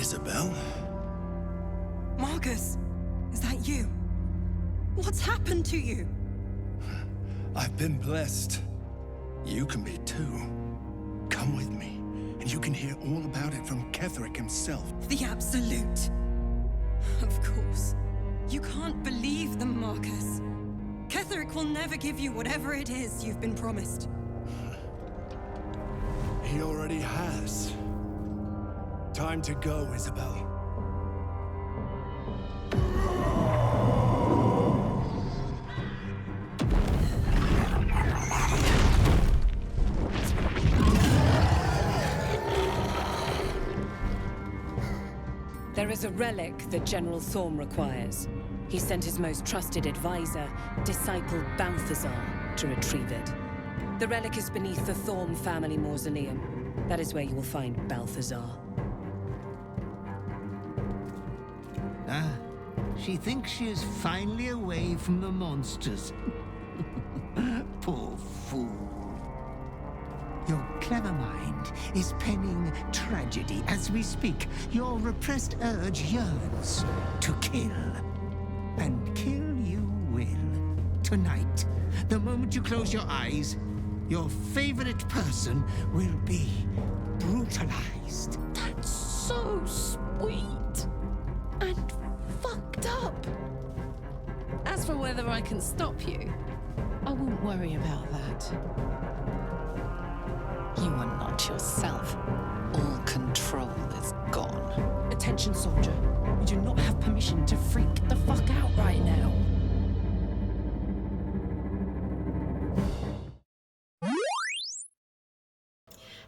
Isabel? Marcus, is that you? What's happened to you? I've been blessed. You can be too. Come with me, and you can hear all about it from Ketheric himself. The Absolute. Of course. You can't believe them, Marcus. Ketheric will never give you whatever it is you've been promised. He already has. Time to go, Isabel. There is a relic that General Thorm requires. He sent his most trusted advisor, disciple Balthazar, to retrieve it. The relic is beneath the Thorm family mausoleum. That is where you will find Balthazar. Ah, she thinks she is finally away from the monsters. Poor fool. Your clever mind is penning tragedy as we speak. Your repressed urge yearns to kill. And kill you will. Tonight, the moment you close your eyes, your favorite person will be brutalized. That's so sweet. And fucked up. As for whether I can stop you, I won't worry about that. You are not yourself. All control is gone. Attention, soldier. You do not have permission to freak the fuck out right now.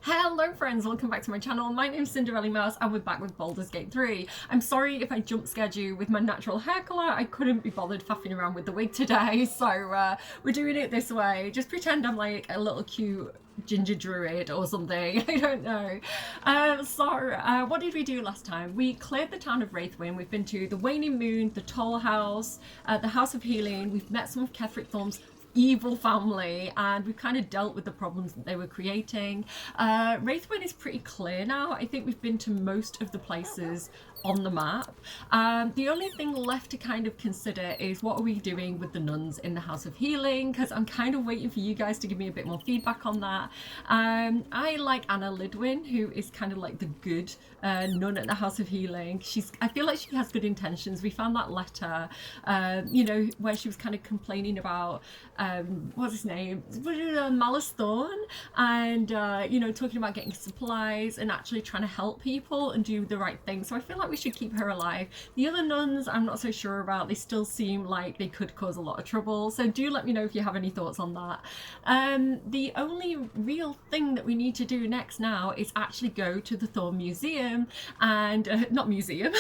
Hello friends, welcome back to my channel. My name's Cinderellimouse and we're back with Baldur's Gate 3. I'm sorry if I jump scared you with my natural hair colour. I couldn't be bothered faffing around with the wig today, so we're doing it this way. Just pretend I'm like a little cute ginger druid or something. I don't know. What did we do last time? We cleared the town of Wraithwind. We've been to the Waning Moon, the Toll House, the House of Healing. We've met some of Ketheric Thorm's evil family, and we've kind of dealt with the problems that they were creating. Wraithwind is pretty clear now. I think we've been to most of the places on the map. The only thing left to kind of consider is what are we doing with the nuns in the House of Healing, because I'm kind of waiting for you guys to give me a bit more feedback on that. I like Anna Lidwin, who is kind of like the good nun at the House of Healing. I feel like she has good intentions. We found that letter, you know, where she was kind of complaining about what's his name, Malice Thorn, and you know, talking about getting supplies and actually trying to help people and do the right thing. So I feel like we should keep her alive. The other nuns I'm not so sure about. They still seem like they could cause a lot of trouble, so do let me know if you have any thoughts on that. The only real thing that we need to do next now is actually go to the Thorm Museum, and not museum,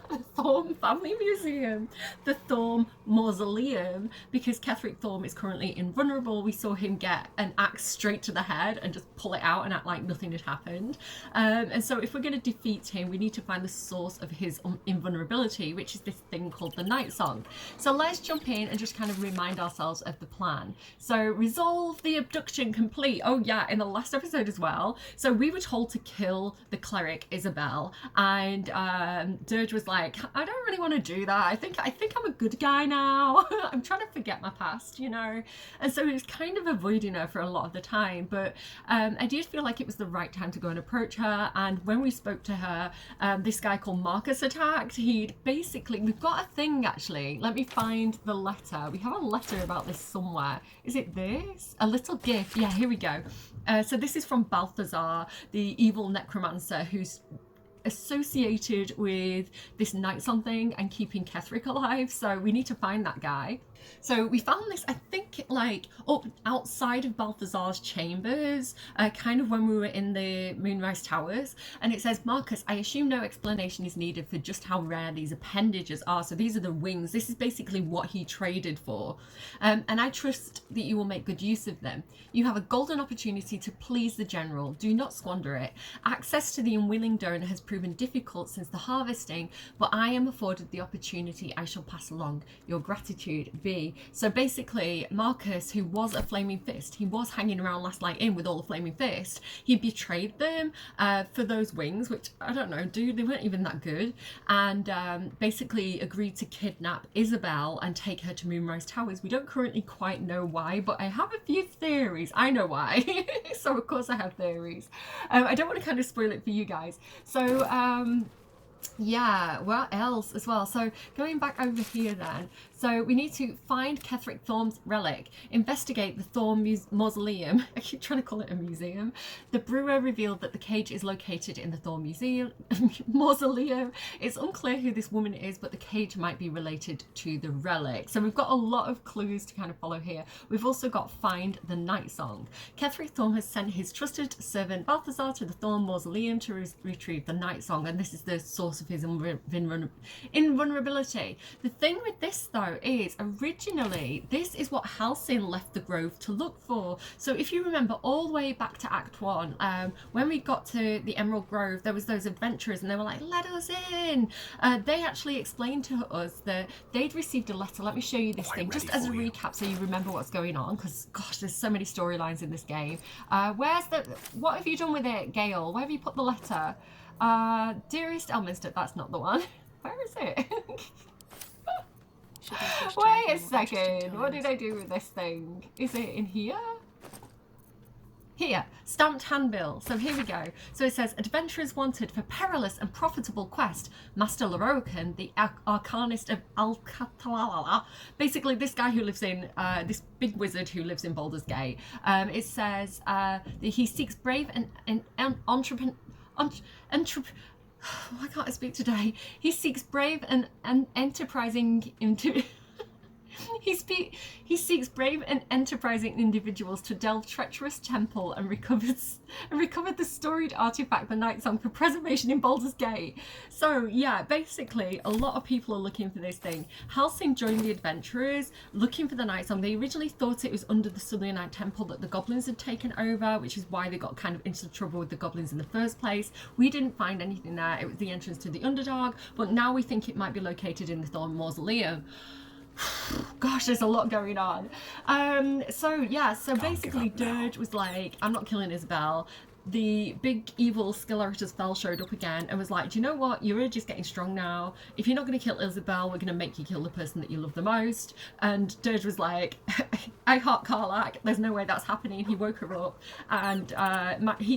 the Thorm Family Museum, the Thorm Mausoleum, because Ketheric Thorm is currently invulnerable. We saw him get an axe straight to the head and just pull it out and act like nothing had happened. And so if we're going to defeat him, we need to find the source of his invulnerability, which is this thing called the Night Song. So let's jump in and just kind of remind ourselves of the plan. So resolve the abduction complete. Oh yeah, in the last episode as well. So we were told to kill the cleric Isabel, and Dirge was like, I don't really want to do that. I think I'm a good guy now. I'm trying to forget my past, you know. And so he was kind of avoiding her for a lot of the time, but I did feel like it was the right time to go and approach her. And when we spoke to her, this guy called Marcus attacked. We've got a thing actually. Let me find the letter. We have a letter about this somewhere. Is it this? A little gift. Yeah, here we go. So this is from Balthazar, the evil necromancer who's associated with this Night Song thing and keeping Ketheric alive. So we need to find that guy. So we found this, I think, like up outside of Balthazar's chambers, kind of when we were in the Moonrise Towers. And it says, Marcus, I assume no explanation is needed for just how rare these appendages are. So these are the wings. This is basically what he traded for. And I trust that you will make good use of them. You have a golden opportunity to please the general. Do not squander it. Access to the unwilling donor has proven proven difficult since the harvesting, but I am afforded the opportunity. I shall pass along your gratitude, B. So basically, Marcus, who was a Flaming Fist, he was hanging around Last Light Inn with all the Flaming Fist. He betrayed them for those wings, which I don't know, dude, they weren't even that good. And basically agreed to kidnap Isabel and take her to Moonrise Towers. We don't currently quite know why, but I have a few theories. I know why. So of course I have theories. I don't want to kind of spoil it for you guys. So yeah, what else as well? So going back over here then, so we need to find Ketheric Thorm's relic, investigate the Thorm mausoleum. I keep trying to call it a museum. The brewer revealed that the cage is located in the Thorm mausoleum. It's unclear who this woman is, but the cage might be related to the relic. So we've got a lot of clues to kind of follow here. We've also got find the night song. Ketheric Thorm has sent his trusted servant Balthazar to the Thorm mausoleum to retrieve the night song, and this is the source of his invulnerability. The thing with this though is originally this is what Halsin left the grove to look for. So if you remember all the way back to Act 1, when we got to the Emerald Grove, there was those adventurers and they were like, let us in. They actually explained to us that they'd received a letter. Let me show you this thing just as a recap so you remember what's going on, because gosh, there's so many storylines in this game. What have you done with it, Gale? Where have you put the letter? Dearest Elminster, that's not the one. Where is it? Wait a second, what did I do with this thing? Is it in here? Here, stamped handbill. So here we go. So it says, adventurers wanted for perilous and profitable quest. Master Lorokan, the arcanist of Alcatalala. Basically, this guy who lives in, this big wizard who lives in Baldur's Gate. It says that he seeks brave and entrepreneur. Why can't I speak today? He seeks brave and enterprising He seeks brave and enterprising individuals to delve treacherous temple and recover the storied artifact, the Night Song, for preservation in Baldur's Gate. So yeah, basically a lot of people are looking for this thing. Halsin joined the adventurers looking for the Night Song. They originally thought it was under the Sulionite Temple that the goblins had taken over, which is why they got kind of into trouble with the goblins in the first place. We didn't find anything there. It was the entrance to the Underdark, but now we think it might be located in the Thorm Mausoleum. Gosh, there's a lot going on. So basically Dirge was like, I'm not killing Isabel. The big evil Skeletor spell showed up again and was like, do you know what? Your urge is getting strong now. If you're not going to kill Isabel, we're going to make you kill the person that you love the most. And Dirge was like, I heart Karlach. There's no way that's happening. He woke her up and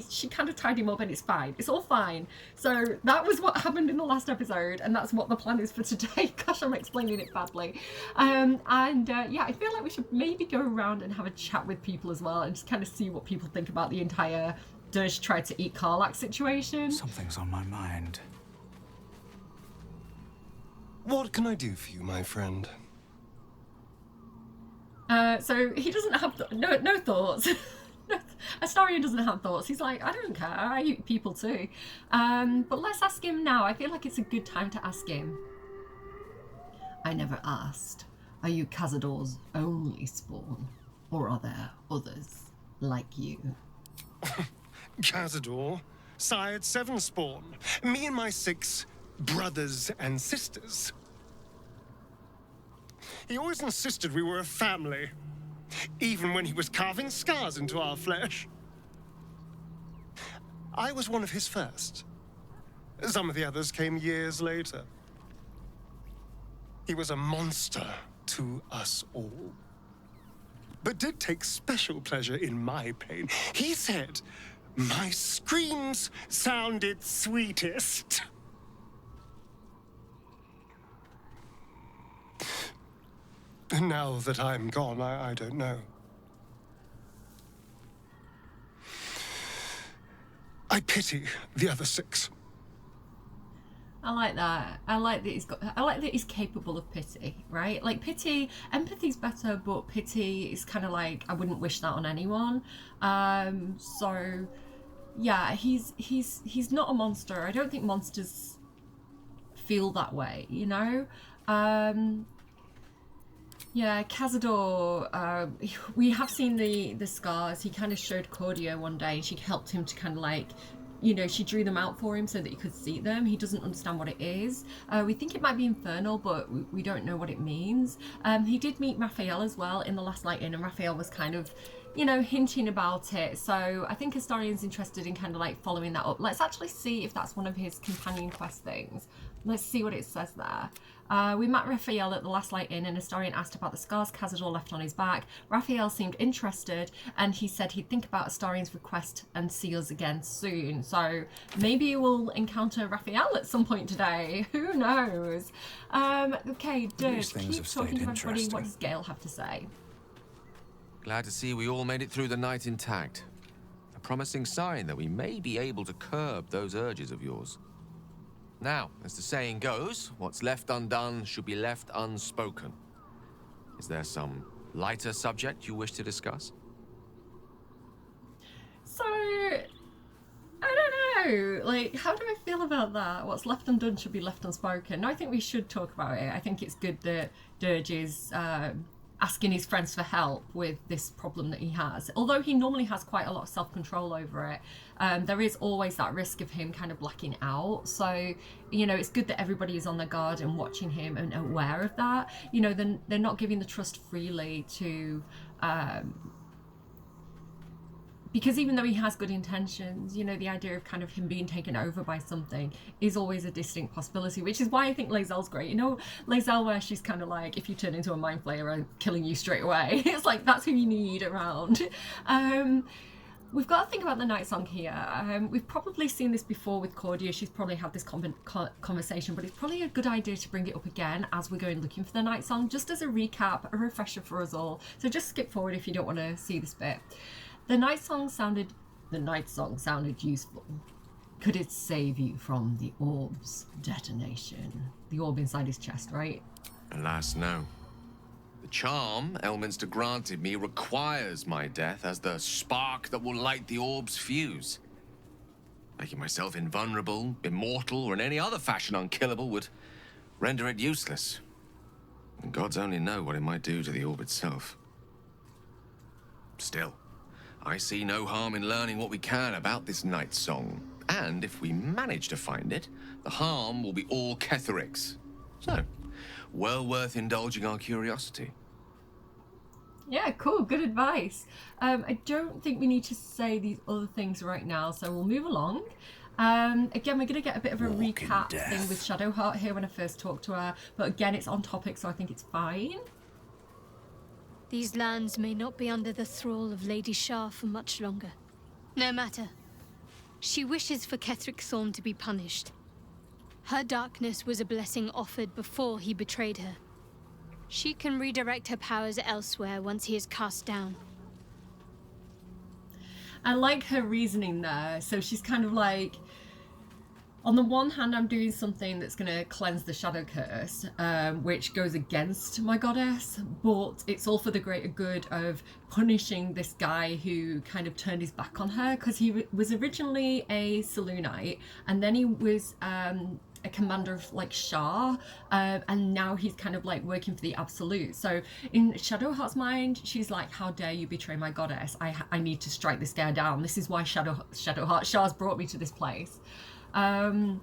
she kind of tied him up and it's fine. It's all fine. So that was what happened in the last episode, and that's what the plan is for today. Gosh, I'm explaining it badly. Yeah, I feel like we should maybe go around and have a chat with people as well and just kind of see what people think about the entire Dirge tried to eat Karlach situation. Something's on my mind. What can I do for you, my friend? So he doesn't have no thoughts. Astarion doesn't have thoughts. He's like, I don't care. I eat people too. But let's ask him now. I feel like it's a good time to ask him. I never asked. Are you Cazador's only spawn, or are there others like you? Cazador sired 7 spawn. Me and my 6 brothers and sisters. He always insisted we were a family, even when he was carving scars into our flesh. I was one of his first. Some of the others came years later. He was a monster to us all, but did take special pleasure in my pain. He said my screams sounded sweetest. Now that I'm gone, I don't know. I pity the other 6. I like that. I like that he's capable of pity, right? Like empathy's better, but pity is kind of like, I wouldn't wish that on anyone. So yeah, he's not a monster. I don't think monsters feel that way, you know? Yeah, Cazador, we have seen the scars. He kind of showed Cordia one day and she helped him to kind of like you know, she drew them out for him so that he could see them. He doesn't understand what it is. We think it might be infernal, but we don't know what it means. He did meet Raphael as well in the Last Night In, and Raphael was kind of, you know, hinting about it. So I think Astarian's interested in kind of like following that up. Let's actually see if that's one of his companion quest things. Let's see what it says there. We met Raphael at the Last Light Inn, and Astarian asked about the scars Cazador left on his back. Raphael seemed interested, and he said he'd think about Astarian's request and see us again soon. So maybe we'll encounter Raphael at some point today. Who knows? Okay, Dirge, keep talking to everybody. What does Gale have to say? Glad to see we all made it through the night intact. A promising sign that we may be able to curb those urges of yours. Now, as the saying goes, what's left undone should be left unspoken. Is there some lighter subject you wish to discuss? So, I don't know. Like, how do I feel about that? What's left undone should be left unspoken. No, I think we should talk about it. I think it's good that Dirge is asking his friends for help with this problem that he has. Although he normally has quite a lot of self-control over it, there is always that risk of him kind of blacking out. So, you know, it's good that everybody is on their guard and watching him and aware of that. You know, they're not giving the trust freely to... because even though he has good intentions, you know, the idea of kind of him being taken over by something is always a distinct possibility, which is why I think Lae'zel's great. You know, Lae'zel, where she's kind of like, if you turn into a mind flayer, I'm killing you straight away. It's like, that's who you need around. We've got to think about the night song here. We've probably seen this before with Cordia. She's probably had this conversation, but it's probably a good idea to bring it up again as we're going looking for the night song, just as a recap, a refresher for us all. So just skip forward if you don't want to see this bit. The night song sounded useful. Could it save you from the orb's detonation? The orb inside his chest, right? Alas, no. The charm Elminster granted me requires my death as the spark that will light the orb's fuse. Making myself invulnerable, immortal, or in any other fashion unkillable would render it useless. And gods only know what it might do to the orb itself. Still, I see no harm in learning what we can about this night song. And if we manage to find it, the harm will be all Ketheric's. So, well worth indulging our curiosity. Yeah, cool. Good advice. I don't think we need to say these other things right now, so we'll move along. Again, we're going to get a bit of a recap thing with Shadowheart here when I first talked to her. But again, it's on topic, so I think it's fine. These lands may not be under the thrall of Lady Shah for much longer. No matter. She wishes for Ketheric Thorn to be punished. Her darkness was a blessing offered before he betrayed her. She can redirect her powers elsewhere once he is cast down. I like her reasoning there. So she's kind of like, on the one hand, I'm doing something that's going to cleanse the shadow curse, which goes against my goddess, but it's all for the greater good of punishing this guy who kind of turned his back on her, because he was originally a Selûnite, and then he was a commander of like Shah, and now he's kind of like working for the Absolute. So in Shadowheart's mind, she's like, how dare you betray my goddess? I need to strike this guy down. This is why Shadowheart Shah's brought me to this place. I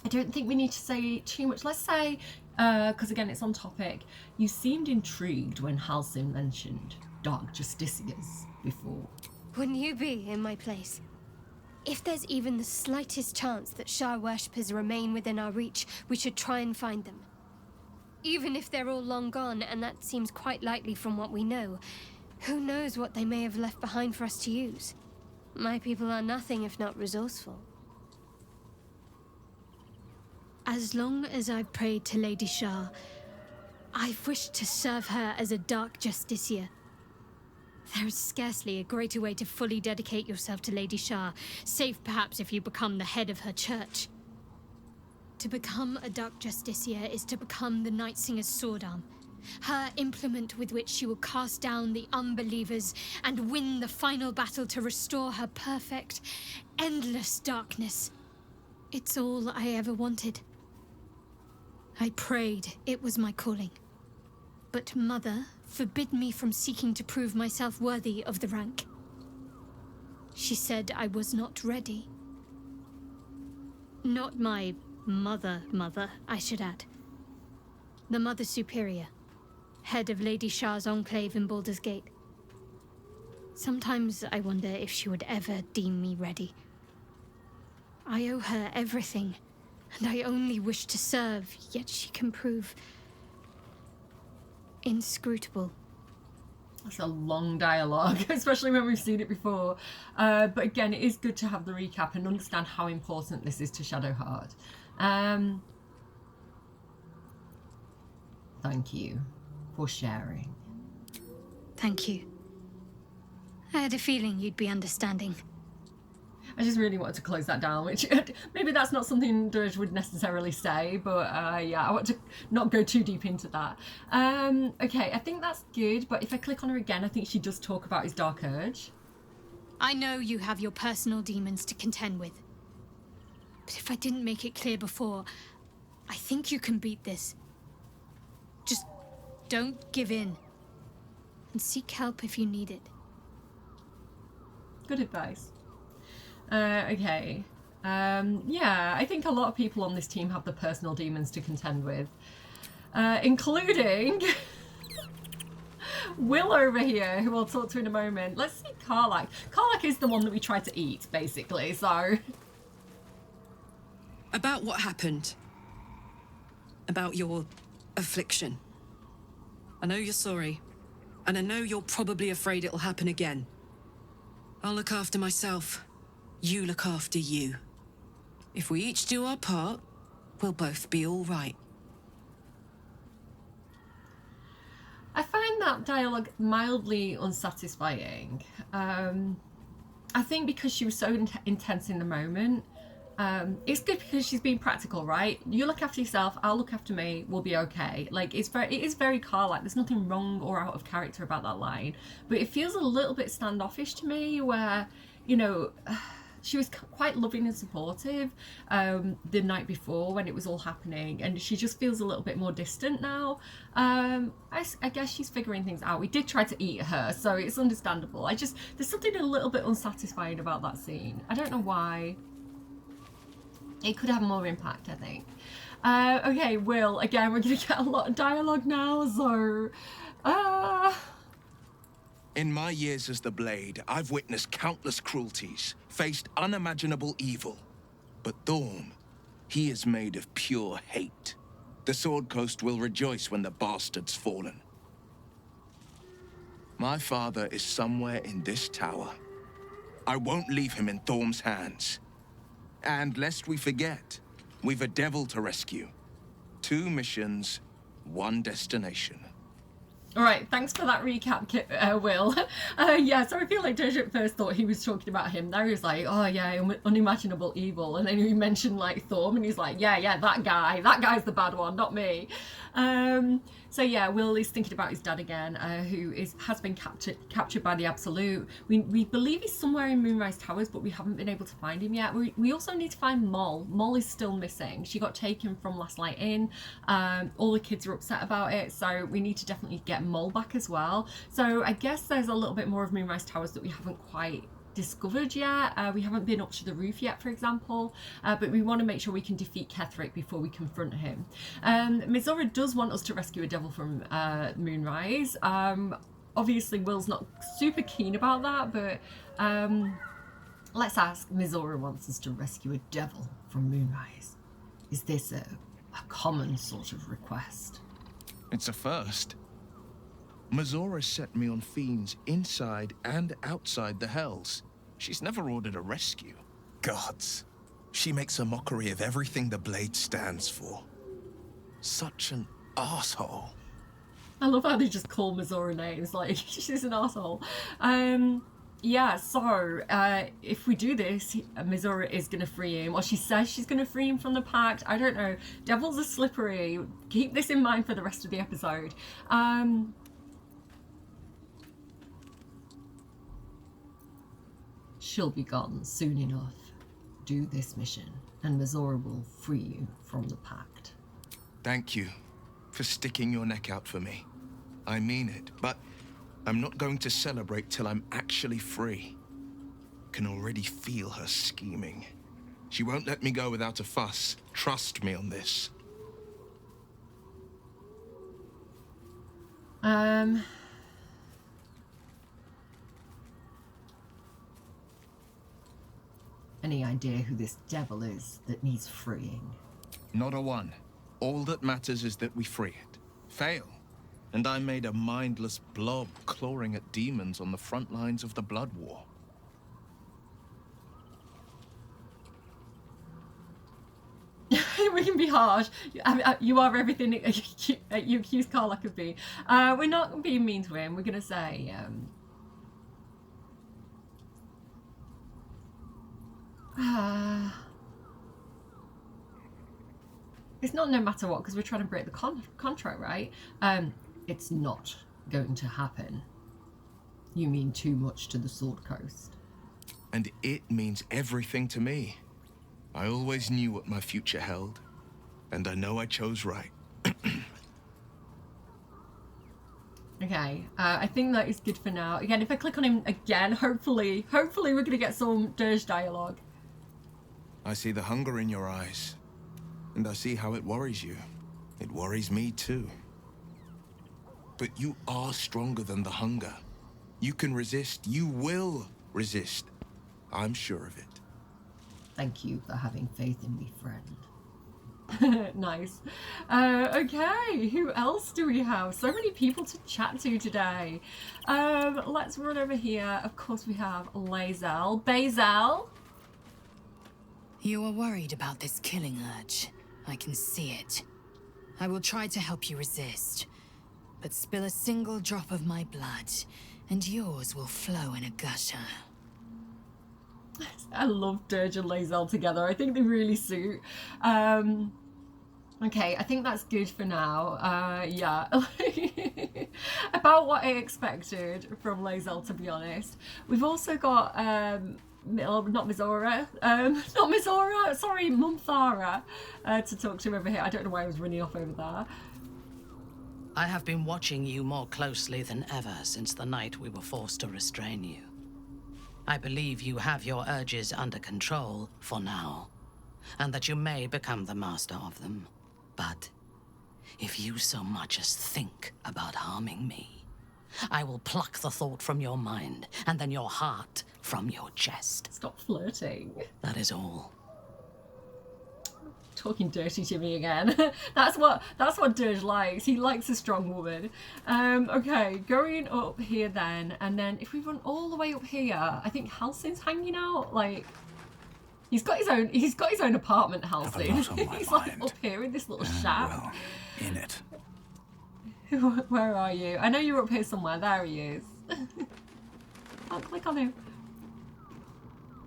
don't think we need to say too much. Let's say, because again it's on topic, you seemed intrigued when Halsin mentioned Dark Justiciars before. Wouldn't you be in my place? If there's even the slightest chance that Shah worshippers remain within our reach, we should try and find them. Even if they're all long gone, and that seems quite likely from what we know, who knows what they may have left behind for us to use? My people are nothing if not resourceful. As long as I've prayed to Lady Shah, I've wished to serve her as a Dark Justiciar. There is scarcely a greater way to fully dedicate yourself to Lady Shah, save perhaps if you become the head of her church. To become a Dark Justiciar is to become the Night Singer's sword arm, her implement with which she will cast down the unbelievers and win the final battle to restore her perfect, endless darkness. It's all I ever wanted. I prayed it was my calling. But Mother forbid me from seeking to prove myself worthy of the rank. She said I was not ready. Not my mother, I should add. The Mother Superior, head of Lady Shah's enclave in Baldur's Gate. Sometimes I wonder if she would ever deem me ready. I owe her everything, and I only wish to serve, yet she can prove inscrutable. That's a long dialogue, especially when we've seen it before. But again, it is good to have the recap and understand how important this is to Shadowheart. Thank you for sharing. Thank you. I had a feeling you'd be understanding. I just really wanted to close that down, which maybe that's not something Dirge would necessarily say, but yeah, I want to not go too deep into that. Okay, I think that's good, but if I click on her again, I think she does talk about his dark urge. I know you have your personal demons to contend with. But if I didn't make it clear before, I think you can beat this. Just don't give in. And seek help if you need it. Good advice. Okay. Yeah, I think a lot of people on this team have the personal demons to contend with. Including Will over here, who I'll talk to in a moment. Let's see Karlach. Karlach is the one that we tried to eat, basically, so... About what happened. About your affliction. I know you're sorry. And I know you're probably afraid it'll happen again. I'll look after myself. You look after you. If we each do our part, we'll both be all right. I find that dialogue mildly unsatisfying. I think because she was so intense in the moment. It's good because she's being practical, right? You look after yourself, I'll look after me, we'll be okay. Like, it is very Karlach. There's nothing wrong or out of character about that line. But it feels a little bit standoffish to me, where, you know, she was quite loving and supportive the night before when it was all happening, and she just feels a little bit more distant now. I guess she's figuring things out. We did try to eat her, so it's understandable. There's something a little bit unsatisfying about that scene. I don't know why. It could have more impact, I think. Okay, Will, again, we're going to get a lot of dialogue now, so... In my years as the Blade, I've witnessed countless cruelties, faced unimaginable evil. But Thorm, he is made of pure hate. The Sword Coast will rejoice when the bastard's fallen. My father is somewhere in this tower. I won't leave him in Thorm's hands. And lest we forget, we've a devil to rescue. 2 missions, 1 destination. All right, thanks for that recap, Will. Yeah, so I feel like Doja at first thought he was talking about him. Now he was like, oh yeah, unimaginable evil. And then he mentioned like Thorm, and he's like, yeah, that guy's the bad one, not me. So yeah, Will is thinking about his dad again, who has been captured by the Absolute. We believe he's somewhere in Moonrise Towers, but we haven't been able to find him yet. We also need to find Moll. Moll is still missing. She got taken from Last Light Inn. All the kids are upset about it, so we need to definitely get Moll back as well. So I guess there's a little bit more of Moonrise Towers that we haven't quite discovered yet. We haven't been up to the roof yet, for example, but we want to make sure we can defeat Ketheric before we confront him. Mizora does want us to rescue a devil from Moonrise. Obviously Will's not super keen about that, but let's ask. Mizora wants us to rescue a devil from Moonrise. Is this a common sort of request? It's a first. Mizora set me on fiends inside and outside the Hells. She's never ordered a rescue. Gods. She makes a mockery of everything the Blade stands for. Such an asshole. I love how they just call Mizora names, like, she's an asshole. Yeah, so, if we do this, Mizora is going to free him, or she says she's going to free him from the pact. I don't know. Devils are slippery. Keep this in mind for the rest of the episode. She'll be gone soon enough. Do this mission, and Mizora will free you from the pact. Thank you for sticking your neck out for me. I mean it, but I'm not going to celebrate till I'm actually free. Can already feel her scheming. She won't let me go without a fuss. Trust me on this. Any idea who this devil is that needs freeing? Not a one. All that matters is that we free it. Fail, and I made a mindless blob clawing at demons on the front lines of the Blood War. We can be harsh. You are everything you accuse Carla could be. We're not being mean to him. We're going to say... it's not no matter what, because we're trying to break the contract, right? It's not going to happen. You mean too much to the Sword Coast. And it means everything to me. I always knew what my future held, and I know I chose right. Okay, I think that is good for now. Again, if I click on him again, hopefully we're going to get some dirge dialogue. I see the hunger in your eyes, and I see how it worries you. It worries me too. But you are stronger than the hunger. You can resist. You will resist. I'm sure of it. Thank you for having faith in me, friend. Nice. Okay, who else do we have? So many people to chat to today. Let's run over here. Of course we have Lae'zel. Bazel. You are worried about this killing urge. I can see it. I will try to help you resist. But spill a single drop of my blood, and yours will flow in a gusher. I love Dirge and Lae'zel together. I think they really suit. Okay, I think that's good for now. Yeah. About what I expected from Lae'zel, to be honest. We've also got, not Mizora. Not Mizora, sorry, Mumthara, to talk to over here. I don't know why I was running off over there. I have been watching you more closely than ever since the night we were forced to restrain you. I believe you have your urges under control for now, and that you may become the master of them. But if you so much as think about harming me, I will pluck the thought from your mind, and then your heart from your chest. Stop flirting. That is all. Talking dirty to me again. that's what Dirge likes. He likes a strong woman. Okay, going up here then, and then if we run all the way up here, I think Halsin's hanging out. Like, he's got his own apartment, Halsin. He's like up here in this little shack. Well, in it. Where are you? I know you're up here somewhere. There he is. I'll click on him.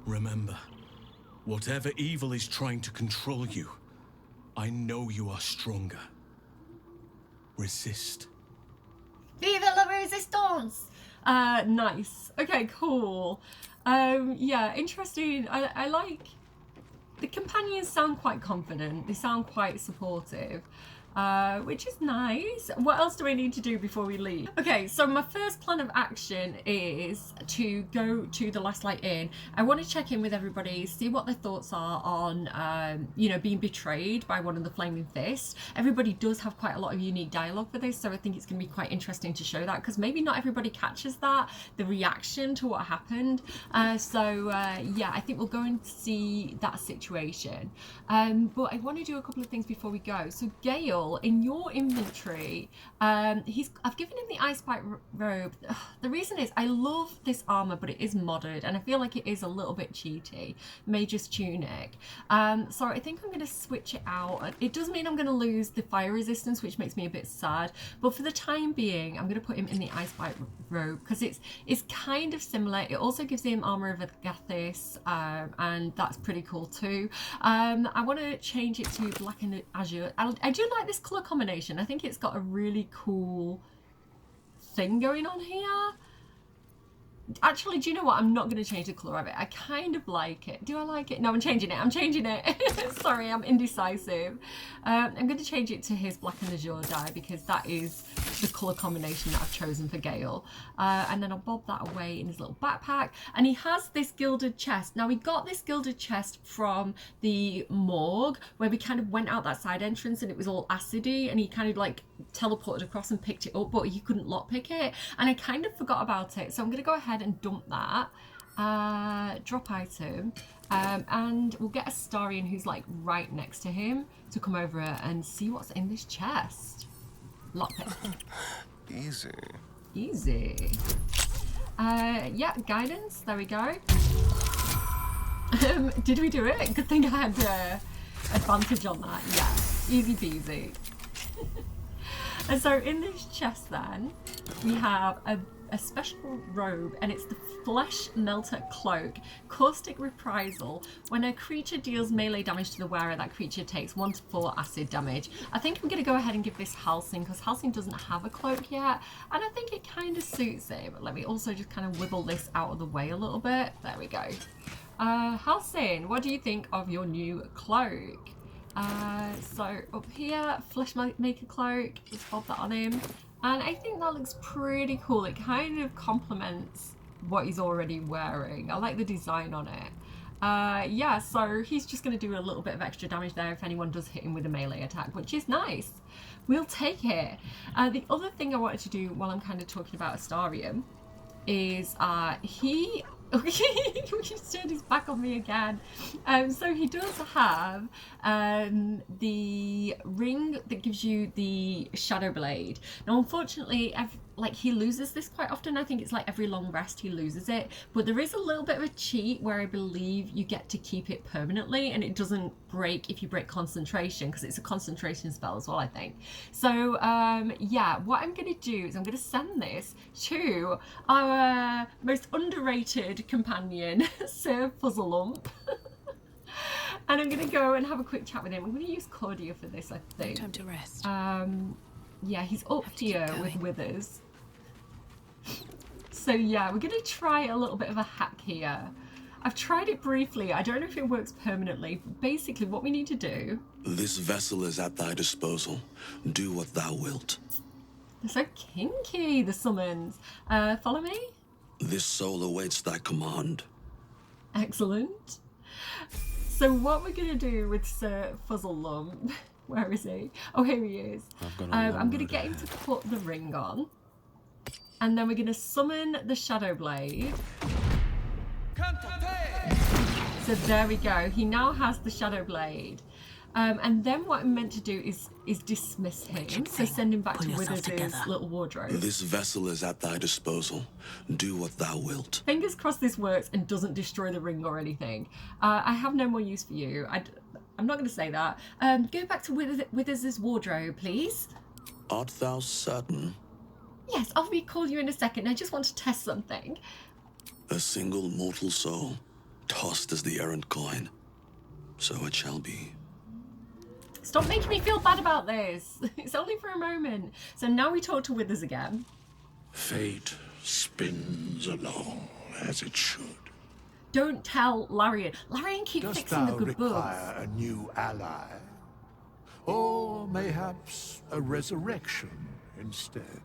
Remember, whatever evil is trying to control you, I know you are stronger. Resist. Vive la resistance! Nice. Okay, cool. Yeah, interesting. I like... The companions sound quite confident. They sound quite supportive. Which is nice. What else do I need to do before we leave? Okay, so my first plan of action is to go to the Last Light Inn. I want to check in with everybody, see what their thoughts are on, you know, being betrayed by one of the Flaming Fists. Everybody does have quite a lot of unique dialogue for this, so I think it's going to be quite interesting to show that, because maybe not everybody catches that, the reaction to what happened. Yeah, I think we'll go and see that situation. But I want to do a couple of things before we go. So Gale, in your inventory, I've given him the Icebite robe. The reason is I love this armor, but it is modded, and I feel like it is a little bit cheaty. Mage's tunic. So I think I'm going to switch it out. It does mean I'm going to lose the fire resistance, which makes me a bit sad. But for the time being, I'm going to put him in the Icebite robe because it's kind of similar. It also gives him armor of Agathis, and that's pretty cool too. I want to change it to black and azure. I do like this color combination. I think it's got a really cool thing going on here. Actually, do you know what? I'm not going to change the colour of it. I kind of like it. Do I like it? No, I'm changing it. I'm changing it. Sorry, I'm indecisive. I'm going to change it to his black and azure dye because that is the colour combination that I've chosen for Gale. And then I'll bob that away in his little backpack. And he has this gilded chest. Now, we got this gilded chest from the morgue, where we kind of went out that side entrance and it was all acidy, and he kind of like teleported across and picked it up, but he couldn't lockpick it. And I kind of forgot about it. So I'm going to go ahead and dump that. Drop item. And we'll get Astarion, who's like right next to him, to come over and see what's in this chest. Lockpick. Easy. Easy. Yeah, guidance. There we go. Did we do it? Good thing I had advantage on that. Yeah, easy peasy. And so in this chest then, we have a special robe, and it's the Flesh Melter Cloak. Caustic Reprisal. When a creature deals melee damage to the wearer, that creature takes 1 to 4 acid damage. I think I'm going to go ahead and give this Halsing, because Halsing doesn't have a cloak yet, and I think it kind of suits it. But let me also just kind of wiggle this out of the way a little bit. There we go. Halsing, what do you think of your new cloak? So up here, Flesh Maker Cloak. Let's bob that on him. And I think that looks pretty cool. It kind of complements what he's already wearing. I like the design on it. Yeah, so he's just going to do a little bit of extra damage there if anyone does hit him with a melee attack, which is nice. We'll take it. The other thing I wanted to do while I'm kind of talking about Astarion is he turned his back on me again. So he does have the ring that gives you the Shadow Blade. Now, unfortunately, he loses this quite often. I think it's like every long rest he loses it. But there is a little bit of a cheat where I believe you get to keep it permanently, and it doesn't break if you break concentration, because it's a concentration spell as well, I think. So yeah, what I'm going to do is I'm going to send this to our most underrated companion, Sir Fuzzlelump. And I'm going to go and have a quick chat with him. I'm going to use Cordia for this, I think. Time to rest. Yeah, he's up here with Withers. So yeah, we're going to try a little bit of a hack here. I've tried it briefly. I don't know if it works permanently. Basically, what we need to do... This vessel is at thy disposal. Do what thou wilt. They're so kinky, the summons. Follow me? This soul awaits thy command. Excellent. So what we're going to do with Sir Fuzzlelump... Where is he? Oh, here he is. I'm going to get him to put the ring on. And then we're going to summon the Shadow Blade. So there we go. He now has the Shadow Blade. And then what I'm meant to do is dismiss him. So send him back to Withers' little wardrobe. This vessel is at thy disposal. Do what thou wilt. Fingers crossed this works and doesn't destroy the ring or anything. I have no more use for you. I'm not going to say that. Go back to Withers' wardrobe, please. Art thou certain? Yes, I'll recall you in a second. I just want to test something. A single mortal soul, tossed as the errant coin. So it shall be. Stop making me feel bad about this. It's only for a moment. So now we talk to Withers again. Fate spins along as it should. Don't tell Larian. Larian keeps fixing the good books. Dost thou require a new ally? Or mayhaps a resurrection instead?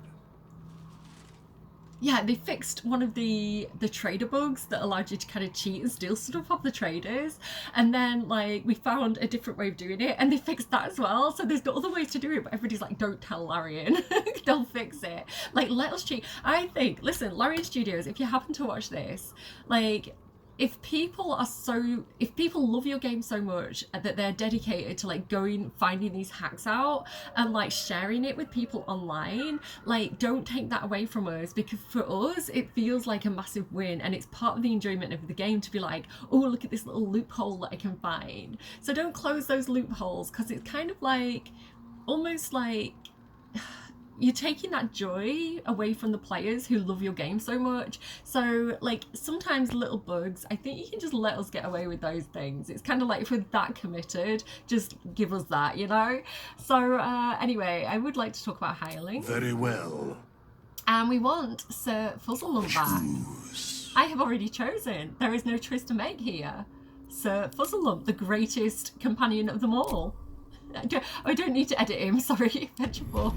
Yeah, they fixed one of the trader bugs that allowed you to kind of cheat and steal stuff off the traders. And then, like, we found a different way of doing it, and they fixed that as well. So there's got other ways to do it, but everybody's like, don't tell Larian. They'll fix it. Like, let us cheat. I think, listen, Larian Studios, if you happen to watch this, like... If people love your game so much that they're dedicated to like finding these hacks out and like sharing it with people online, like don't take that away from us, because for us it feels like a massive win, and it's part of the enjoyment of the game to be like, oh, look at this little loophole that I can find. So don't close those loopholes, because it's kind of like almost like you're taking that joy away from the players who love your game so much. So like sometimes little bugs, I think you can just let us get away with those things. It's kind of like, if we're that committed, just give us that, you know? So anyway, I would like to talk about Hireling. Very well. And we want Sir Fuzzlelump back. I have already chosen. There is no choice to make here. Sir Fuzzlelump, the greatest companion of them all. I don't need to edit him, sorry, Adventure 4.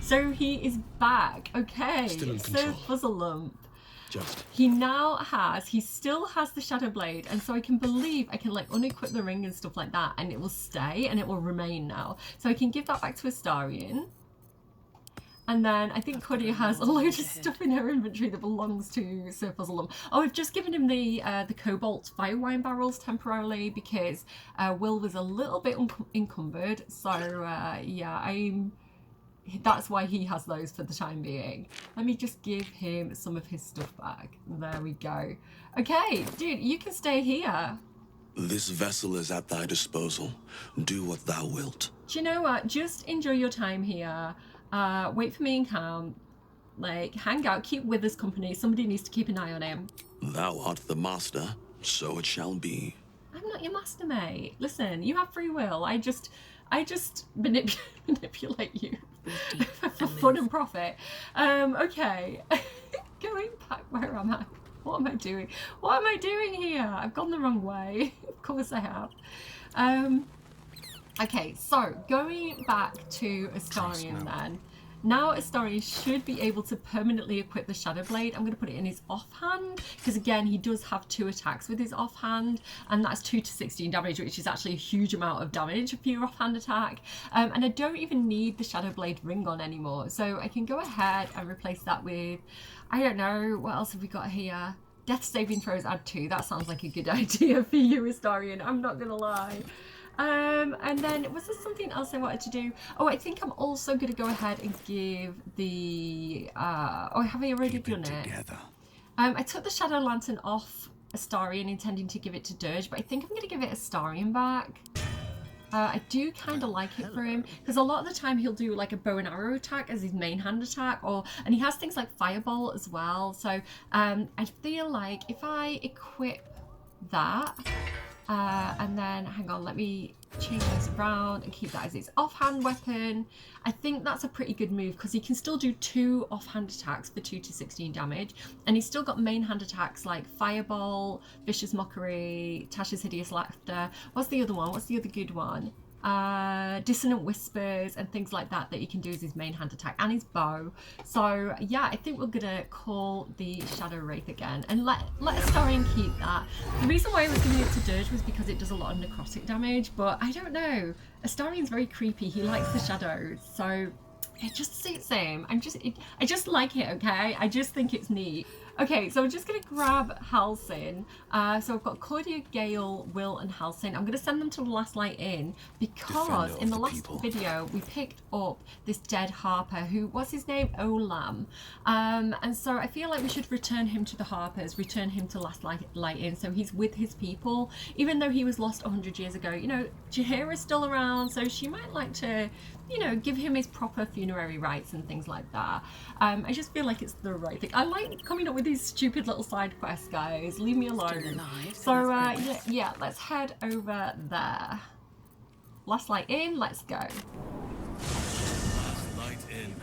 So he is back. Okay. Still in So control. Fuzzlelump. Just. He still has the Shadow Blade, and so I can like unequip the ring and stuff like that, and it will stay and it will remain now. So I can give that back to Astarion. And then I think Cordia has a load of stuff in her inventory that belongs to Sir Fuzzlelump. Oh, I've just given him the Cobalt Fire Wine barrels temporarily because Will was a little bit encumbered. So yeah, that's why he has those for the time being. Let me just give him some of his stuff back. There we go. Okay, dude, you can stay here. This vessel is at thy disposal. Do what thou wilt. Do you know what? Just enjoy your time here. Wait for me in camp. Like, hang out, keep Withers company. Somebody needs to keep an eye on him. Thou art the master, so it shall be. I'm not your master, mate. Listen, you have free will. I just manipulate you for fun and profit. Okay. Going back, where am I? What am I doing? What am I doing here? I've gone the wrong way. Of course I have. Okay, so going back to Astarion then. Now Astarion should be able to permanently equip the Shadow Blade. I'm going to put it in his offhand because again he does have 2 attacks with his offhand, and that's 2 to 16 damage, which is actually a huge amount of damage for your offhand attack. And I don't even need the Shadow Blade ring on anymore, so I can go ahead and replace that with, I don't know, what else have we got here? Death saving throws add 2. That sounds like a good idea for you, Astarion. I'm not going to lie. And then was there something else I wanted to do? Oh, I think I'm also going to go ahead and give the oh, have I already done it? I took the Shadow Lantern off Astarion intending to give it to Dirge, but I think I'm going to give it Astarion back. I do kind of like it for him because a lot of the time he'll do like a bow and arrow attack as his main hand attack, and he has things like Fireball as well. So I feel like if I equip that and then hang on, let me change this around and keep that as his offhand weapon. I think that's a pretty good move because he can still do 2 offhand attacks for 2 to 16 damage, and he's still got main hand attacks like Fireball, Vicious Mockery, Tasha's Hideous Laughter. What's the other one? What's the other good one? Dissonant Whispers and things like that he can do as his main hand attack, and his bow. So yeah, I think we're gonna call the Shadow Wraith again and let Astarion keep that. The reason why I was giving it to Dirge was because it does a lot of necrotic damage, but I don't know, Astarion's very creepy. He likes the shadows, so it just suits him. I just like it, okay? I just think it's neat. Okay, so I'm just going to grab Halsin. So I've got Cordia, Gale, Will, and Halsin. I'm going to send them to the Last Light Inn because in the last video we picked up this dead Harper who, what's his name? Olam. And so I feel like we should return him to the Harpers, return him to Last Light Inn so he's with his people. Even though he was lost 100 years ago, you know, Jaheira's still around, so she might like to, you know, give him his proper funerary rites and things like that. I just feel like it's the right thing. I like coming up with these stupid little side quests, guys. Leave me alone. So yeah, let's head over there. Last Light Inn, let's go. Last Light Inn.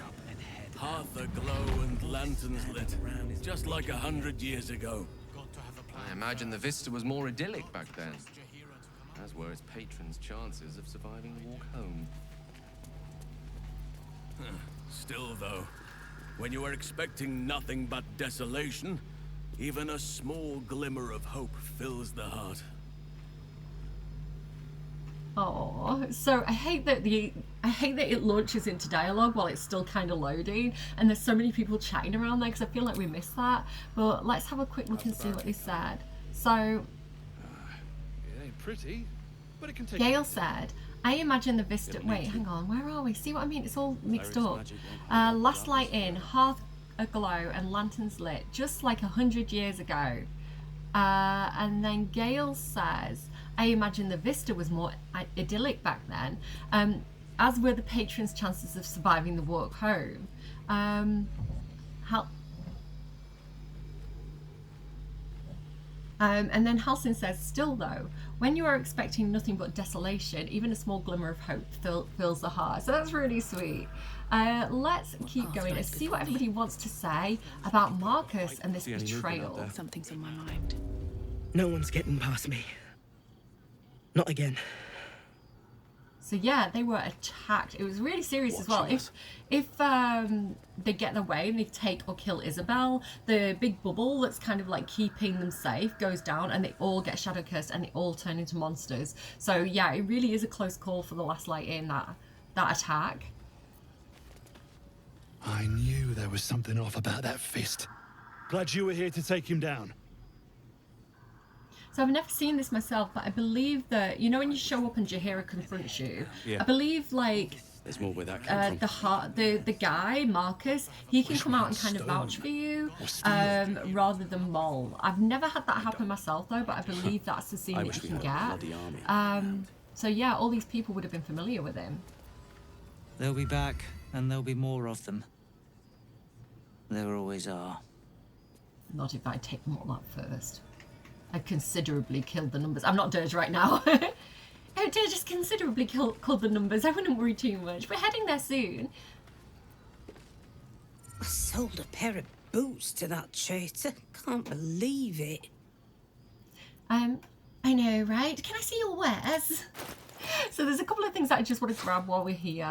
Hearth aglow and lanterns lit, just like 100 years ago. I imagine the vista was more idyllic back then, as were its patrons' chances of surviving the walk home. Still, though, when you are expecting nothing but desolation, even a small glimmer of hope fills the heart. Oh, so I hate that it launches into dialogue while it's still kind of loading, and there's so many people chatting around there because I feel like we missed that. But let's have a quick look and see what they said. So, it ain't pretty, but it can take. Gale said, I imagine the vista. Wait, hang on. Where are we? See what I mean? It's all mixed up. Last Light Inn, hearth aglow and lanterns lit, just like 100 years ago. And then Gale says, I imagine the vista was more idyllic back then, as were the patrons' chances of surviving the walk home. And then Halsin says, still though, when you are expecting nothing but desolation, even a small glimmer of hope fills the heart. So that's really sweet. Let's keep going and see what everybody wants to say about Marcus and this betrayal. Something's on my mind. No one's getting past me. Not again. So yeah, they were attacked. It was really serious as well. If they get their way and they take or kill Isabel, the big bubble that's kind of like keeping them safe goes down, and they all get shadow cursed and they all turn into monsters. So yeah, it really is a close call for the last light in that attack. I knew there was something off about that fist. Glad you were here to take him down. So I've never seen this myself, but I believe that, you know, when you show up and Jaheira confronts you, yeah. I believe like There's more where that came from. the guy, Marcus, he can come out and kind of vouch for you, rather than Mol. I've never had that happen myself though, but I believe that's the scene that you can get. So yeah, all these people would have been familiar with him. They'll be back, and there'll be more of them. There always are. Not if I take them all out first. I considerably killed the numbers. I'm not Dirge right now. Oh, Dirge has considerably killed the numbers. I wouldn't worry too much. We're heading there soon. I sold a pair of boots to that traitor. Can't believe it. I know, right? Can I see your wares? So there's a couple of things that I just want to grab while we're here.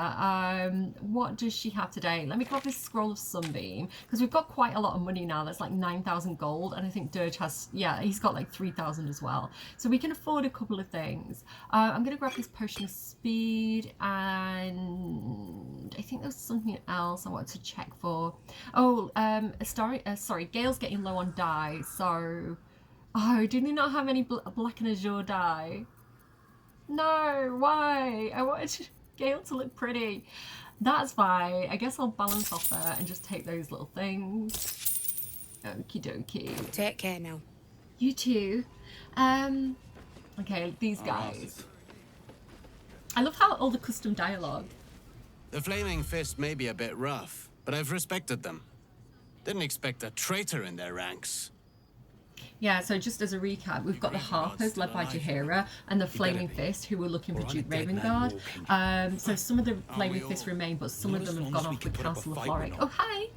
What does she have today? Let me grab this Scroll of Sunbeam, because we've got quite a lot of money now. That's like 9,000 gold, and I think Dirge has, yeah, he's got like 3,000 as well. So we can afford a couple of things. I'm going to grab this Potion of Speed, and I think there was something else I wanted to check for. Oh, sorry, Gale's getting low on dye, so... Oh, do they not have any black and azure dye? No, why? I wanted Gale to look pretty. That's fine. I guess I'll balance off there and just take those little things. Okie dokie. Take care now. You too. Okay, these guys. I love how all the custom dialogue. The Flaming Fist may be a bit rough, but I've respected them. Didn't expect a traitor in their ranks. Yeah, so just as a recap, we've got the Harpers led by Jaheira and the Flaming Fist who were looking for Duke Ravengard. So some of the Flaming Fists remain, but some of them have gone off with Council of Floric. Oh, hi!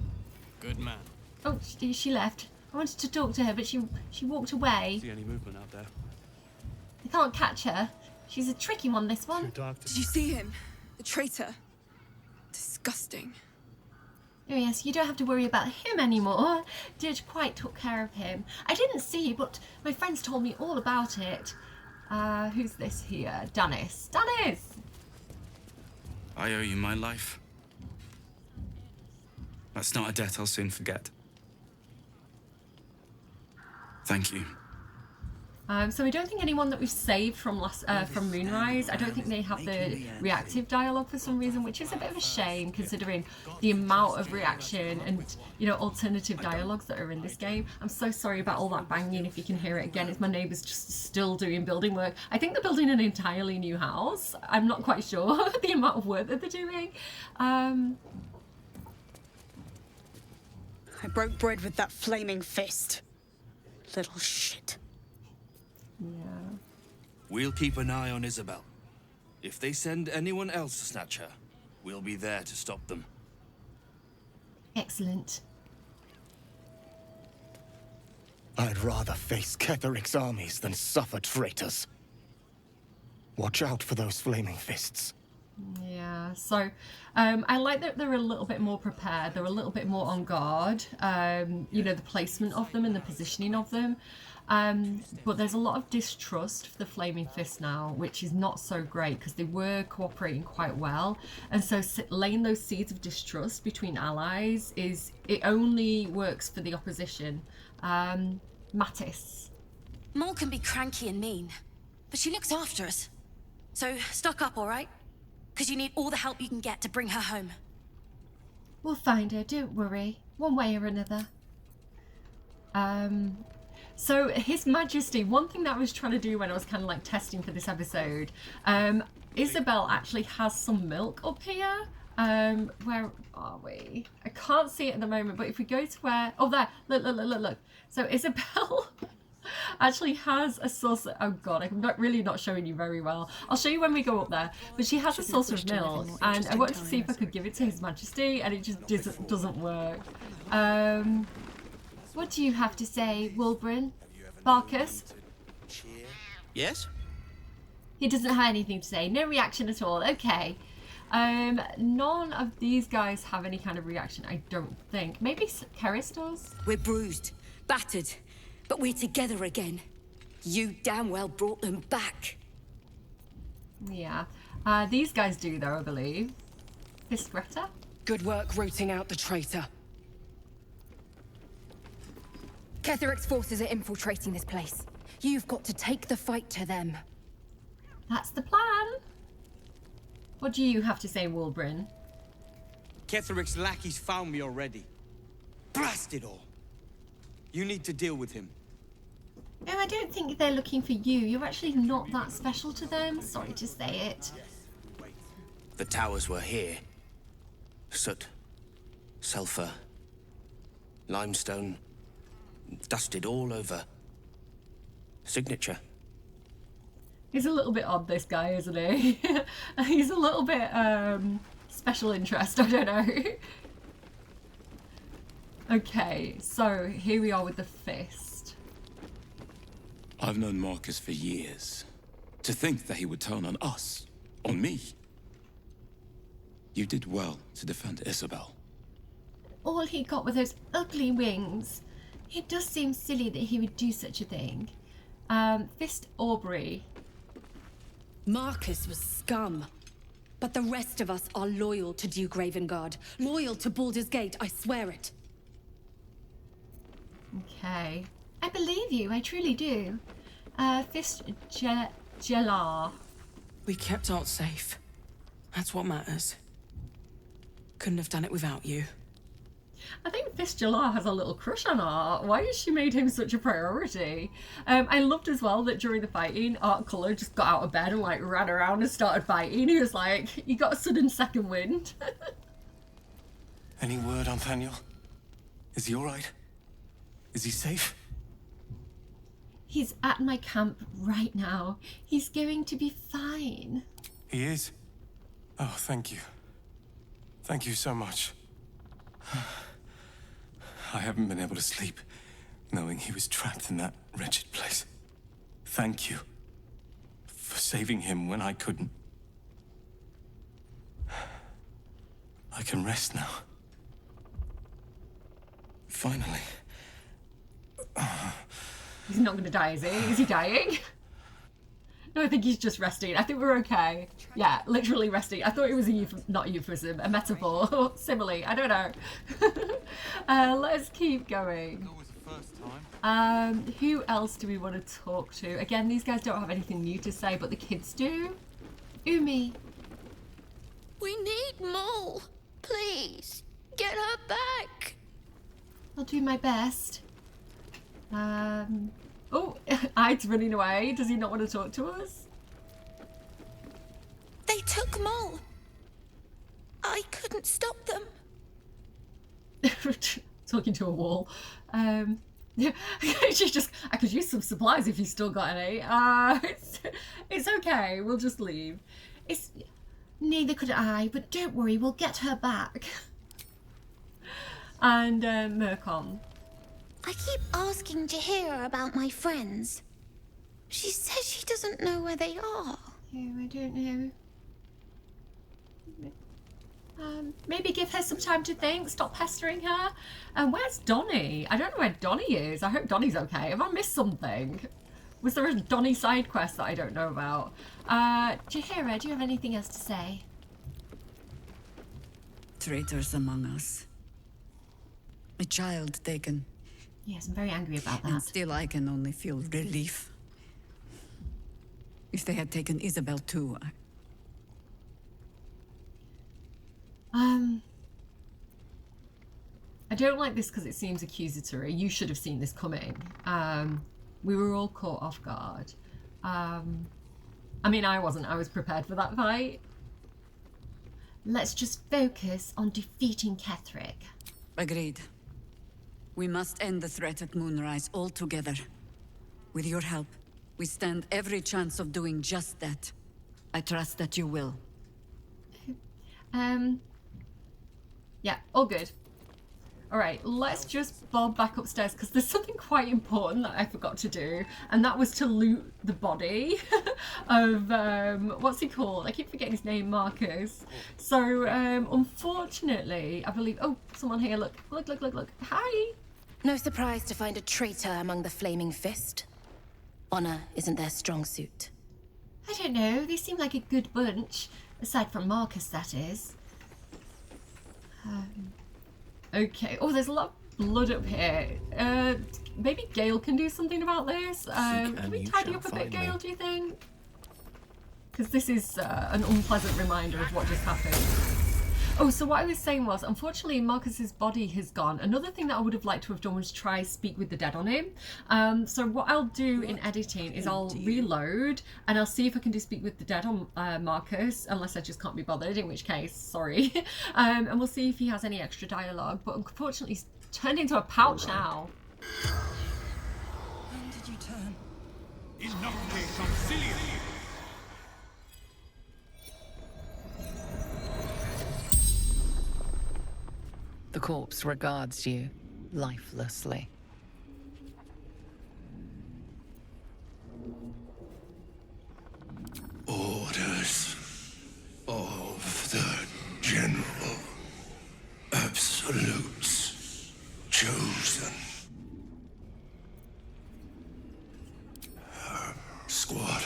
Good man. Oh, she left. I wanted to talk to her, but she walked away. See any movement out there? I can't catch her. She's a tricky one, this one. Did you see him? The traitor? Disgusting. Oh yes, you don't have to worry about him anymore. Dirge quite took care of him. I didn't see, but my friends told me all about it. Who's this here? Danis. Danis! I owe you my life. That's not a debt I'll soon forget. Thank you. So I don't think anyone that we've saved from Moonrise, I don't think they have the reactive dialogue for some reason, which is a bit of a shame considering the amount of reaction and, you know, alternative dialogues that are in this game. I'm so sorry about all that banging if you can hear it again. It's my neighbours just still doing building work. I think they're building an entirely new house. I'm not quite sure the amount of work that they're doing. I broke bread with that Flaming Fist. Little shit. Yeah. We'll keep an eye on Isabel. If they send anyone else to snatch her, we'll be there to stop them. Excellent. I'd rather face Ketheric's armies than suffer traitors. Watch out for those Flaming Fists. Yeah, so I like that they're a little bit more prepared. They're a little bit more on guard. You know, the placement of them and the positioning of them. But there's a lot of distrust for the Flaming Fist now, which is not so great because they were cooperating quite well. And so laying those seeds of distrust between allies it only works for the opposition. Mattis. Mol can be cranky and mean, but she looks after us. So stock up, all right? Because you need all the help you can get to bring her home. We'll find her, don't worry. One way or another. So His Majesty, one thing that I was trying to do when I was kind of like testing for this episode, Isabel actually has some milk up here. Where are we? I can't see it at the moment, but if we go to where... Oh, there. Look. So Isabel actually has a saucer... Oh, God, I'm really not showing you very well. I'll show you when we go up there. But she has a saucer of milk, and I wanted to see if I could give it to His Majesty, and it just doesn't work. What do you have to say, Wulbren? Barkus? Yes? He doesn't have anything to say. No reaction at all. Okay. None of these guys have any kind of reaction, I don't think. Maybe Keris does? We're bruised, battered, but we're together again. You damn well brought them back. Yeah. These guys do, though, I believe. Fist Greta? Good work rooting out the traitor. Ketheric's forces are infiltrating this place. You've got to take the fight to them. That's the plan. What do you have to say, Wulbrin? Ketheric's lackeys found me already. Blast it all. You need to deal with him. No, I don't think they're looking for you. You're actually not that special to them. Sorry to say it. The towers were here. Soot, sulfur, limestone, dusted all over. Signature. He's a little bit odd, this guy, isn't he? He's a little bit, special interest, I don't know. Okay, so here we are with the fist. I've known Marcus for years. To think that he would turn on us, on me. You did well to defend Isabel. All he got were those ugly wings. It does seem silly that he would do such a thing. Fist Aubrey. Marcus was scum. But the rest of us are loyal to Duke Ravengard. Loyal to Baldur's Gate, I swear it. Okay. I believe you, I truly do. Fist Jelar. We kept Art safe. That's what matters. Couldn't have done it without you. I think Fist Jelar has a little crush on Art. Why has she made him such a priority? I loved as well that during the fighting, Art Colour just got out of bed and like ran around and started fighting. He was like, he got a sudden second wind. Any word on Thaniel? Is he alright? Is he safe? He's at my camp right now. He's going to be fine. He is? Oh, thank you. Thank you so much. I haven't been able to sleep, knowing he was trapped in that wretched place. Thank you for saving him when I couldn't. I can rest now. Finally. He's not going to die, is he? Is he dying? No, I think he's just resting. I think we're okay. Yeah, literally resting. I thought it was a not a euphemism, a metaphor, simile. I don't know. Let's keep going. Who else do we want to talk to? Again, these guys don't have anything new to say, but the kids do. Umi. We need Mole. Please, get her back. I'll do my best. Oh, Ide's running away. Does he not want to talk to us? They took Mole. I couldn't stop them. Talking to a wall. She's just, I could use some supplies if you still got any. It's okay. We'll just leave. Neither could I, but don't worry. We'll get her back. And Mercom. I keep asking Jahira about my friends. She says she doesn't know where they are. Yeah, I don't know. Maybe give her some time to think. Stop pestering her. Where's Donnie? I don't know where Donnie is. I hope Donnie's okay. Have I missed something? Was there a Donnie side quest that I don't know about? Jahira, do you have anything else to say? Traitors among us. A child taken. Yes, I'm very angry about that. And still I can only feel relief. If they had taken Isabel too, I don't like this because it seems accusatory. You should have seen this coming. We were all caught off guard. I mean, I wasn't. I was prepared for that fight. Let's just focus on defeating Ketheric. Agreed. We must end the threat at Moonrise altogether. With your help, we stand every chance of doing just that. I trust that you will. Yeah, all good. Alright, let's just bob back upstairs because there's something quite important that I forgot to do, and that was to loot the body of, what's he called? I keep forgetting his name, Marcus. So, unfortunately, I believe... Oh, someone here, look. Look. Hi! No surprise to find a traitor among the Flaming Fist. Honor isn't their strong suit. I don't know, they seem like a good bunch. Aside from Marcus, that is. Okay. Oh, there's a lot of blood up here. Maybe Gale can do something about this. Can we tidy up a bit, Gale, do you think? Because this is an unpleasant reminder of what just happened. Oh, so what I was saying was, unfortunately, Marcus's body has gone. Another thing that I would have liked to have done was try speak with the dead on him. So what I'll do in editing is I'll reload and I'll see if I can do speak with the dead on Marcus, unless I just can't be bothered, in which case, sorry. And we'll see if he has any extra dialogue. But unfortunately, he's turned into a pouch now. When did you turn? The corpse regards you lifelessly. Orders of the General. Absolutes chosen. Squad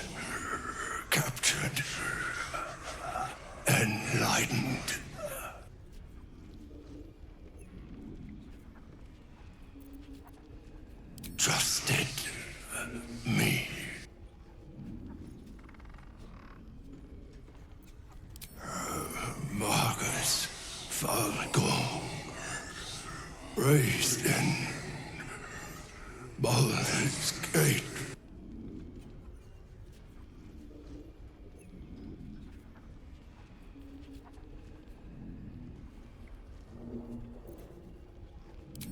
captured. Enlightened. Trusted me. Marcus Falcon, raised in Baldur's Gate.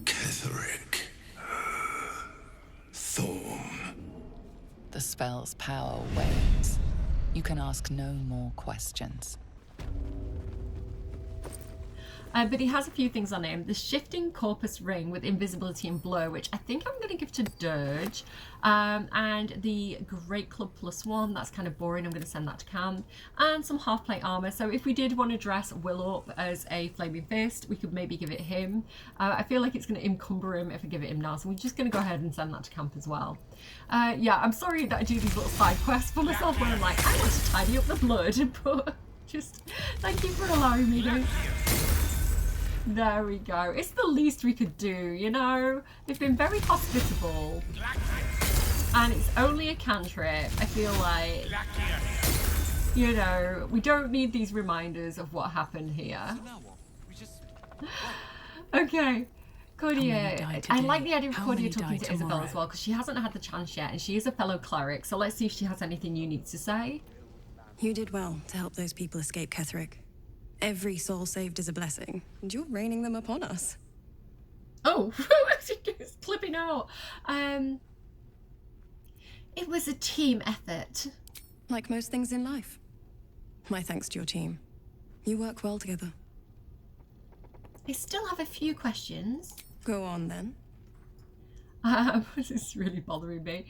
Ketheric. The spell's power wanes. You can ask no more questions. But he has a few things on him. The shifting corpus ring with invisibility and blur, which I think I'm going to give to Dirge. And the Great Club +1, that's kind of boring. I'm going to send that to camp. And some half-plate armor. So if we did want to dress Will up as a Flaming Fist, we could maybe give it him. I feel like it's going to encumber him if I give it him now. So we're just going to go ahead and send that to camp as well. Yeah, I'm sorry that I do these little side quests for myself where I'm like, I want to tidy up the blood. But just thank you for allowing me to. There we go. It's the least we could do, you know? They've been very hospitable. And it's only a cantrip. I feel like, you know, we don't need these reminders of what happened here. Okay. Cordia. I like the idea of Cordia talking to Isabel as well, because she hasn't had the chance yet, and she is a fellow cleric, so let's see if she has anything unique to say. You did well to help those people escape Ketheric. Every soul saved is a blessing, and you're raining them upon us. Oh, it's clipping out. It was a team effort. Like most things in life. My thanks to your team. You work well together. I still have a few questions. Go on, then. This is really bothering me.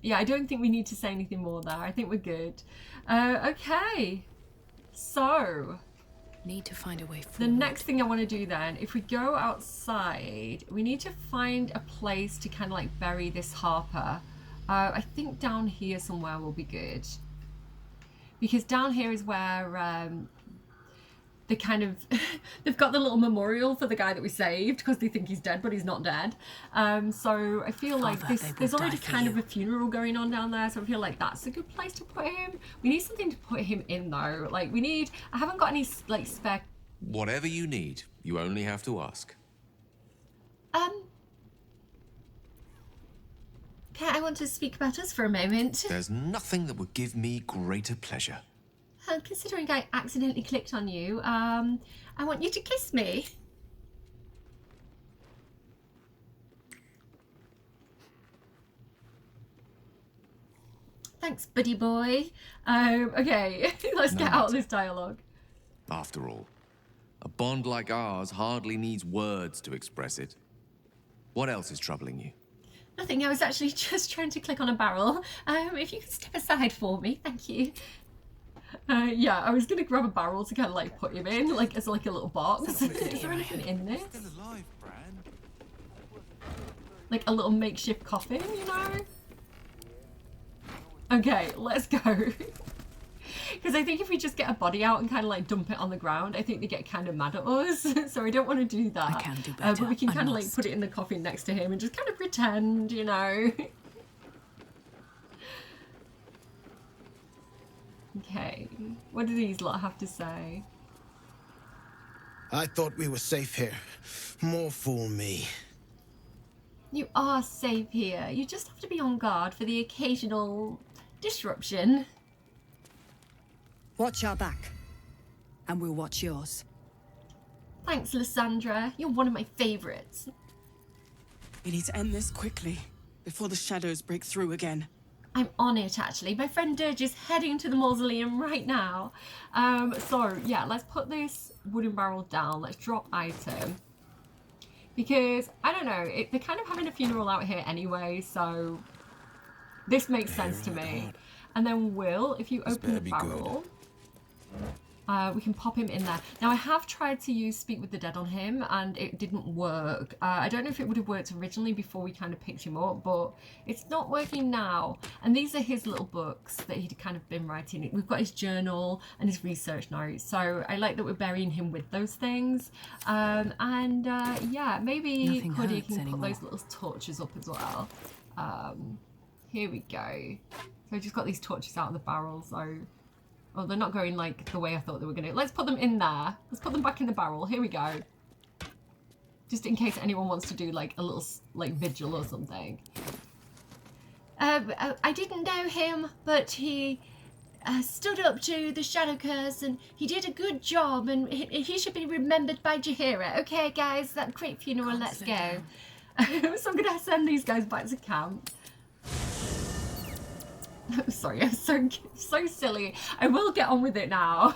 Yeah, I don't think we need to say anything more there. I think we're good. Okay. So, need to find a way forward. The next thing I want to do then, if we go outside, we need to find a place to kind of like bury this Harper. I think down here somewhere will be good. Because down here is where they kind of, they've got the little memorial for the guy that we saved because they think he's dead, but he's not dead. So I feel like there's already kind of a funeral going on down there, so I feel like that's a good place to put him. We need something to put him in though. Like I haven't got any like spare. Whatever you need, you only have to ask. Okay, I want to speak about us for a moment. There's nothing that would give me greater pleasure. Considering I accidentally clicked on you, I want you to kiss me. Thanks, buddy boy. Okay, let's get out of this dialogue. After all, A bond like ours hardly needs words to express it. What else is troubling you? Nothing, I was actually just trying to click on a barrel. If you could step aside for me, thank you. Yeah, I was gonna grab a barrel to kind of like put him in, like as like a little box. Is there anything in this? Like a little makeshift coffin, you know? Okay, let's go. Because I think if we just get a body out and kind of like dump it on the ground, I think they get kind of mad at us. So I don't want to do that. I can do better. But we can kind of like put it in the coffin next to him and just kind of pretend, you know. Okay, what do these lot have to say? I thought we were safe here. More fool me. You are safe here. You just have to be on guard for the occasional disruption. Watch our back, and we'll watch yours. Thanks, Lysandra. You're one of my favorites. We need to end this quickly, before the shadows break through again. I'm on it, actually. My friend Dirge is heading to the mausoleum right now. So, yeah, let's put this wooden barrel down. Let's drop item. Because, I don't know, they're kind of having a funeral out here anyway, so this makes sense to me. And then Will, if you open the barrel, we can pop him in there. Now, I have tried to use Speak with the Dead on him, and it didn't work. I don't know if it would have worked originally before we kind of picked him up, but it's not working now. And these are his little books that he'd kind of been writing. We've got his journal and his research notes, so I like that we're burying him with those things. Yeah, maybe Cuddy can put those little torches up as well. Here we go. So I just got these torches out of the barrel, so... Oh, they're not going like the way I thought they were going to. Let's put them in there. Let's put them back in the barrel. Here we go. Just in case anyone wants to do like a little like vigil or something. I didn't know him, but he stood up to the Shadow Curse and he did a good job and he should be remembered by Jaheira. Okay, guys, that great funeral, let's go. So I'm going to send these guys back to camp. Sorry, I'm so silly. I will get on with it now.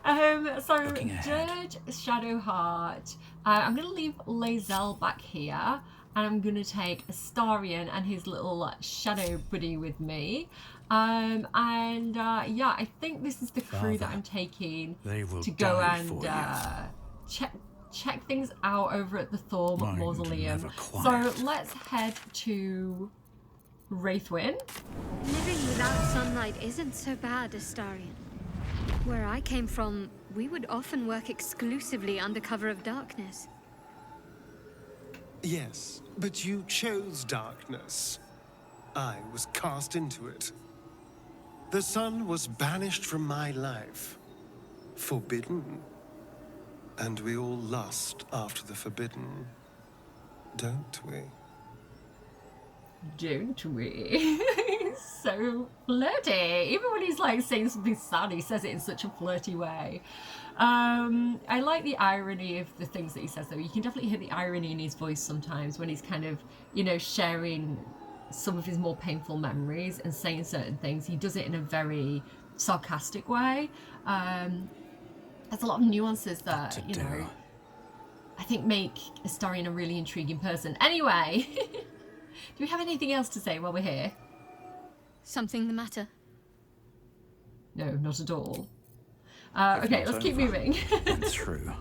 So Dirge, Shadowheart. I'm going to leave Lae'zel back here, and I'm going to take Astarion and his little shadow buddy with me. Yeah, I think this is the crew that I'm taking to go and check things out over at the Thorm Mausoleum. So let's head to Wraithwyn. Living without sunlight isn't so bad, Astarion. Where I came from, we would often work exclusively under cover of darkness. Yes, but you chose darkness. I was cast into it. The sun was banished from my life. Forbidden. And we all lust after the forbidden. Don't we? Don't we? So flirty. Even when he's like saying something sad, he says it in such a flirty way. I like the irony of the things that he says though. You can definitely hear the irony in his voice sometimes when he's kind of, you know, sharing some of his more painful memories and saying certain things. He does it in a very sarcastic way. There's a lot of nuances that, you know, I think make Astarion a really intriguing person. Anyway, do we have anything else to say while we're here? Something the matter? No, not at all. Okay, let's keep moving. Through.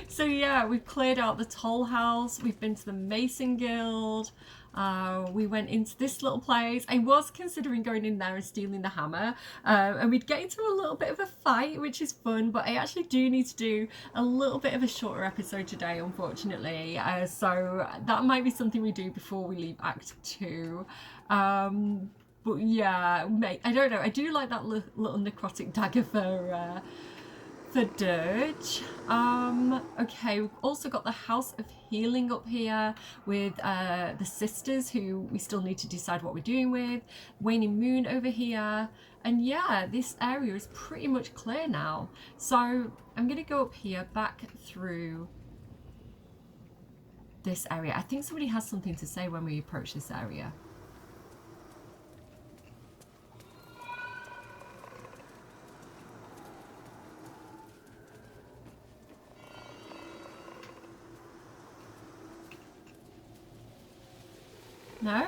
So yeah, we've cleared out the Toll House. We've been to the Mason Guild. We went into this little place. I was considering going in there and stealing the hammer. And we'd get into a little bit of a fight, which is fun. But I actually do need to do a little bit of a shorter episode today, unfortunately. So that might be something we do before we leave Act 2. But yeah, mate, I don't know. I do like that little necrotic dagger for Dirge. Okay, we've also got the House of Healing up here with the sisters who we still need to decide what we're doing with. Waning Moon over here. And yeah, this area is pretty much clear now. So I'm going to go up here, back through this area. I think somebody has something to say when we approach this area. No?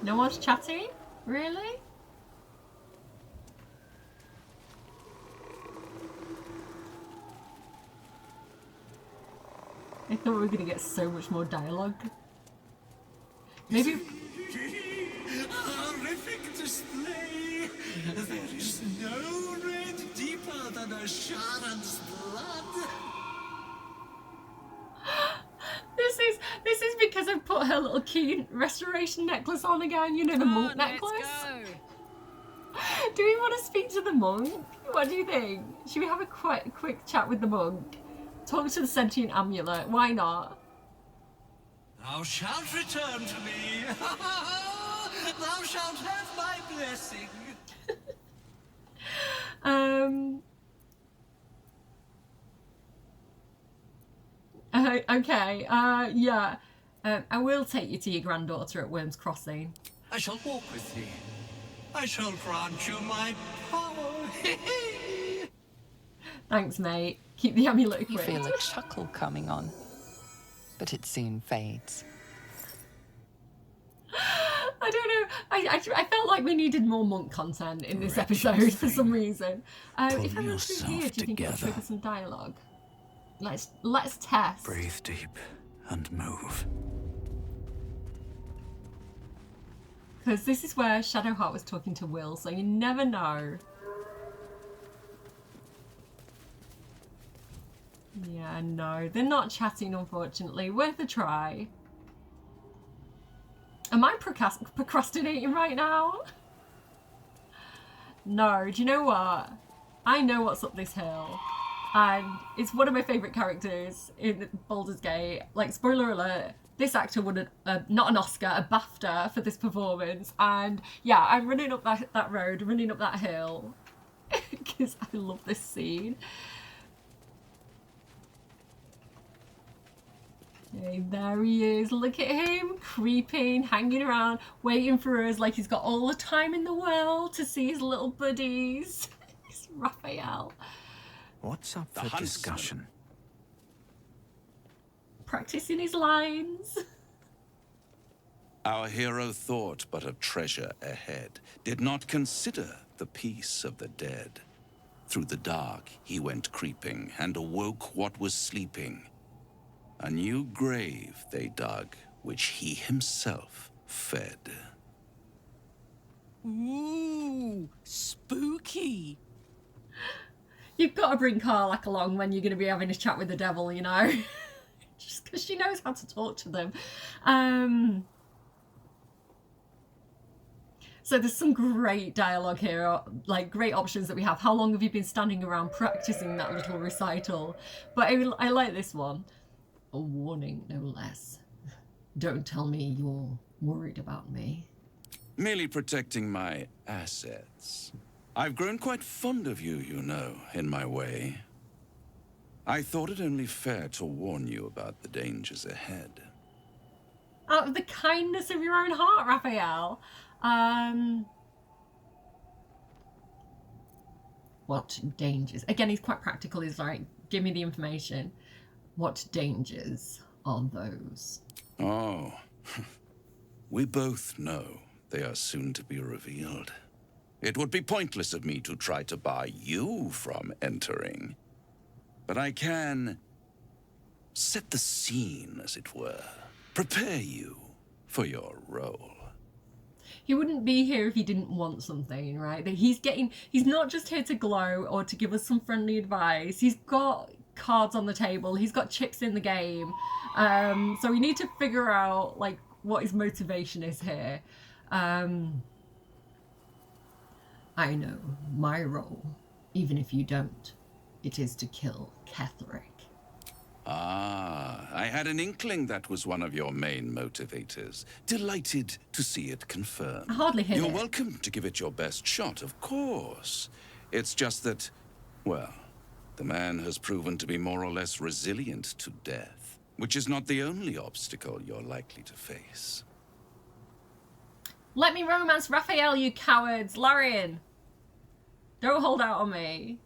No one's chatting? Really? I thought we were going to get so much more dialogue. Maybe... Horrific display! There is no red deeper than Ershin's blood! This is because I've put her little key restoration necklace on again, you know, the monk necklace. Do we want to speak to the monk? What do you think? Should we have a quick chat with the monk? Talk to the sentient amulet, why not? Thou shalt return to me! Thou shalt have my blessing! Okay, yeah. I will take you to your granddaughter at Worm's Crossing. I shall walk with thee. I shall grant you my power. Thanks, mate. Keep the amulet equipped. You feel a chuckle coming on, but it soon fades. I don't know. I felt like we needed more monk content in this episode for some reason. If I look through here, do you think it'll trigger some dialogue? Let's test. Breathe deep and move. Because this is where Shadowheart was talking to Will, so you never know. Yeah, no, they're not chatting, unfortunately. Worth a try. Am I procrastinating right now? No, do you know what? I know what's up this hill. And it's one of my favourite characters in Baldur's Gate. Like, spoiler alert, this actor won not an Oscar, a BAFTA for this performance. And yeah, I'm running up that road, running up that hill. Because I love this scene. Okay, there he is. Look at him, creeping, hanging around, waiting for us like he's got all the time in the world to see his little buddies. It's Raphael. What's up for discussion? Practicing his lines. Our hero thought but of treasure ahead, did not consider the peace of the dead. Through the dark he went creeping, and awoke what was sleeping. A new grave they dug, which he himself fed. Ooh, spooky. You've got to bring Karlach along when you're going to be having a chat with the devil, you know? Just because she knows how to talk to them. So there's some great dialogue here, like great options that we have. How long have you been standing around practicing that little recital? But I like this one. A warning, no less. Don't tell me you're worried about me. Merely protecting my assets. I've grown quite fond of you, you know, in my way. I thought it only fair to warn you about the dangers ahead. Out of the kindness of your own heart, Raphael. What dangers? Again, he's quite practical. He's like, give me the information. What dangers are those? Oh, we both know they are soon to be revealed. It would be pointless of me to try to bar you from entering. But I can set the scene, as it were. Prepare you for your role. He wouldn't be here if he didn't want something, right? He's not just here to glow or to give us some friendly advice. He's got cards on the table. He's got chips in the game. So we need to figure out, like, what his motivation is here. I know my role, even if you don't. It is to kill Ketherick. Ah, I had an inkling that was one of your main motivators. Delighted to see it confirmed. I hardly hit it. You're welcome to give it your best shot, of course. It's just that, well, the man has proven to be more or less resilient to death, which is not the only obstacle you're likely to face. Let me romance Raphael, you cowards! Larian! Don't hold out on me.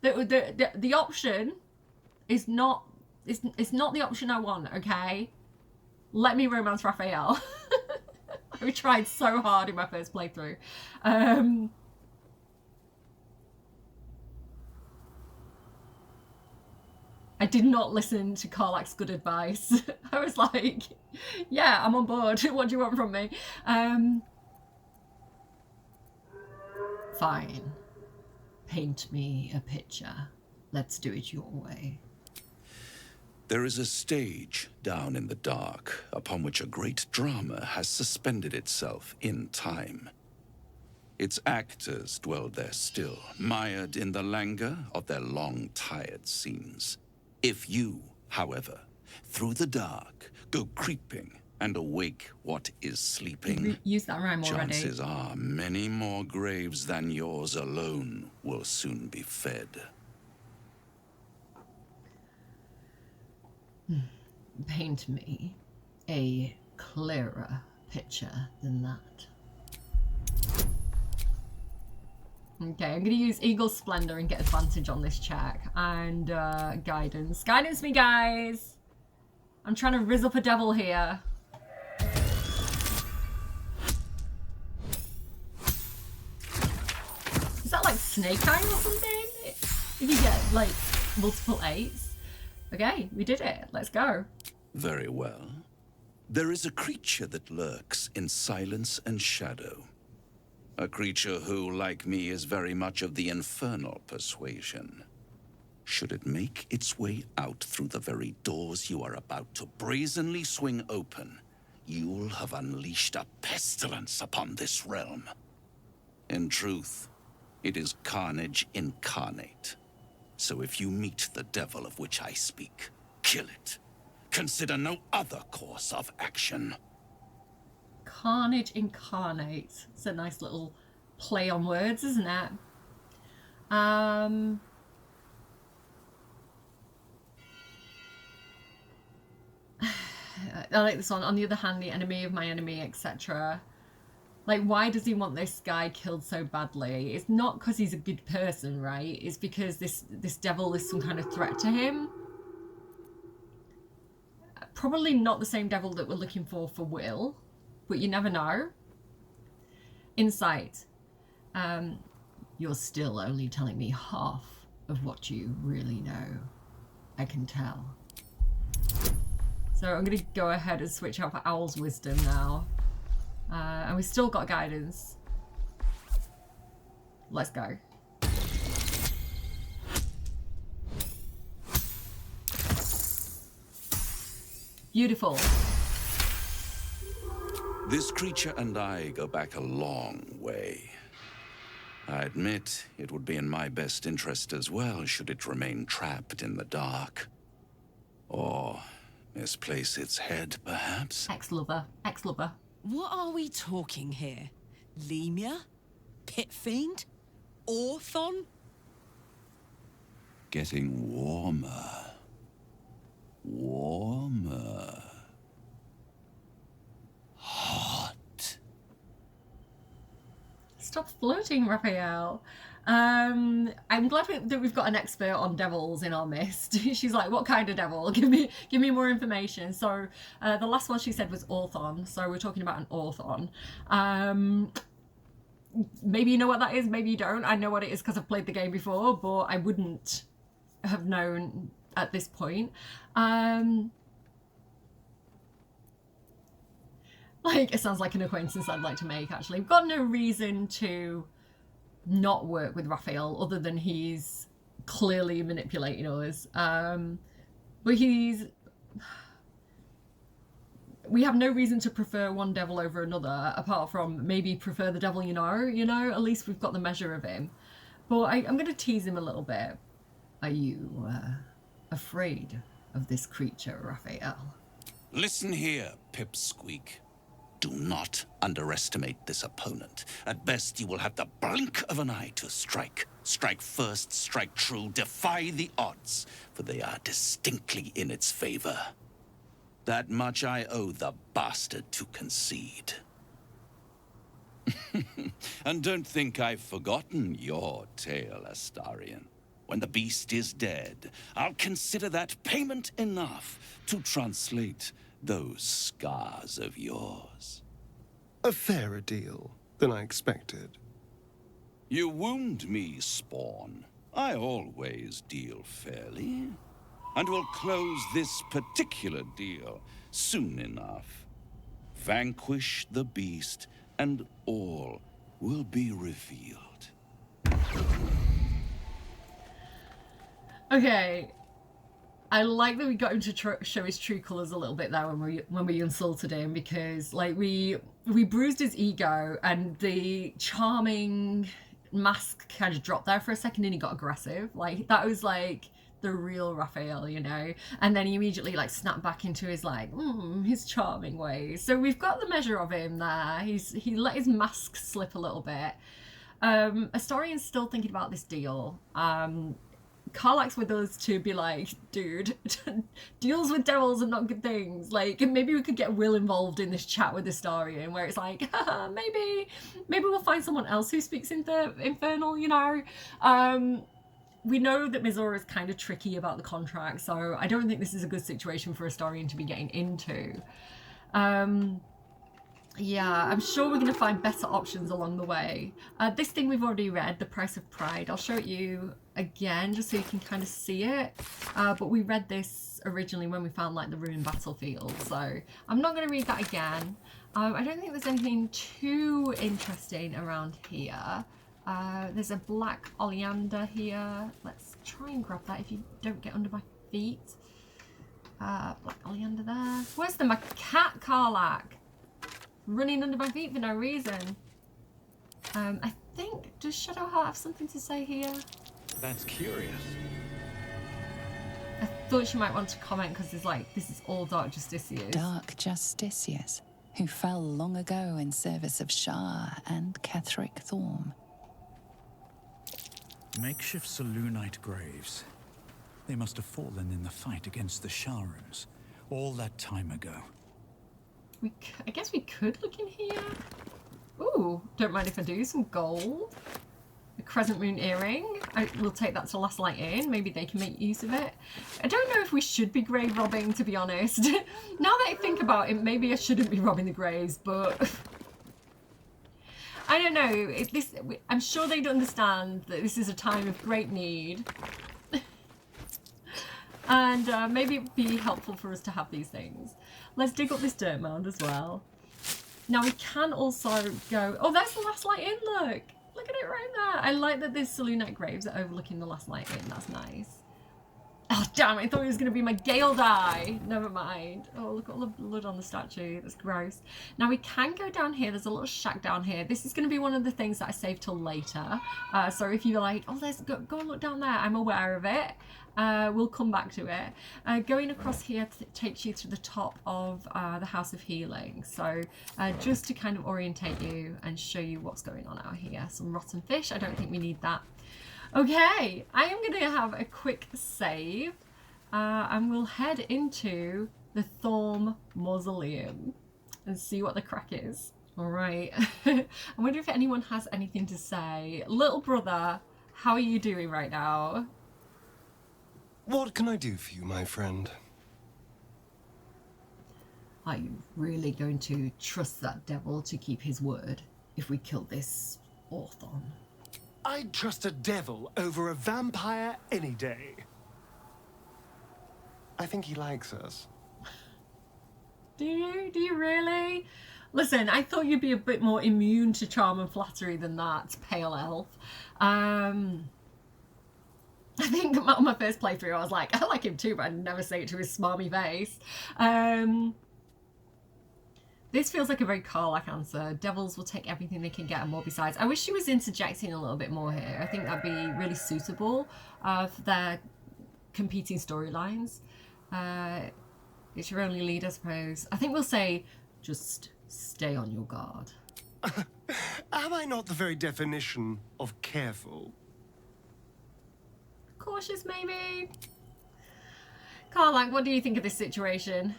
The option is not... It's not the option I want, okay? Let me romance Raphael. I tried so hard in my first playthrough. I did not listen to Karlach's good advice. I was like, yeah, I'm on board. What do you want from me? Fine. Paint me a picture. Let's do it your way. There is a stage down in the dark upon which a great drama has suspended itself in time. Its actors dwell there still, mired in the languor of their long, tired scenes. If you, however, through the dark, go creeping and awake what is sleeping, use that rhyme already. Chances are many more graves than yours alone will soon be fed. Paint me a clearer picture than that. Okay, I'm going to use Eagle Splendor and get advantage on this check. And guidance. Guidance me, guys! I'm trying to rizz up a devil here. Is that like Snake Eye or something? If you get like multiple 8s. Okay, we did it. Let's go. Very well. There is a creature that lurks in silence and shadow. A creature who, like me, is very much of the infernal persuasion. Should it make its way out through the very doors you are about to brazenly swing open, you'll have unleashed a pestilence upon this realm. In truth, it is carnage incarnate. So if you meet the devil of which I speak, kill it. Consider no other course of action. Carnage incarnate. It's a nice little play on words, isn't it? I like this one. On the other hand, the enemy of my enemy, etc. Like, why does he want this guy killed so badly? It's not because he's a good person, right? It's because this devil is some kind of threat to him. Probably not the same devil that we're looking for Will, but you never know. Insight. You're still only telling me half of what you really know. I can tell. So I'm going to go ahead and switch out for Owl's Wisdom now. And we've still got guidance. Let's go. Beautiful. This creature and I go back a long way. I admit it would be in my best interest as well should it remain trapped in the dark. Or misplace its head, perhaps? Ex-lover. Ex-lover. What are we talking here? Lemur? Pit Fiend? Orthon? Getting warmer. Warmer. Hot. Stop flirting, Raphael. I'm glad that we've got an expert on devils in our midst. She's like, what kind of devil? Give me more information. So the last one she said was Orthon. So we're talking about an Orthon. Maybe you know what that is, maybe you don't. I know what it is because I've played the game before, but I wouldn't have known at this point. Like, it sounds like an acquaintance I'd like to make, actually. We've got no reason to not work with Raphael other than he's clearly manipulating us. But we have no reason to prefer one devil over another, apart from maybe prefer the devil you know, at least we've got the measure of him. But I'm going to tease him a little bit. Are you afraid of this creature, Raphael? Listen here, Pipsqueak. Do not underestimate this opponent. At best, you will have the blink of an eye to strike. Strike first, strike true, defy the odds, for they are distinctly in its favor. That much I owe the bastard to concede. And don't think I've forgotten your tale, Astarion. When the beast is dead, I'll consider that payment enough to translate those scars of yours. A fairer deal than I expected. You wound me, Spawn. I always deal fairly. And will close this particular deal soon enough. Vanquish the beast, and all will be revealed. Okay. I like that we got him to show his true colours a little bit there when we insulted him, because like we bruised his ego and the charming mask kind of dropped there for a second and he got aggressive. Like that was like the real Raphael, you know, and then he immediately like snapped back into his like his charming ways. So we've got the measure of him there. He let his mask slip a little bit. Astorian's still thinking about this deal. Karlach's with us to be like, dude, deals with devils are not good things. Like, maybe we could get Will involved in this chat with Astarion, where it's like, maybe we'll find someone else who speaks Infernal, you know? We know that Mizora is kind of tricky about the contract, so I don't think this is a good situation for Astarion to be getting into. Yeah, I'm sure we're going to find better options along the way. This thing we've already read, The Price of Pride. I'll show it you again just so you can kind of see it. But we read this originally when we found like the ruined battlefield, so I'm not going to read that again. I don't think there's anything too interesting around here. There's a black oleander here. Let's try and grab that if you don't get under my feet. Black oleander there. Where's the cat, Karlach? Running under my feet for no reason. I think, does Shadowheart have something to say here? That's curious. I thought she might want to comment because it's like, this is all Dark Justiciars. Dark Justiciars, who fell long ago in service of Shah and Ketheric Thorm. Makeshift Selûnite graves. They must have fallen in the fight against the Sharons all that time ago. I guess we could look in here. Ooh, don't mind if I do. Some gold. A crescent moon earring. We'll take that to Last Light Inn. Maybe they can make use of it. I don't know if we should be grave robbing, to be honest. Now that I think about it, maybe I shouldn't be robbing the graves, but I don't know. I'm sure they'd understand that this is a time of great need. And maybe it'd be helpful for us to have these things. Let's dig up this dirt mound as well. Now we can also go... Oh, there's the Last Light Inn, look! Look at it right there. I like that there's Selûnite graves that overlooking the Last Light Inn. That's nice. Oh, damn, I thought it was going to be my Gale die. Never mind. Oh, look at all the blood on the statue. That's gross. Now we can go down here. There's a little shack down here. This is going to be one of the things that I saved till later. So if you're like, oh, go and look down there, I'm aware of it. We'll come back to it. Going across here takes you to the top of the House of Healing. So just to kind of orientate you and show you what's going on out here. Some rotten fish. I don't think we need that. Okay, I am going to have a quick save and we'll head into the Thorm Mausoleum and see what the crack is. All right. I wonder if anyone has anything to say. Little brother, how are you doing right now? What can I do for you, my friend? Are you really going to trust that devil to keep his word if we kill this Orthon? I'd trust a devil over a vampire any day. I think he likes us. Do you? Do you really? Listen, I thought you'd be a bit more immune to charm and flattery than that, pale elf. I think on my first playthrough I was like, I like him too, but I'd never say it to his smarmy face. This feels like a very Karlach answer. Devils will take everything they can get and more besides. I wish she was interjecting a little bit more here. I think that'd be really suitable for their competing storylines. It's your only lead, I suppose. I think we'll say, just stay on your guard. Am I not the very definition of careful? Cautious, maybe? Karlach, what do you think of this situation?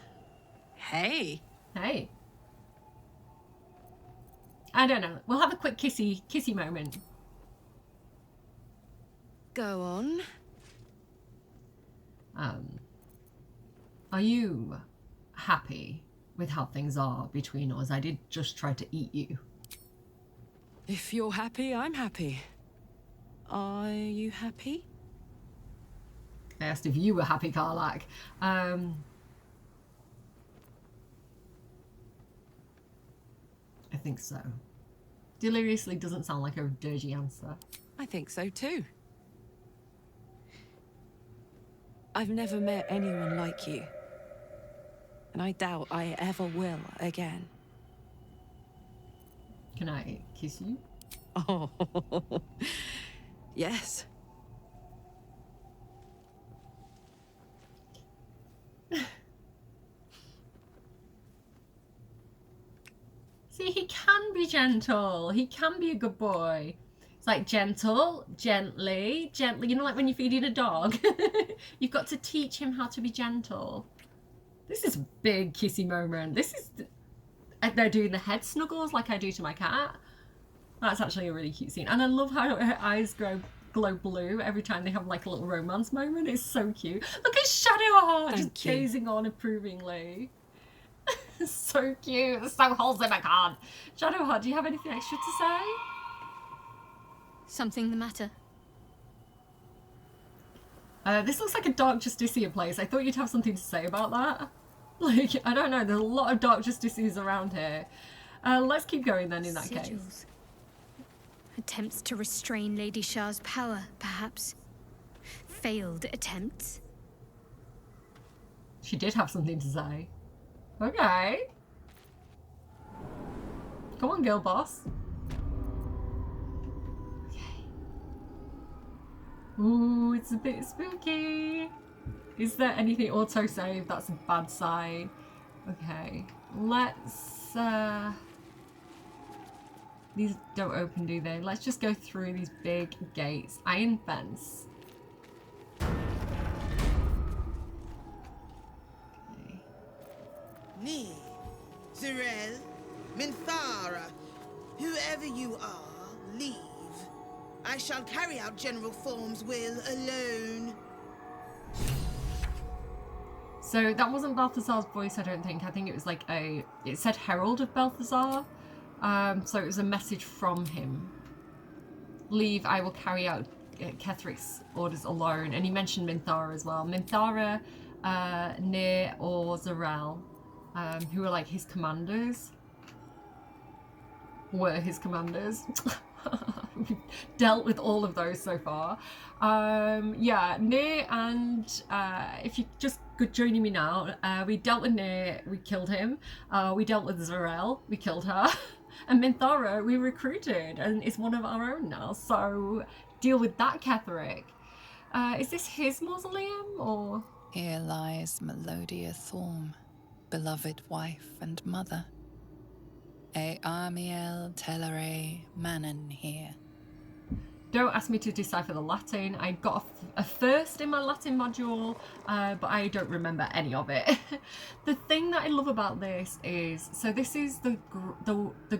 Hey. Hey. I don't know. We'll have a quick kissy moment. Go on. Are you happy with how things are between us. I did just try to eat you. If you're happy, I'm happy. Are you happy? I asked if you were happy, Karlach. I think so. Deliriously doesn't sound like a dirty answer. I think so too. I've never met anyone like you. And I doubt I ever will again. Can I kiss you? Oh, yes. See, he can be gentle. He can be a good boy. It's like gentle, gently. You know, like when you're feeding a dog. You've got to teach him how to be gentle. This is a big kissy moment. This is... They're doing the head snuggles like I do to my cat. That's actually a really cute scene. And I love how her eyes glow blue every time they have like a little romance moment. It's so cute. Look at Shadowheart just gazing on approvingly. So cute. It's so wholesome, I can't. Shadowheart, do you have anything extra to say? Something the matter? This looks like a Dark Justiciar place. I thought you'd have something to say about that. Like, I don't know. There's a lot of Dark Justiciars around here. Let's keep going then in that case. Attempts to restrain Lady Shah's power, perhaps. Failed attempts. She did have something to say. Okay. Come on, girl boss. Okay. Ooh, it's a bit spooky. Is there anything auto-save? That's a bad sign. Okay. Let's, these don't open, do they? Let's just go through these big gates. Iron fence. Me, Zerel, Minthara, whoever you are, leave. I shall carry out General Form's will alone. So that wasn't Balthazar's voice, I don't think. I think it was like it said Herald of Balthazar. So it was a message from him. Leave, I will carry out Ketheric's orders alone. And he mentioned Minthara as well. Minthara, Nir, or Zerel. Who were like his commanders. Were his commanders. We've dealt with all of those so far. Yeah, Nir and if you just joining me now, we dealt with Nir, we killed him. We dealt with Zerel, we killed her. And Minthara, we recruited and is one of our own now. So deal with that, Ketheric. Is this his mausoleum or? Here lies Melodia Thorm, beloved wife and mother. E Amiel Telere Manon here. Don't ask me to decipher the Latin. I got a first in my Latin module, but I don't remember any of it. The thing that I love about this is, so this is the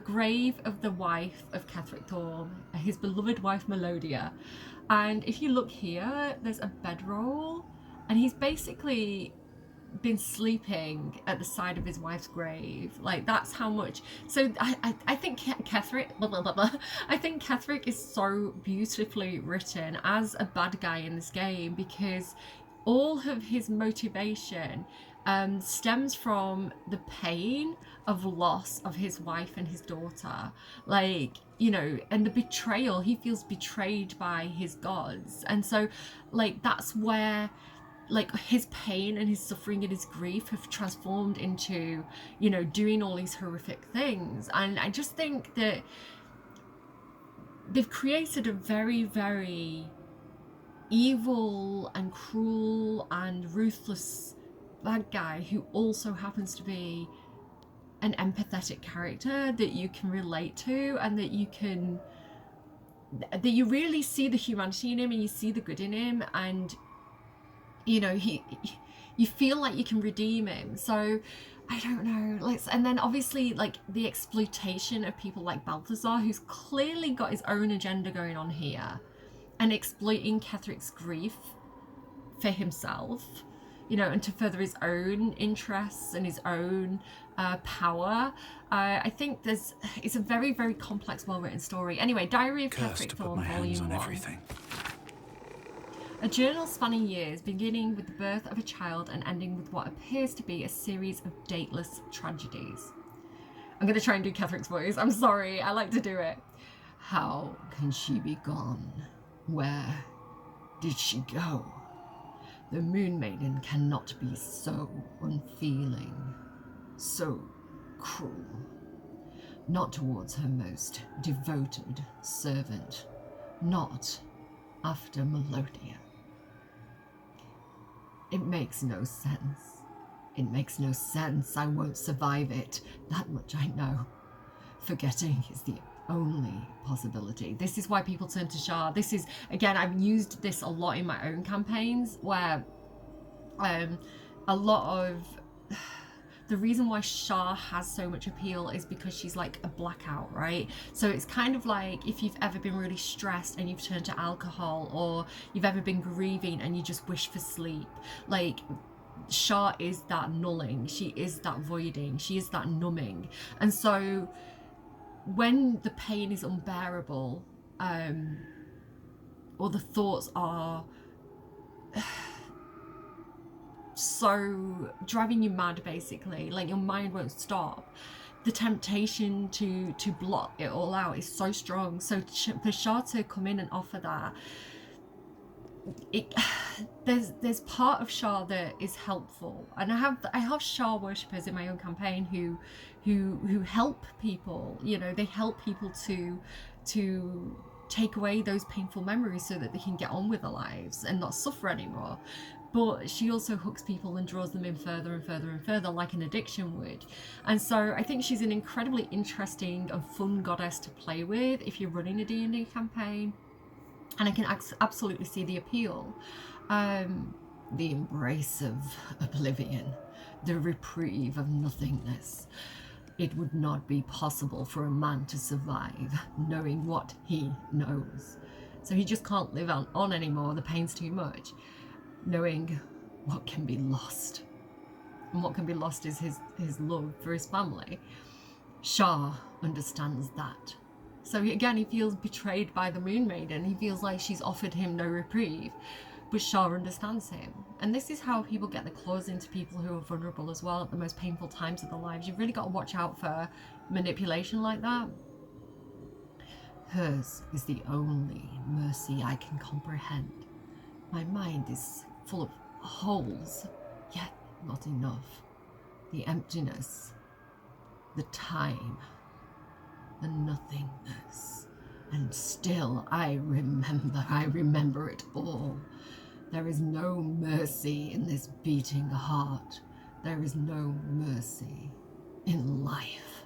grave of the wife of Ketheric Thorm, his beloved wife Melodia. And if you look here, there's a bedroll, and he's basically been sleeping at the side of his wife's grave. Like, that's how much. So I think Ketheric, I think Ketheric is so beautifully written as a bad guy in this game, because all of his motivation stems from the pain of loss of his wife and his daughter. Like, you know, and the betrayal. He feels betrayed by his gods. And so, like, that's where, like, his pain and his suffering and his grief have transformed into, you know, doing all these horrific things. And I just think that they've created a very, very evil and cruel and ruthless bad guy who also happens to be an empathetic character that you can relate to, and that you really see the humanity in him and you see the good in him, and you know, you feel like you can redeem him. So I don't know, like, and then obviously like the exploitation of people like Balthazar, who's clearly got his own agenda going on here, and exploiting Ketheric's grief for himself, you know, and to further his own interests and his own power. I think it's a very, very complex, well-written story. Anyway, Diary of Ketheric Thorn, Volume 1. A journal spanning years, beginning with the birth of a child and ending with what appears to be a series of dateless tragedies. I'm going to try and do Ketheric's voice. I'm sorry, I like to do it. How can she be gone? Where did she go? The Moon Maiden cannot be so unfeeling, so cruel. Not towards her most devoted servant, not after Melodia. It makes no sense. It makes no sense. I won't survive it. That much I know. Forgetting is the only possibility. This is why people turn to Shah. This is, again, I've used this a lot in my own campaigns, where a lot of the reason why Shah has so much appeal is because she's like a blackout, right? So it's kind of like if you've ever been really stressed and you've turned to alcohol, or you've ever been grieving and you just wish for sleep. Like, Shah is that nulling, she is that voiding, she is that numbing. And so when the pain is unbearable, or the thoughts are so driving you mad, basically, like your mind won't stop, the temptation to block it all out is so strong. So for Shah to come in and offer that, there's part of Shah that is helpful, and I have Shah worshippers in my own campaign who help people. You know, they help people to take away those painful memories so that they can get on with their lives and not suffer anymore. But she also hooks people and draws them in further and further and further, like an addiction would. And so I think she's an incredibly interesting and fun goddess to play with if you're running a D&D campaign. And I can absolutely see the appeal. The embrace of oblivion, the reprieve of nothingness. It would not be possible for a man to survive knowing what he knows. So he just can't live on anymore, the pain's too much. Knowing what can be lost. And what can be lost is his love for his family. Shah understands that. So again, he feels betrayed by the Moon Maiden. He feels like she's offered him no reprieve, but Shah understands him. And this is how people get their claws into people who are vulnerable as well at the most painful times of their lives. You've really got to watch out for manipulation like that. Hers is the only mercy I can comprehend. My mind is full of holes, yet not enough. The emptiness, the time, the nothingness. And still I remember it all. There is no mercy in this beating heart. There is no mercy in life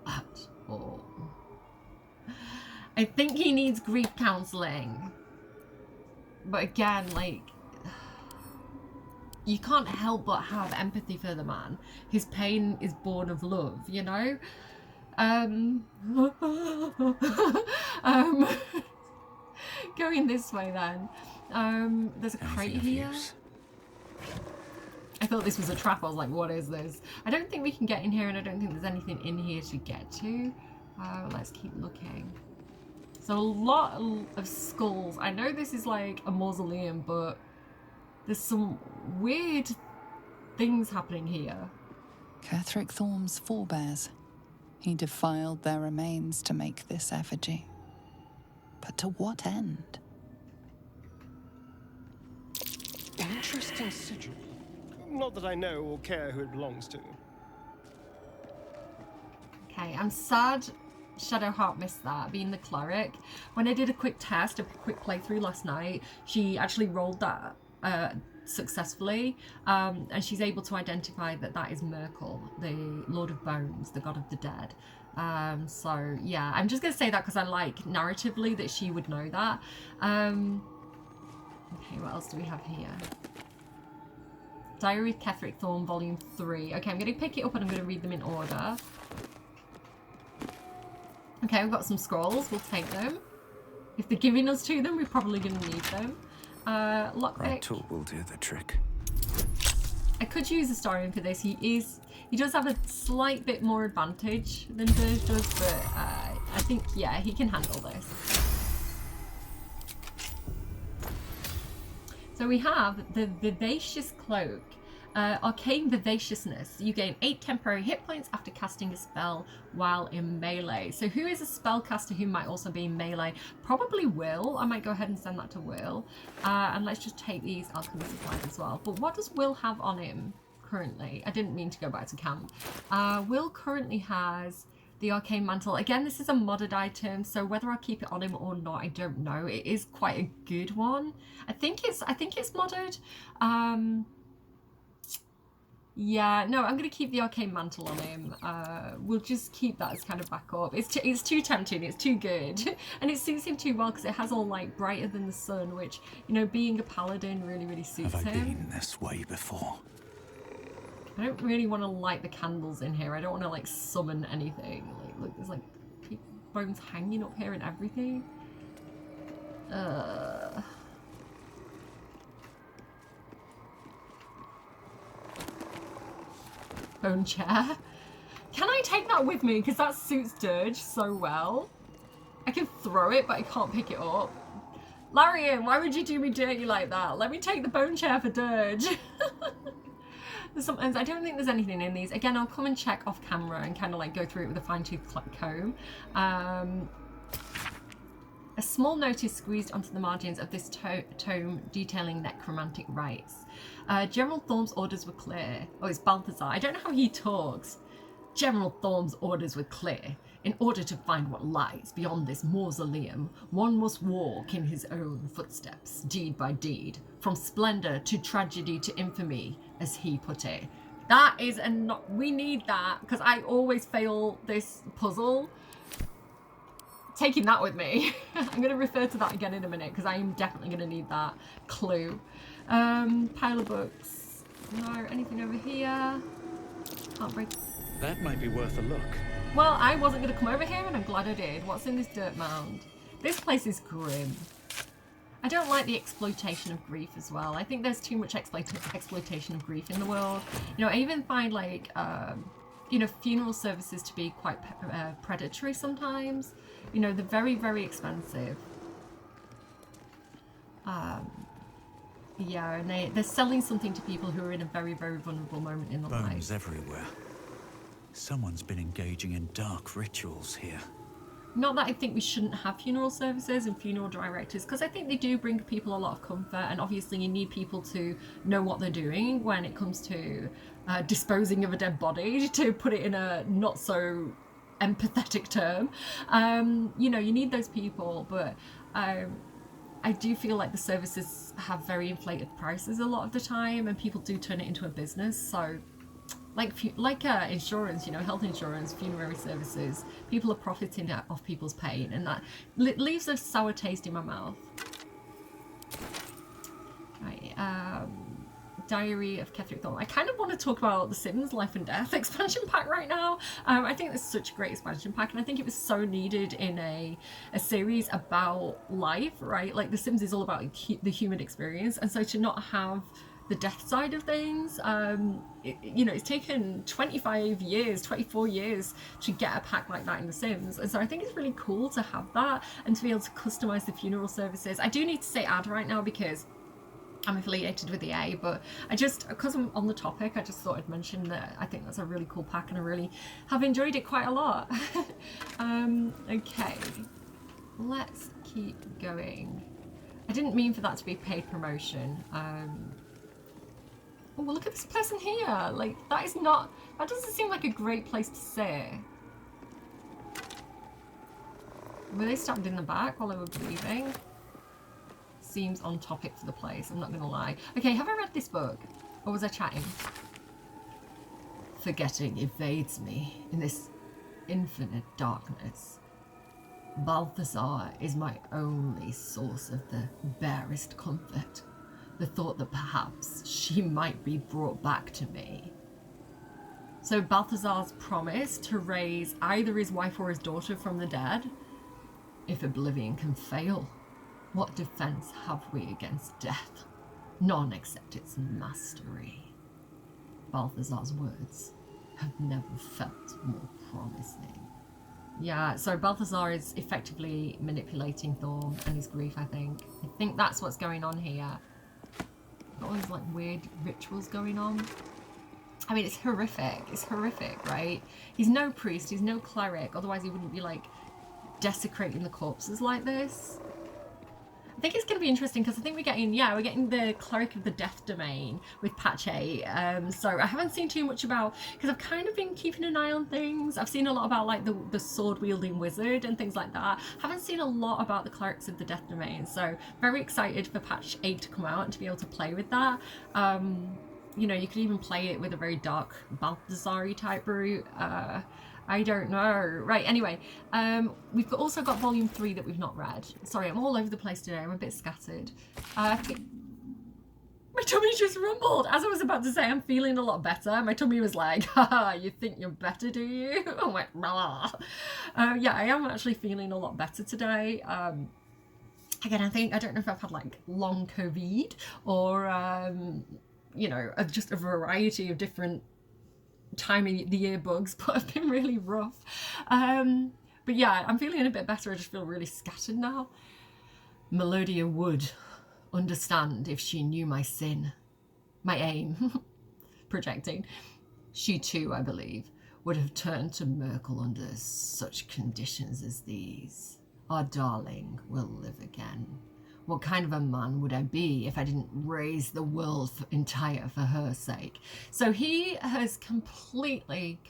at all. I think he needs grief counseling. But again, like, you can't help but have empathy for the man. His pain is born of love, you know? Going this way then. There's a crate here. I thought this was a trap. I was like, what is this? I don't think we can get in here, and I don't think there's anything in here to get to. Let's keep looking. So a lot of skulls. I know this is like a mausoleum, but there's some weird things happening here. Ketheric Thorm's forebears. He defiled their remains to make this effigy. But to what end? Interesting sigil. Not that I know or care who it belongs to. Okay, I'm sad Shadowheart missed that, being the cleric. When I did a quick test, a quick playthrough last night, she actually rolled that successfully, and she's able to identify that that is Merkel, the Lord of Bones, the god of the dead. So yeah, I'm just gonna say that because I like narratively that she would know that. Okay, what else do we have here? Diary of Ketheric Thorn, Volume 3. Okay, I'm going to pick it up and I'm going to read them in order. Okay, we've got some scrolls. We'll take them. If they're giving us to them, we're probably going to need them. Lockpick. Right tool will do the trick. I could use a Starion for this. He does have a slight bit more advantage than Dirge does, but I think, yeah, he can handle this. So we have the Vivacious Cloak. Arcane Vivaciousness. You gain 8 temporary hit points after casting a spell while in melee. So who is a spellcaster who might also be in melee? Probably Will. I might go ahead and send that to Will. And let's just take these alchemy supplies as well. But what does Will have on him currently? I didn't mean to go back to camp. Will currently has the Arcane Mantle. Again, this is a modded item, so whether I keep it on him or not, I don't know. It is quite a good one. I think it's modded. Yeah, no, I'm going to keep the Arcane Mantle on him. We'll just keep that as kind of backup. It's too tempting, it's too good. And it suits him too well because it has all like brighter than the sun, which, you know, being a paladin really, really suits him. Have I been this way before? I don't really want to light the candles in here. I don't want to like summon anything. Like, look, there's like bones hanging up here and everything. Bone chair. Can I take that with me? Because that suits Dirge so well. I can throw it, but I can't pick it up. Larian, why would you do me dirty like that? Let me take the bone chair for Dirge. Sometimes I don't think there's anything in these. Again, I'll come and check off camera and kind of like go through it with a fine-tooth comb. A small note is squeezed onto the margins of this tome detailing necromantic rites. General Thorm's orders were clear. Oh, it's Balthazar. I don't know how he talks. General Thorm's orders were clear. In order to find what lies beyond this mausoleum, one must walk in his own footsteps, deed by deed, from splendor to tragedy to infamy, as he put it. That is we need that, because I always fail this puzzle. Taking that with me. I'm going to refer to that again in a minute, because I am definitely going to need that clue. Pile of books. No, anything over here? Can't break. That might be worth a look. Well, I wasn't going to come over here, and I'm glad I did. What's in this dirt mound? This place is grim. I don't like the exploitation of grief as well. I think there's too much exploitation of grief in the world. You know, I even find like, you know, funeral services to be quite predatory sometimes. You know, they're very, very expensive. Yeah, and they're selling something to people who are in a very, very vulnerable moment in their life. Bones everywhere. Someone's been engaging in dark rituals here. Not that I think we shouldn't have funeral services and funeral directors, because I think they do bring people a lot of comfort, and obviously you need people to know what they're doing when it comes to disposing of a dead body, to put it in a not so empathetic term. You know, you need those people, but I do feel like the services have very inflated prices a lot of the time, and people do turn it into a business. So like insurance, you know, health insurance, funerary services, people are profiting off people's pain, and that leaves a sour taste in my mouth. Right, Diary of Ketheric Thorm. I kind of want to talk about the Sims Life and Death expansion pack right now. I think it's such a great expansion pack, and I think it was so needed in a series about life, right? Like The Sims is all about the human experience, and so to not have the death side of things, you know, it's taken 25 years, 24 years to get a pack like that in The Sims, and so I think it's really cool to have that and to be able to customize the funeral services. I do need to say ad right now because I'm affiliated with EA, but because I'm on the topic, I just thought I'd mention that I think that's a really cool pack and I really have enjoyed it quite a lot. Okay, let's keep going. I didn't mean for that to be paid promotion. Oh, well, look at this person here. Like, that doesn't seem like a great place to sit. Were they stabbed in the back while they were breathing? Seems on topic for the place, I'm not gonna lie. Okay, have I read this book? Or was I chatting? Forgetting evades me in this infinite darkness. Balthazar is my only source of the barest comfort. The thought that perhaps she might be brought back to me. So Balthazar's promise to raise either his wife or his daughter from the dead? If oblivion can fail, what defense have we against death? None except its mastery. Balthazar's words have never felt more promising. Yeah, so Balthazar is effectively manipulating Thorm and his grief, I think. I think that's what's going on here. Got all these like weird rituals going on. I mean, it's horrific. It's horrific, right? He's no priest, he's no cleric, otherwise he wouldn't be like desecrating the corpses like this. I think it's going to be interesting because I think we're getting the Cleric of the Death Domain with patch 8. So I haven't seen too much about, because I've kind of been keeping an eye on things. I've seen a lot about like the sword wielding wizard and things like that. Haven't seen a lot about the Clerics of the Death Domain. So very excited for patch 8 to come out and to be able to play with that. You know, you could even play it with a very dark Balthazar type route. I don't know. Right, anyway, we've also got volume 3 that we've not read. Sorry, I'm all over the place today. I'm a bit scattered. My tummy just rumbled. As I was about to say, I'm feeling a lot better. My tummy was like, haha, you think you're better, do you? I went, rah. Yeah, I am actually feeling a lot better today. Again, I don't know if I've had like long COVID or, you know, just a variety of different time of the year bugs, but I've been really rough. But yeah, I'm feeling a bit better. I just feel really scattered now. Melodia would understand if she knew my sin, my aim, projecting. She too, I believe, would have turned to Merkel under such conditions as these. Our darling will live again. What kind of a man would I be if I didn't raise the world entire for her sake? So he has completely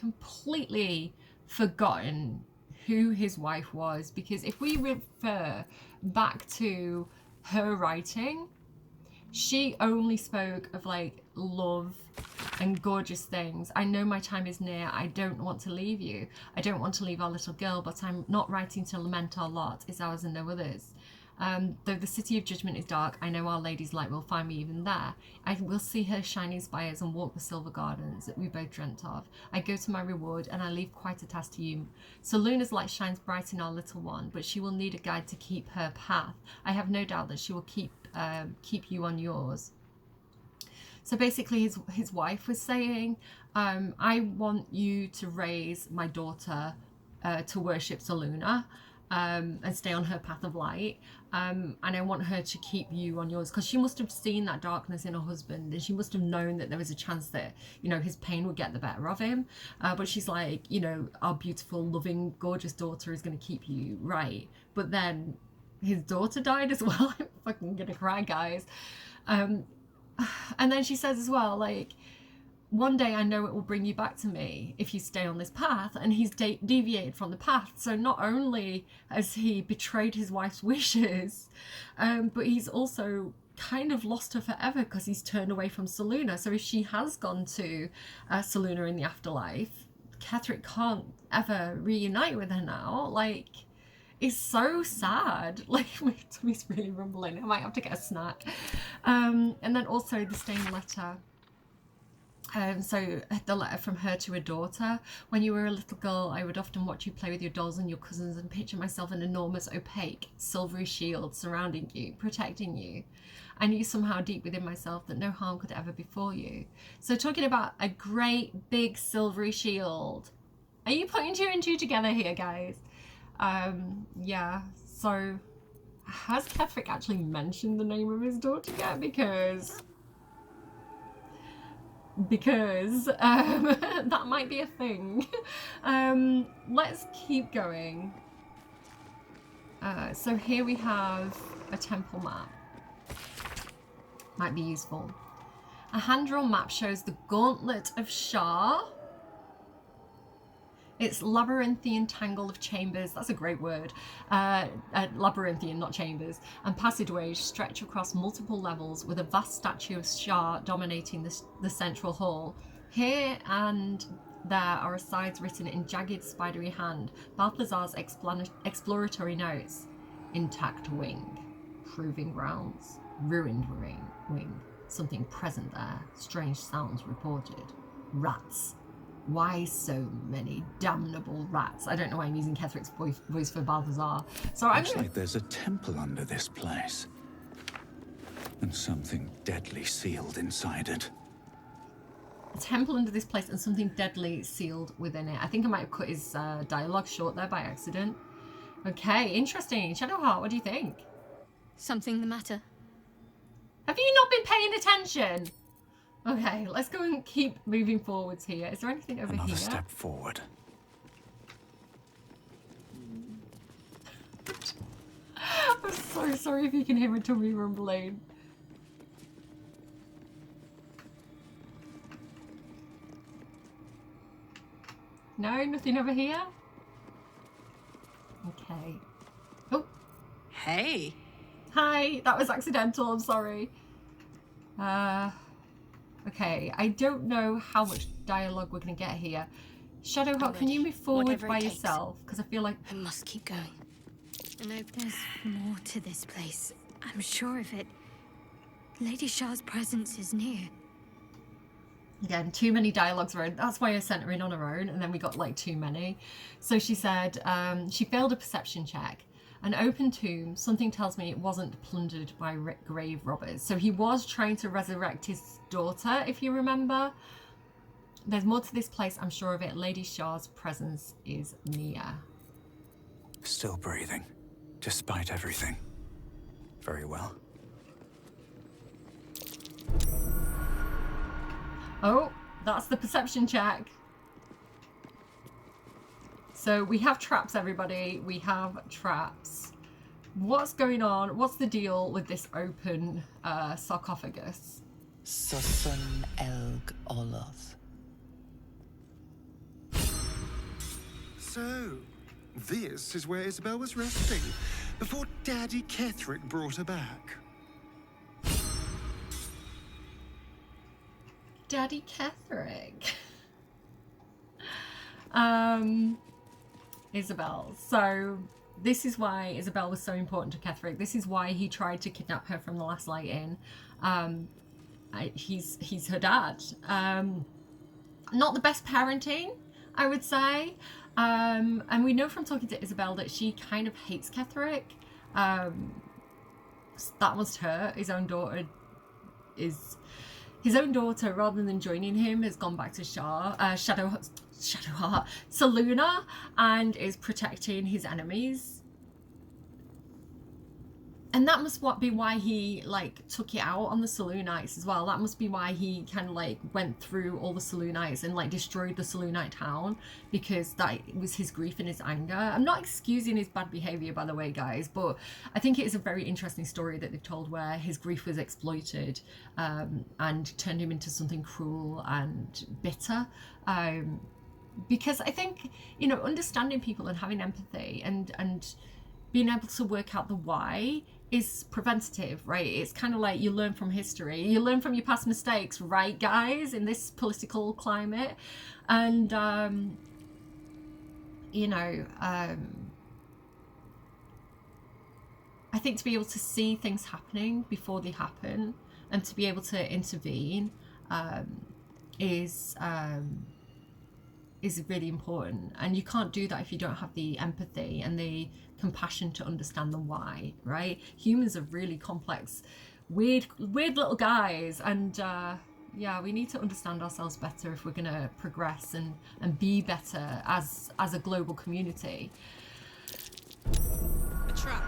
forgotten who his wife was, because if we refer back to her writing, she only spoke of like love and gorgeous things. I know my time is near. I don't want to leave you. I don't want to leave our little girl, but I'm not writing to lament our lot. It's ours and no others. Though the city of judgment is dark, I know our lady's light will find me even there. I will see her shining spires and walk the silver gardens that we both dreamt of. I go to my reward and I leave quite a task to you. So Luna's light shines bright in our little one, but she will need a guide to keep her path. I have no doubt that she will keep you on yours. So basically his wife was saying, I want you to raise my daughter to worship Selûne. And stay on her path of light, and I want her to keep you on yours, because she must have seen that darkness in her husband, and she must have known that there was a chance that, you know, his pain would get the better of him. But she's like, you know, our beautiful, loving, gorgeous daughter is going to keep you right. But then his daughter died as well. I'm fucking gonna cry, guys. And then she says as well, like, one day I know it will bring you back to me if you stay on this path. And he's deviated from the path. So not only has he betrayed his wife's wishes, but he's also kind of lost her forever because he's turned away from Selûne. So if she has gone to Selûne in the afterlife, Ketheric can't ever reunite with her now. Like, it's so sad. Like, my tummy's really rumbling. I might have to get a snack. And then also the stained letter. So the letter from her to her daughter. When you were a little girl, I would often watch you play with your dolls and your cousins and picture myself an enormous, opaque, silvery shield surrounding you, protecting you. I knew somehow deep within myself that no harm could ever befall you. So talking about a great, big, silvery shield. Are you putting two and two together here, guys? Yeah, so has Ketheric actually mentioned the name of his daughter yet? Because that might be a thing. Let's keep going. So here we have a temple map. Might be useful. A hand-drawn map shows the Gauntlet of Shar. Its labyrinthian tangle of chambers, that's a great word, labyrinthian, not chambers, and passageways stretch across multiple levels with a vast statue of Shar dominating the central hall. Here and there are asides written in jagged, spidery hand, Balthazar's exploratory notes. Intact wing, proving grounds, ruined wing, something present there, strange sounds reported, rats. Why so many damnable rats? I don't know why I'm using Ketheric's voice for Balthazar. So Looks like there's a temple under this place. And something deadly sealed inside it. A temple under this place and something deadly sealed within it. I think I might have cut his dialogue short there by accident. Okay, interesting. Shadowheart, what do you think? Something the matter? Have you not been paying attention? Okay, let's go and keep moving forwards here. Is there anything over here? Another step forward. I'm so sorry if you can hear my tummy rumbling. No, nothing over here? Okay. Oh. Hey. Hi, that was accidental, I'm sorry. Okay, I don't know how much dialogue we're going to get here. Shadowheart, can you move forward by yourself? Because I feel like... I must keep going. I know there's more to this place. I'm sure of it. Lady Shah's presence is near. Again, too many dialogues around. That's why I sent her in on her own, and then we got like too many. So she said she failed a perception check. An open tomb, something tells me it wasn't plundered by grave robbers. So he was trying to resurrect his daughter, if you remember. There's more to this place, I'm sure of it. Lady Shah's presence is near. Still breathing, despite everything. Very well. Oh, that's the perception check. So we have traps, everybody. We have traps. What's going on? What's the deal with this open sarcophagus? Susun Elg Oloth. So, this is where Isabel was resting, before Daddy Ketherick brought her back. Daddy Ketherick. Isabel. So this is why Isabel was so important to Ketherick. This is why he tried to kidnap her from the Last Light Inn. He's her dad. Not the best parenting, I would say. And we know from talking to Isabel that she kind of hates Ketherick. That must hurt. His own daughter is... His own daughter, rather than joining him, has gone back to Shadowheart, Selûne, and is protecting his enemies. And that must be why he, like, took it out on the Selûnites as well. That must be why he kind of, like, went through all the Selûnites and, like, destroyed the Selûnite town. Because that was his grief and his anger. I'm not excusing his bad behaviour, by the way, guys. But I think it is a very interesting story that they've told where his grief was exploited and turned him into something cruel and bitter. Because I think, you know, understanding people and having empathy and being able to work out the why is preventative, right? It's kind of like you learn from history. You learn from your past mistakes, right, guys, in this political climate. And, you know, I think to be able to see things happening before they happen and to be able to intervene is really important. And you can't do that if you don't have the empathy and the compassion to understand the why, right? Humans are really complex, weird little guys, and yeah, we need to understand ourselves better if we're going to progress and be better as a global community. A trap.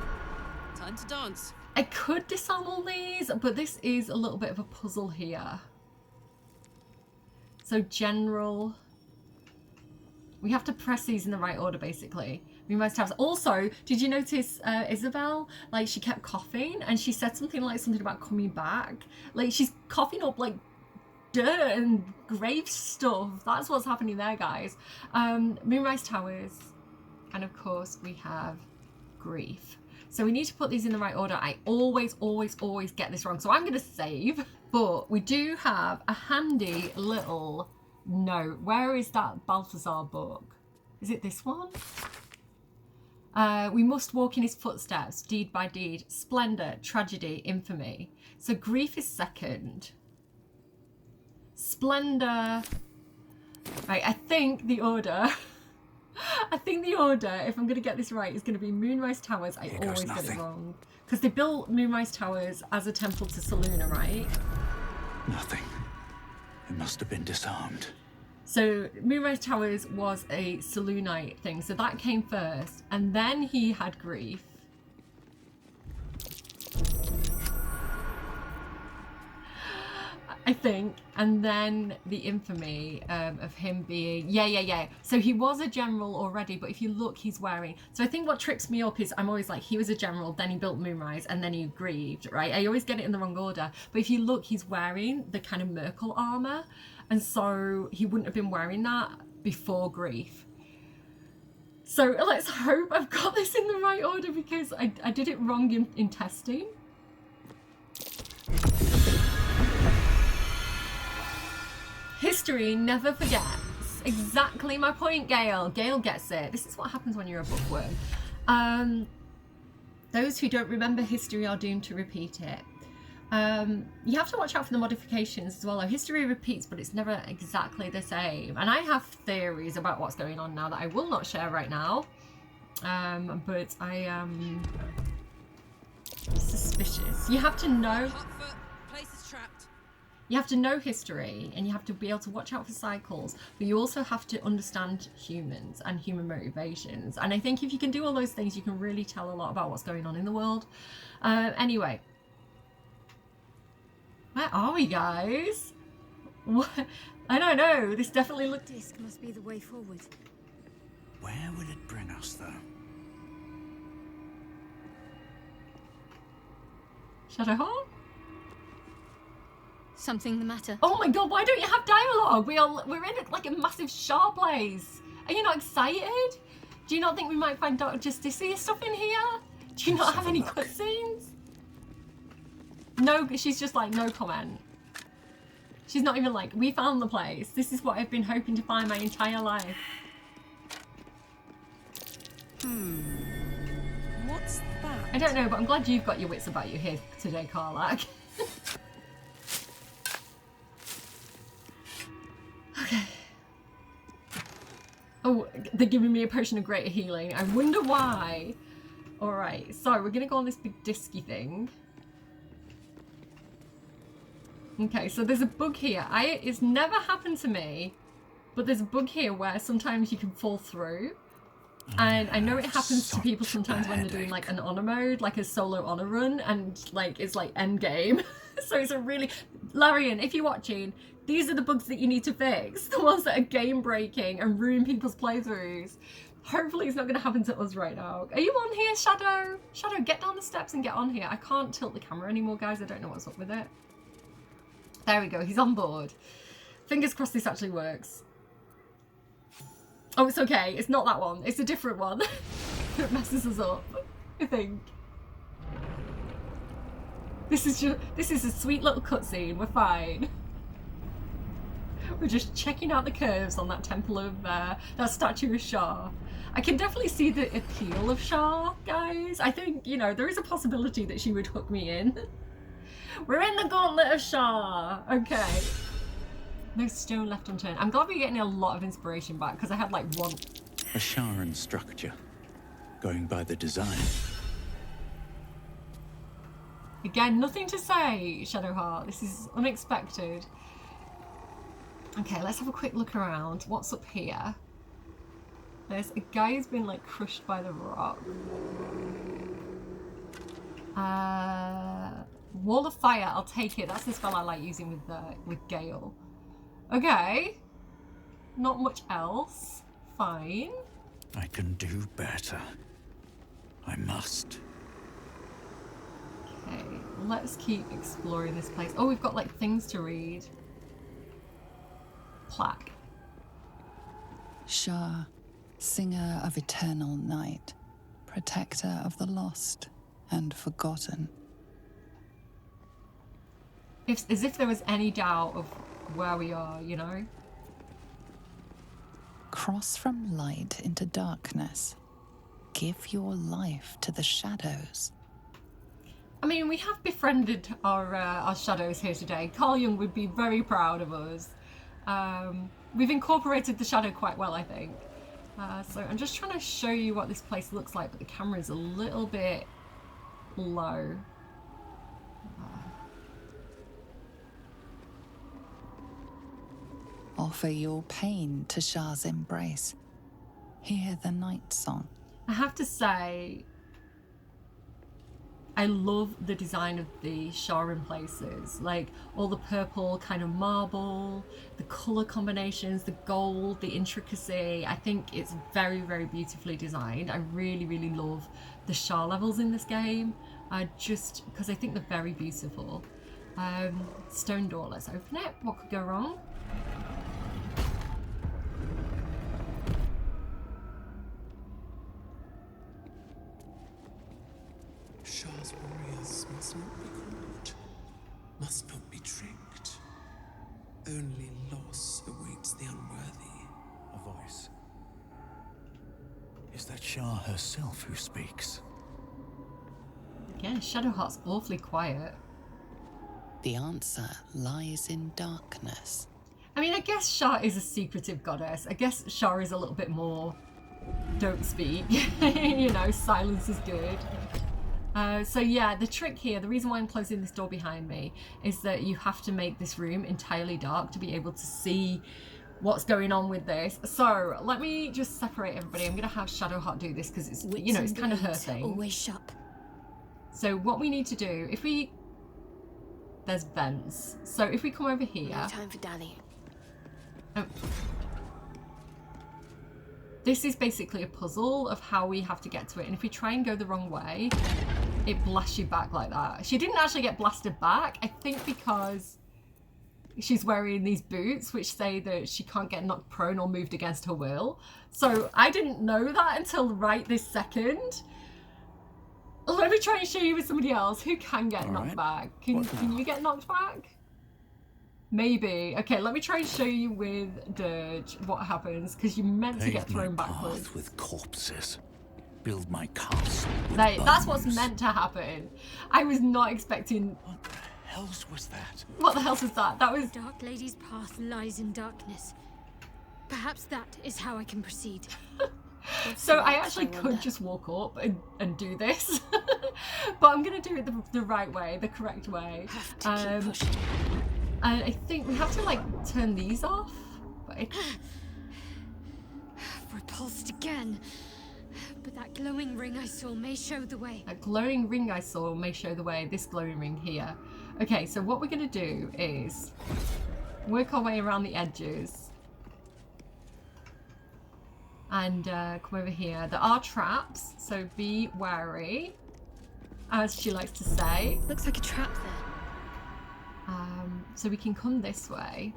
Time to dance. I could disarm all these, but this is a little bit of a puzzle here. So general, we have to press these in the right order, basically. We must have. Also, did you notice Isabel? Like, she kept coughing, and she said something about coming back. Like, she's coughing up like dirt and grave stuff. That's what's happening there, guys. Moonrise Towers, and of course we have grief. So we need to put these in the right order. I always get this wrong, so I'm going to save. But we do have a handy little note. Where is that Balthazar book? Is it this one? We must walk in his footsteps, deed by deed, splendour, tragedy, infamy. So grief is second. Splendour. Right, I think the order, if I'm going to get this right, is going to be Moonrise Towers. I always get it wrong. Because they built Moonrise Towers as a temple to Selûne, right? Nothing. It must have been disarmed. So Moonrise Towers was a Selûnite thing, so that came first, and then he had grief. I think, and then the infamy of him being, yeah. So he was a general already, but if you look, he's wearing, so I think what trips me up is I'm always like, he was a general, then he built Moonrise, and then he grieved, right? I always get it in the wrong order, but if you look, he's wearing the kind of Merkel armor, and so he wouldn't have been wearing that before grief. So let's hope I've got this in the right order, because I did it wrong in testing. History never forgets. Exactly my point, Gale. Gale gets it. This is what happens when you're a bookworm. Those who don't remember history are doomed to repeat it. You have to watch out for the modifications as well. History repeats, but it's never exactly the same. And I have theories about what's going on now that I will not share right now. But I am suspicious. You have to know... Place is trapped. You have to know history, and you have to be able to watch out for cycles, but you also have to understand humans and human motivations. And I think if you can do all those things, you can really tell a lot about what's going on in the world. Anyway. Where are we, guys? What? I don't know. This definitely looked... Disc must be the way forward. Where will it bring us, though? Shadowheart? Something the matter? Oh my god, why don't you have dialogue? We're in like a massive Shah place. Are you not excited? Do you not think we might find Dr. Justicia stuff in here? Do you not have any cutscenes? No, she's just like, no comment. She's not even like, we found the place. This is what I've been hoping to find my entire life. What's that? I don't know, but I'm glad you've got your wits about you here today, Karlach. Okay. Oh, they're giving me a potion of greater healing. I wonder why. Alright, so we're gonna go on this big disky thing. Okay, so there's a bug here. It's never happened to me, but there's a bug here where sometimes you can fall through. And I know it happens to people sometimes when they're doing like an honor mode, like a solo honor run, and like it's like end game. So it's a really... Larian, if you're watching, these are the bugs that you need to fix. The ones that are game breaking and ruin people's playthroughs. Hopefully it's not going to happen to us right now. Are you on here, Shadow? Shadow, get down the steps and get on here. I can't tilt the camera anymore, guys. I don't know what's up with it. There we go. He's on board. Fingers crossed this actually works. Oh, it's okay. It's not that one. It's a different one. It messes us up, I think. This is a sweet little cutscene. We're fine. We're just checking out the curves on that temple of that statue of Shah. I can definitely see the appeal of Shah, guys. I think, you know, there is a possibility that she would hook me in. We're in the gauntlet of Shah. Okay. No stone left unturned. I'm glad we're getting a lot of inspiration back, because I had like one. A Sharan structure. Going by the design. Again, nothing to say, Shadowheart. This is unexpected. Okay, let's have a quick look around. What's up here? There's a guy who's been like crushed by the rock. Wall of Fire, I'll take it. That's the spell I like using with Gale. Okay. Not much else. Fine. I can do better. I must. Okay, let's keep exploring this place. Oh, we've got like things to read. Plaque. Shah, singer of eternal night, protector of the lost and forgotten. As if there was any doubt of where we are, you know? Cross from light into darkness. Give your life to the shadows. I mean, we have befriended our shadows here today. Carl Jung would be very proud of us. We've incorporated the shadow quite well, I think. So I'm just trying to show you what this place looks like, but the camera's a little bit low. Offer your pain to Shah's embrace. Hear the night song. I have to say, I love the design of the Sharan places. Like all the purple kind of marble, the colour combinations, the gold, the intricacy. I think it's very, very beautifully designed. I really, really love the Shah levels in this game. Just because I think they're very beautiful. Stone door, let's open it. What could go wrong? Shah's warriors must not be caught, must not be tricked. Only loss awaits the unworthy. A voice. Is that Shah herself who speaks? Again, Shadowheart's awfully quiet. The answer lies in darkness. I mean, I guess Shah is a secretive goddess. I guess Shah is a little bit more don't speak. You know, silence is good. So yeah, the trick here, the reason why I'm closing this door behind me is that you have to make this room entirely dark to be able to see what's going on with this. So let me just separate everybody. I'm gonna have Shadowheart do this because it's, you know, it's kind of her thing. Always shop. So what we need to do, if we, there's vents. So if we come over here. No time for Danny. Oh. This is basically a puzzle of how we have to get to it. And if we try and go the wrong way, it blasts you back like that. She didn't actually get blasted back, I think because she's wearing these boots which say that she can't get knocked prone or moved against her will. So I didn't know that until right this second. Let me try and show you with somebody else who can get knocked back. Can you get knocked back? Maybe. Okay, let me try and show you with Dirge what happens, because you're meant to get thrown backwards. With corpses. Build my castle. That's what's meant to happen. I was not expecting. What the hell was that? What the hell was that? That was. Dark Lady's path lies in darkness. Perhaps that is how I can proceed. So I actually could just walk up and do this, but I'm gonna do it the right way, the correct way. And I think we have to like turn these off. But Repulsed again. But that glowing ring I saw may show the way. That glowing ring I saw may show the way. This glowing ring here. Okay, so what we're gonna do is work our way around the edges. And come over here. There are traps, so be wary, as she likes to say. Looks like a trap there. So we can come this way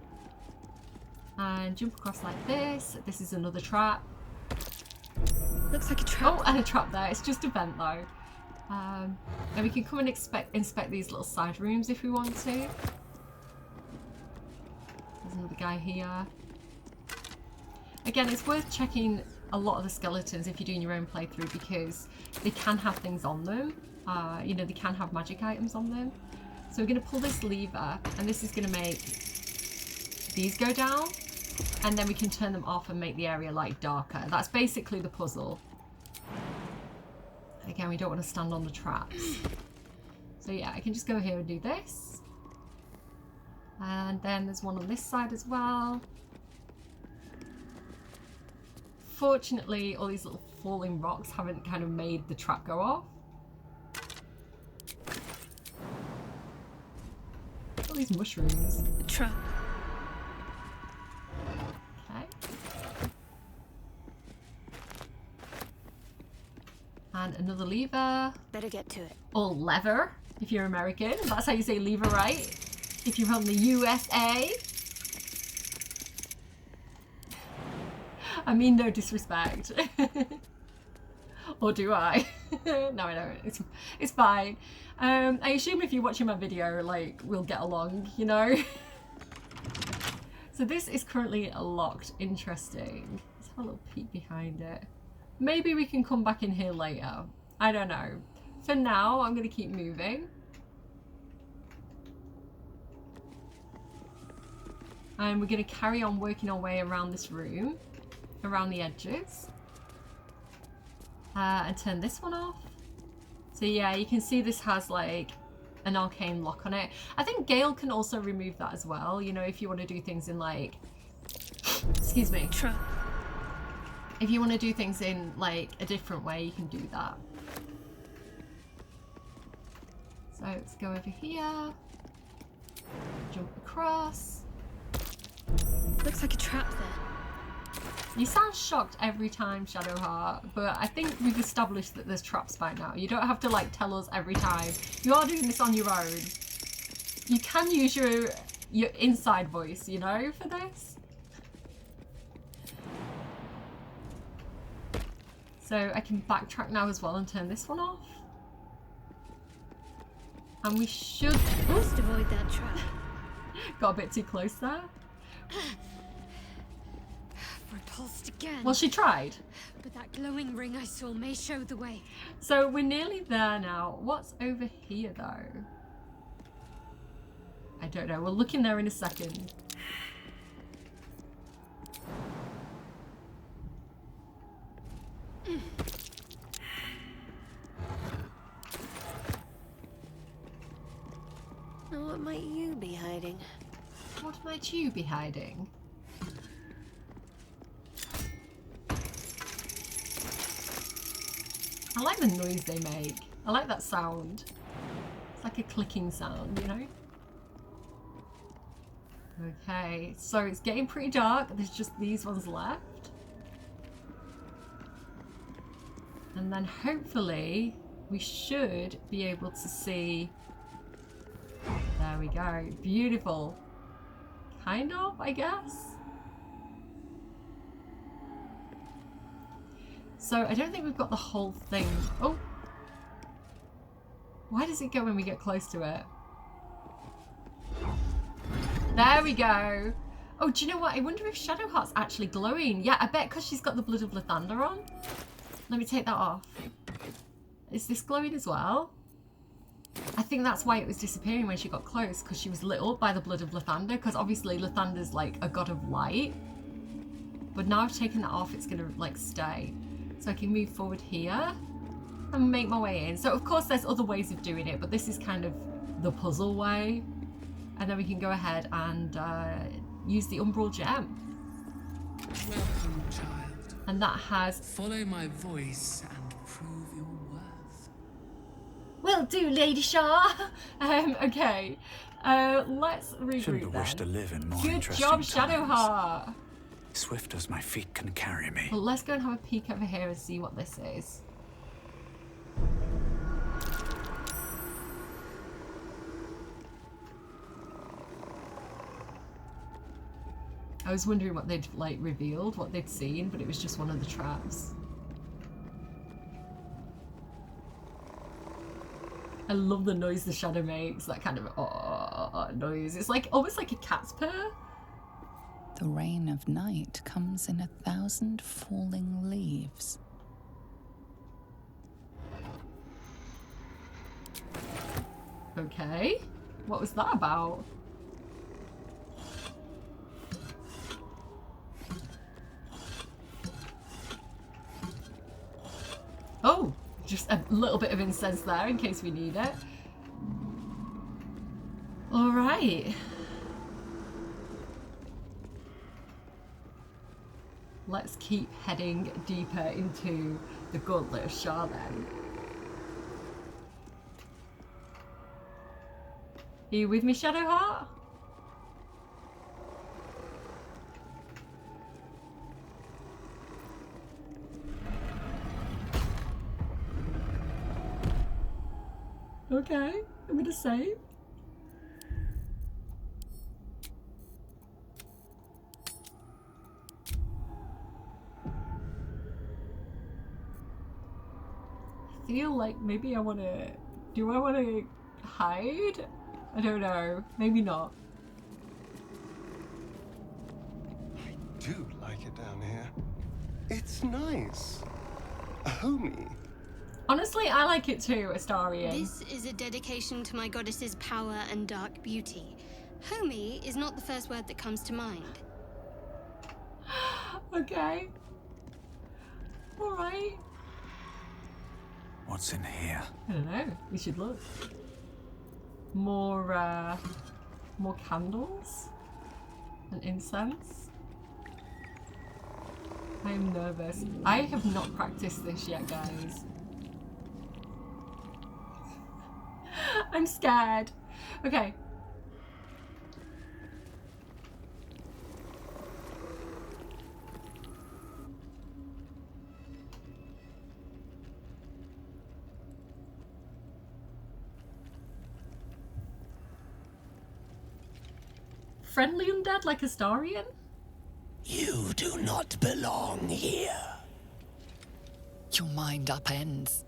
and jump across like this. This is another trap. Looks like a trap. Oh, and a trap there. It's just a vent though. And we can come and inspect these little side rooms if we want to. There's another guy here. Again, it's worth checking a lot of the skeletons if you're doing your own playthrough, because they can have things on them. You know, they can have magic items on them. So we're going to pull this lever, and this is going to make these go down, and then we can turn them off and make the area like darker. That's basically the puzzle. Again, we don't want to stand on the traps. So yeah, I can just go here and do this. And then there's one on this side as well. Fortunately, all these little falling rocks haven't kind of made the trap go off. All these mushrooms. Trap. Okay. And another lever. Better get to it. Or lever, if you're American. That's how you say lever, right? If you're from the USA. I mean no disrespect. Or do I? No, I don't. It's fine. I assume if you're watching my video, like, we'll get along, you know? So this is currently locked. Interesting. Let's have a little peek behind it. Maybe we can come back in here later. I don't know. For now, I'm going to keep moving. And we're going to carry on working our way around this room. Around the edges. And turn this one off. So yeah, you can see this has like an arcane lock on it. I think Gale can also remove that as well, you know, if you want to do things in like Excuse me. Trap. If you want to do things in like a different way, you can do that. So let's go over here. Jump across. Looks like a trap there. You sound shocked every time, Shadowheart, but I think we've established that there's traps by now. You don't have to like tell us every time. You are doing this on your own. You can use your inside voice, you know, for this. So I can backtrack now as well and turn this one off. And we should... Must avoid that trap. Got a bit too close there. Repulsed again. Well, she tried. But that glowing ring I saw may show the way. So we're nearly there now. What's over here though? I don't know. We'll look in there in a second. Now what might you be hiding? What might you be hiding? I like the noise they make. I like that sound. It's like a clicking sound, you know? Okay, so it's getting pretty dark. There's just these ones left. And then hopefully we should be able to see... There we go. Beautiful. Kind of, I guess. So I don't think we've got the whole thing. Oh! Why does it go when we get close to it? There we go. Oh, do you know what? I wonder if Shadowheart's actually glowing. Yeah, I bet because she's got the blood of Lathander on. Let me take that off. Is this glowing as well? I think that's why it was disappearing when she got close, because she was lit up by the blood of Lathander, because obviously Lathander's like a god of light. But now I've taken that off, it's going to like stay. So I can move forward here and make my way in. So of course there's other ways of doing it, but this is kind of the puzzle way. And then we can go ahead and use the Umbral Gem. Welcome, child. And that has... Follow my voice and prove your worth. Will do, Lady Shah. Okay. Let's regroup Shouldn't then. wish to live in more Good interesting job, times. Shadowheart. Swift as my feet can carry me. Well, let's go and have a peek over here and see what this is. I was wondering what they'd like revealed, what they'd seen, but it was just one of the traps. I love the noise the shadow makes, that kind of noise. It's like almost like a cat's purr. The rain of night comes in 1,000 falling leaves. Okay, what was that about? Oh, just a little bit of incense there in case we need it. All right. Let's keep heading deeper into the Gauntlet of Shah then. Are you with me, Shadowheart? Okay, I'm gonna save. I feel like maybe I wanna... Do I wanna hide? I don't know. Maybe not. I do like it down here. It's nice. Homey. Honestly, I like it too, Astarian. This is a dedication to my goddess's power and dark beauty. Homey is not the first word that comes to mind. Okay. Alright. What's in here? I don't know. We should look. More candles and incense. I am nervous. I have not practiced this yet, guys. I'm scared. Okay. Friendly undead like Astarion? You do not belong here. Your mind upends.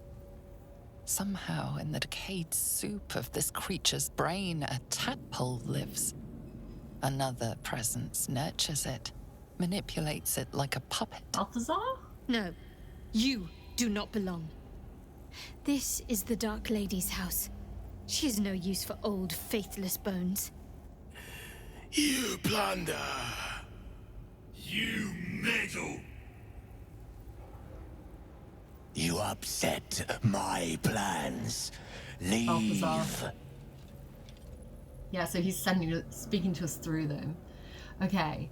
Somehow, in the decayed soup of this creature's brain, a tadpole lives. Another presence nurtures it, manipulates it like a puppet. Balthazar? No, you do not belong. This is the Dark Lady's house. She is no use for old, faithless bones. You plunder. You meddle. You upset my plans. Leave. Balthazar. Yeah, so he's speaking to us through them. Okay.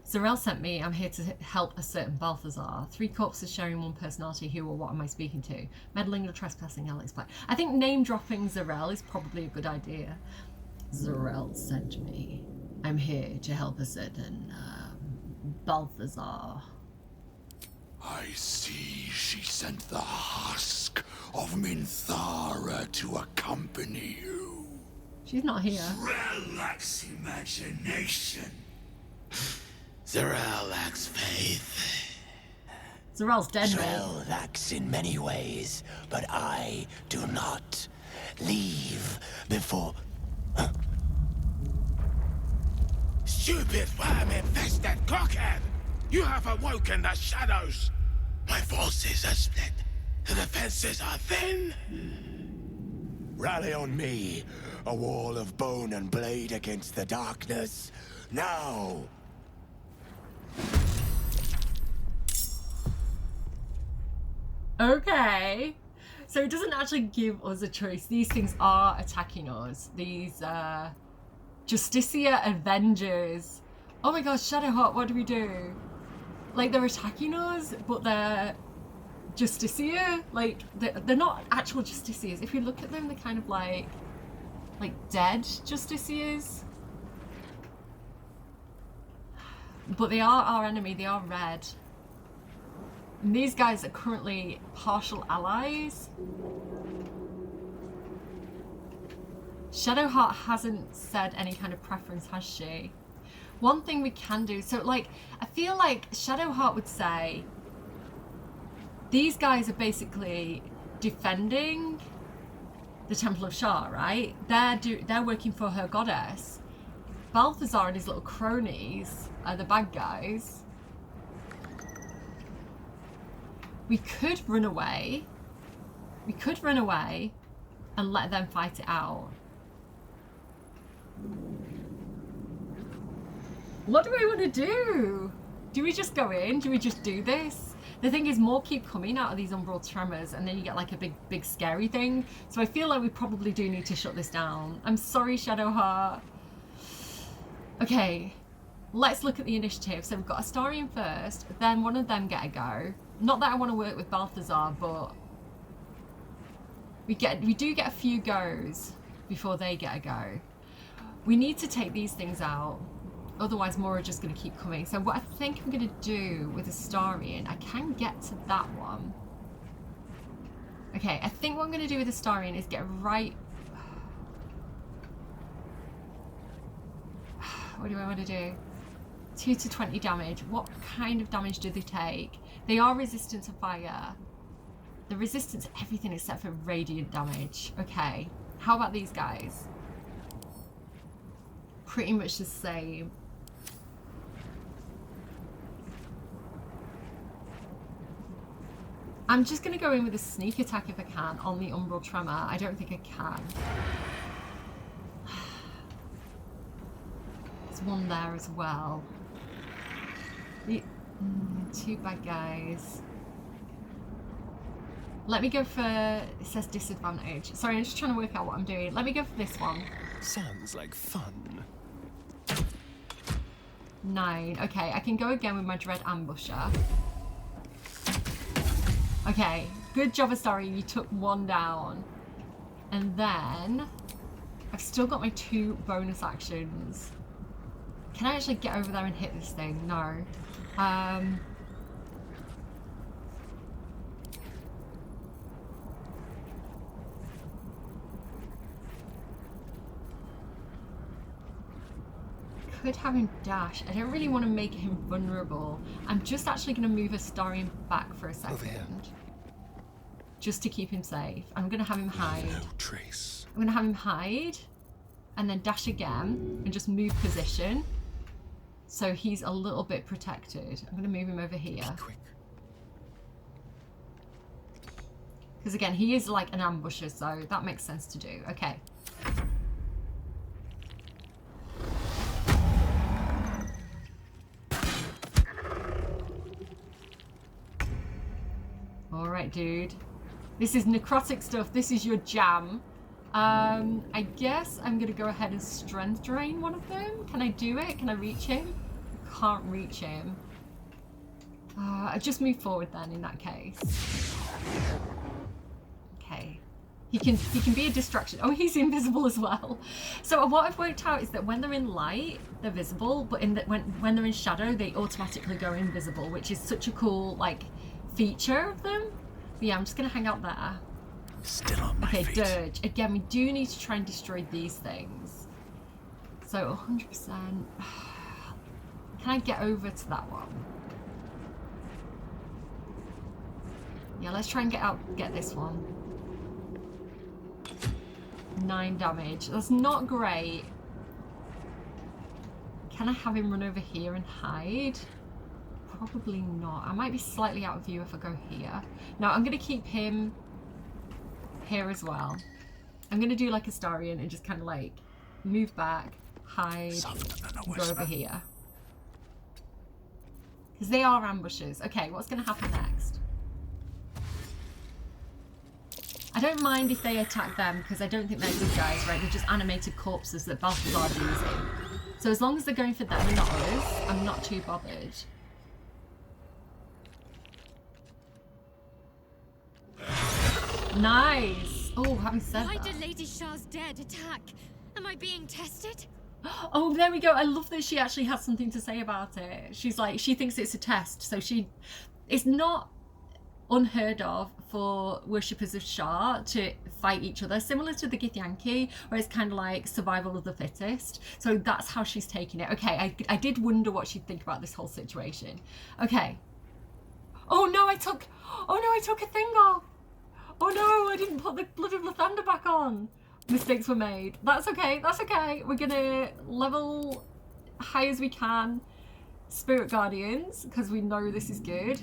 Zarel sent me, I'm here to help a certain Balthazar. 3 corpses sharing one personality. Who or what am I speaking to? Meddling or trespassing, I'll explain. I think name dropping Zarel is probably a good idea. Zarel sent me. I'm here to help a certain Balthazar. I see she sent the husk of Minthara to accompany you. She's not here. Zarel lacks imagination. Zarel lacks faith. Zarel's dead, mate. Zarel lacks in many ways, but I do not. Leave before... Stupid worm-infested cockhead! You have awoken the shadows! My forces are split. The defenses are thin. Rally on me. A wall of bone and blade against the darkness. Now! Okay. So it doesn't actually give us a choice. These things are attacking us. These, Justicia Avengers. Oh my gosh, Shadowheart, what do we do? Like, they're attacking us, but they're Justicia. Like, they're not actual Justicias. If you look at them, they're kind of like dead Justicias. But they are our enemy, they are red. And these guys are currently partial allies. Shadowheart hasn't said any kind of preference, has she? One thing we can do, so like, I feel like Shadowheart would say, these guys are basically defending the Temple of Shar, right? They're working for her goddess. Balthazar and his little cronies are the bad guys. We could run away. We could run away and let them fight it out. What do we want to do? Do we just go in? Do we just do this? The thing is, more keep coming out of these umbral tremors, and then you get like a big scary thing. So I feel like we probably do need to shut this down. I'm sorry, Shadowheart. Okay, let's look at the initiative. So we've got Astarion first, then one of them get a go. Not that I want to work with Balthazar, but we do get a few goes before they get a go. We need to take these things out. Otherwise, more are just going to keep coming. So what I think I'm going to do with Astarion, I can get to that one. Okay, I think what I'm going to do with Astarion is get right... What do I want to do? 2 to 20 damage. What kind of damage do they take? They are resistant to fire. They're resistant to everything except for radiant damage. Okay, how about these guys? Pretty much the same. I'm just going to go in with a sneak attack if I can on the Umbral Tremor. I don't think I can. There's one there as well. Two bad guys. Let me go for... It says disadvantage. Sorry, I'm just trying to work out what I'm doing. Let me go for this one. Sounds like fun. 9. Okay, I can go again with my Dread Ambusher. Okay, good job, Astarion. You took one down. And then I've still got my 2 bonus actions. Can I actually get over there and hit this thing? No. Could have him dash. I don't really want to make him vulnerable. I'm just actually going to move Astarion back for a second. Just to keep him safe. I'm going to have him hide. No trace. I'm going to have him hide and then dash again and just move position. So he's a little bit protected. I'm going to move him over here. Because again, he is like an ambusher, so that makes sense to do. Okay. Alright, dude. This is necrotic stuff. This is your jam. I guess I'm going to go ahead and strength drain one of them. Can I do it? Can I reach him? I can't reach him. I just move forward then in that case. Okay. He can be a distraction. Oh, he's invisible as well. So what I've worked out is that when they're in light, they're visible, but when they're in shadow, they automatically go invisible, which is such a cool like feature of them. But yeah, I'm just gonna hang out there. Still on my feet. Dirge. Again, we do need to try and destroy these things. So 100%. Can I get over to that one? Yeah, let's try and get this one. 9 damage. That's not great. Can I have him run over here and hide? Probably not. I might be slightly out of view if I go here. No, I'm going to keep him here as well. I'm going to do like Astarion and just kind of like move back, hide, go over here. Because they are ambushers. Okay, what's going to happen next? I don't mind if they attack them because I don't think they're good guys, right? They're just animated corpses that Balthazar's using. So as long as they're going for them and not us, I'm not too bothered. Nice! Oh, having said Why that. did Lady Shah's dead attack? Am I being tested? Oh, there we go. I love that she actually has something to say about it. She's like, she thinks it's a test. So it's not unheard of for worshippers of Shah to fight each other, similar to the Githyanki, where it's kind of like survival of the fittest. So that's how she's taking it. Okay, I did wonder what she'd think about this whole situation. Okay. Oh no, I took a thing off. Oh no, I didn't put the Blood of Lathander back on. Mistakes were made. That's okay, that's okay. We're gonna level high as we can Spirit Guardians, because we know this is good.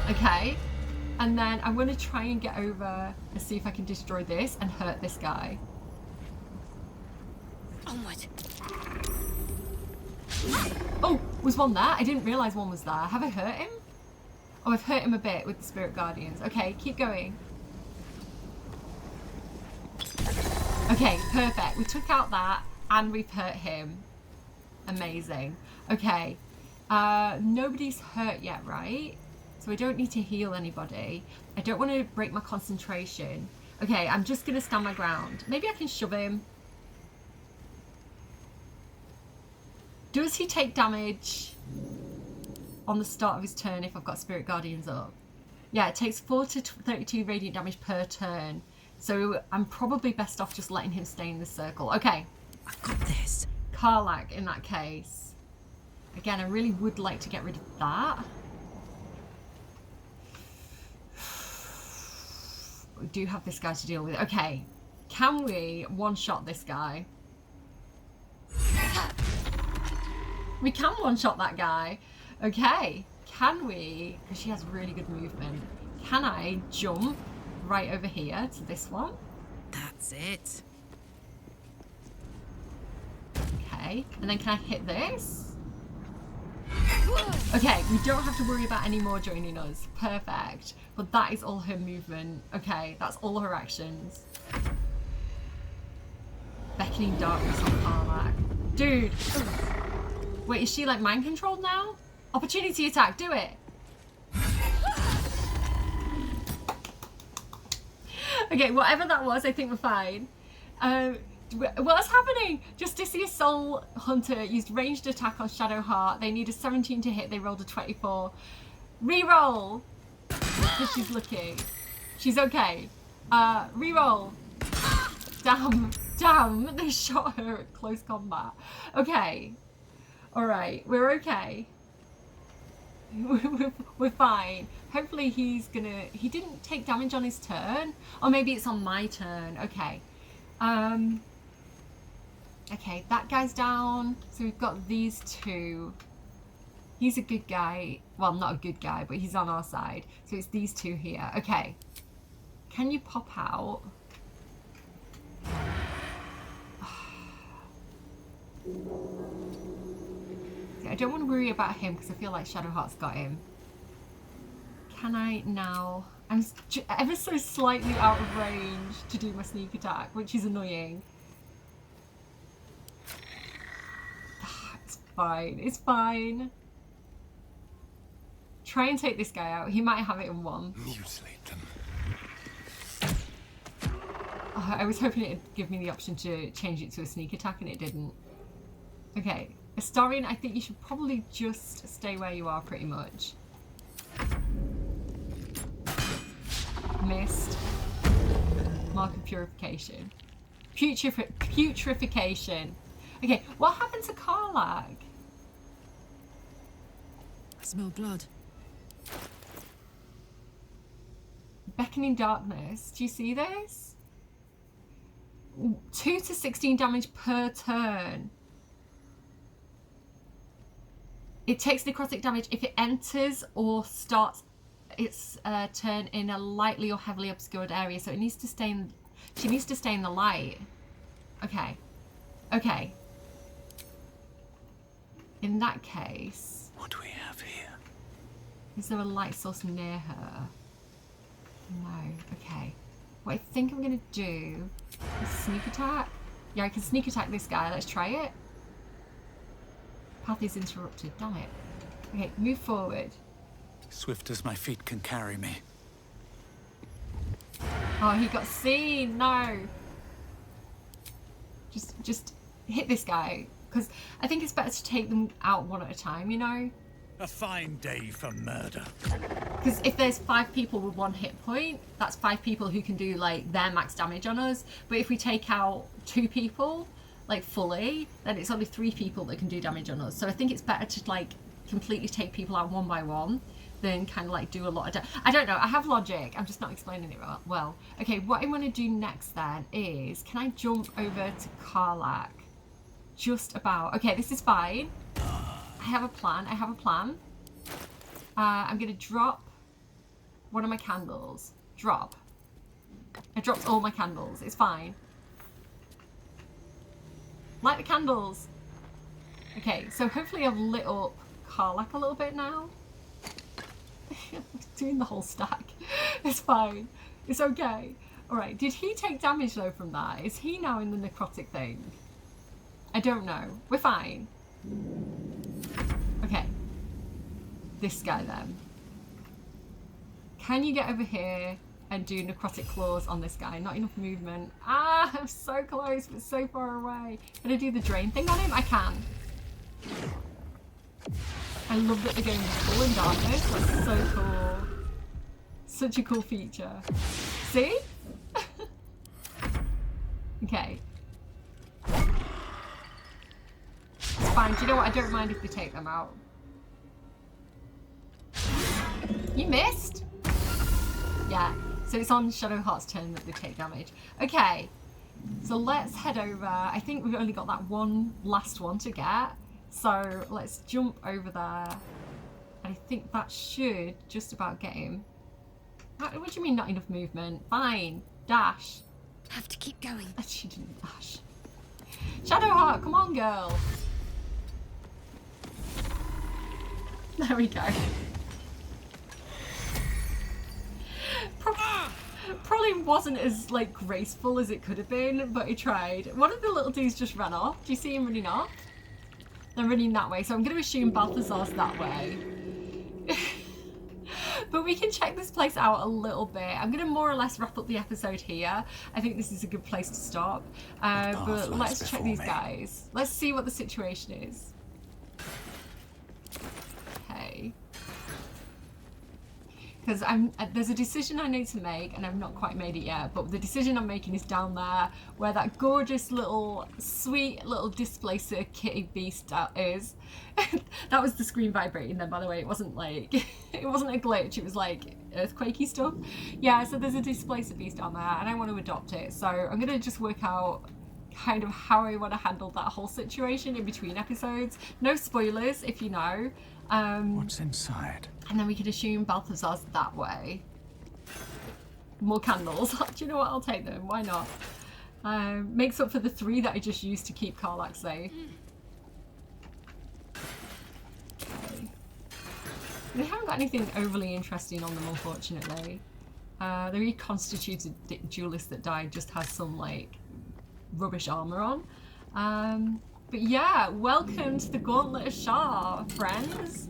Okay, and then I'm going to try and get over and see if I can destroy this and hurt this guy. Onward. Oh, was one there? I didn't realise one was there. Have I hurt him? Oh, I've hurt him a bit with the Spirit Guardians. Okay, keep going. Okay, perfect. We took out that and we've hurt him. Amazing. Okay, nobody's hurt yet, right? So I don't need to heal anybody. I don't want to break my concentration. Okay, I'm just going to stand my ground. Maybe I can shove him. Does he take damage on the start of his turn if I've got Spirit Guardians up? Yeah, it takes 4 to 32 radiant damage per turn. So I'm probably best off just letting him stay in the circle. Okay. I've got this. Karlach in that case. Again, I really would like to get rid of that. We do have this guy to deal with. Okay. Can we one-shot this guy? We can one-shot that guy. Okay. Can we? Because she has really good movement. Can I jump right over here to this one? That's it. Okay. And then can I hit this? Okay, we don't have to worry about any more joining us. Perfect. But that is all her movement. Okay, that's all her actions. Beckoning darkness on Karlach. Dude. Wait, is she like mind controlled now? Opportunity attack, do it. Okay, whatever that was, I think we're fine. What's happening? Justicia's Soul Hunter used ranged attack on Shadowheart. They need a 17 to hit. They rolled a 24. Reroll. Because she's lucky. She's okay. Reroll. Damn. They shot her at close combat. Okay. Alright, we're okay. We're fine. Hopefully he's gonna... He didn't take damage on his turn. Or maybe it's on my turn. Okay. Okay, that guy's down. So we've got these two. He's a good guy. Well, not a good guy, but he's on our side. So it's these two here. Okay. Can you pop out? I don't want to worry about him because I feel like Shadowheart's got him. Can I now? I'm ever so slightly out of range to do my sneak attack, which is annoying. It's fine. It's fine. Try and take this guy out. He might have it in one. Mutilate them. I was hoping it'd give me the option to change it to a sneak attack and it didn't. Okay. Astarion, I think you should probably just stay where you are pretty much. Missed. Mark of purification. Putrefaction. Okay, what happened to Karlach? I smell blood. Beckoning darkness. Do you see this? 2 to 16 damage per turn. It takes necrotic damage if it enters or starts its turn in a lightly or heavily obscured area. So it needs to stay in... She needs to stay in the light. Okay. Okay. In that case... What do we have here? Is there a light source near her? No. Okay. What I think I'm going to do is sneak attack. Yeah, I can sneak attack this guy. Let's try it. Path is interrupted. Damn it. Okay, move forward. Swift as my feet can carry me. Oh, he got seen. No. Just hit this guy. Because I think it's better to take them out one at a time, you know? A fine day for murder. Because if there's 5 people with 1 hit point, that's 5 people who can do, like, their max damage on us. But if we take out 2 people, like, fully, then it's only 3 people that can do damage on us. So I think it's better to, like, completely take people out one by one than kind of, like, do a lot of damage. I don't know. I have logic. I'm just not explaining it well. Okay, what I want to do next, then, is... Can I jump over to Karlach? Just about. Okay, this is fine. I have a plan. I'm going to drop one of my candles. Drop. I dropped all my candles. It's fine. Light the candles. Okay, so hopefully I've lit up Karlach a little bit now. I'm doing the whole stack. It's fine. It's okay. Alright, did he take damage though from that? Is he now in the necrotic thing? I don't know. We're fine. Okay. This guy then. Can you get over here and do necrotic claws on this guy? Not enough movement. Ah, I'm so close but so far away. Can I do the drain thing on him? I can. I love that they're going full in darkness. That's so cool. Such a cool feature. See? Okay. It's fine. Do you know what? I don't mind if we take them out. You missed? Yeah. So it's on Shadowheart's turn that they take damage. Okay. So let's head over. I think we've only got that one last one to get. So let's jump over there. And I think that should just about get him. What do you mean not enough movement? Fine. Dash. Have to keep going. She didn't dash. Shadowheart, come on, girl. There we go. Probably wasn't as, like, graceful as it could have been, but he tried. One of the little dudes just ran off. Do you see him running off? They're running that way, so I'm going to assume Balthazar's that way. But we can check this place out a little bit. I'm going to more or less wrap up the episode here. I think this is a good place to stop. But let's check these guys. Let's see what the situation is. Okay. Because there's a decision I need to make, and I've not quite made it yet, but the decision I'm making is down there, where that gorgeous little, sweet little displacer kitty beast is. That was the screen vibrating then, by the way. It wasn't like, it wasn't a glitch, it was like earthquakey stuff. Yeah, so there's a displacer beast down there, and I want to adopt it. So I'm going to just work out kind of how I want to handle that whole situation in between episodes. No spoilers, if you know. What's inside? And then we could assume Balthazar's that way. More candles. Do you know what? I'll take them. Why not? Makes up for the 3 that I just used to keep Karlach safe. Okay. They haven't got anything overly interesting on them, unfortunately. The reconstituted duelist that died just has some, like, rubbish armor on. But yeah, welcome to the Gauntlet of Shar, friends.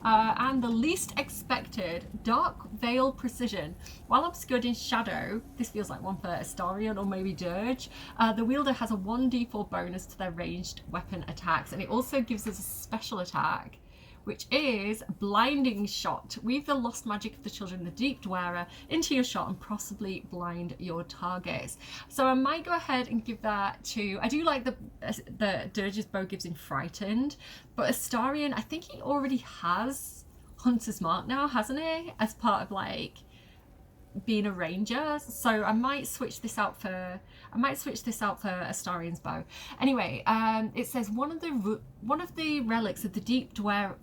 And the least expected, Dark Veil Precision. While obscured in shadow, this feels like one for Astarion or maybe Dirge, the wielder has a 1d4 bonus to their ranged weapon attacks, and it also gives us a special attack, which is Blinding Shot. Weave the lost magic of the children of the Deep Dweller into your shot and possibly blind your targets. So I might go ahead and give that to... I do like the Dirge's bow gives him Frightened, but Astarion, I think he already has Hunter's Mark now, hasn't he? As part of, like, being a ranger. So I might switch this out for Astarion's bow. Anyway, it says one of the relics of the Deep Dweller.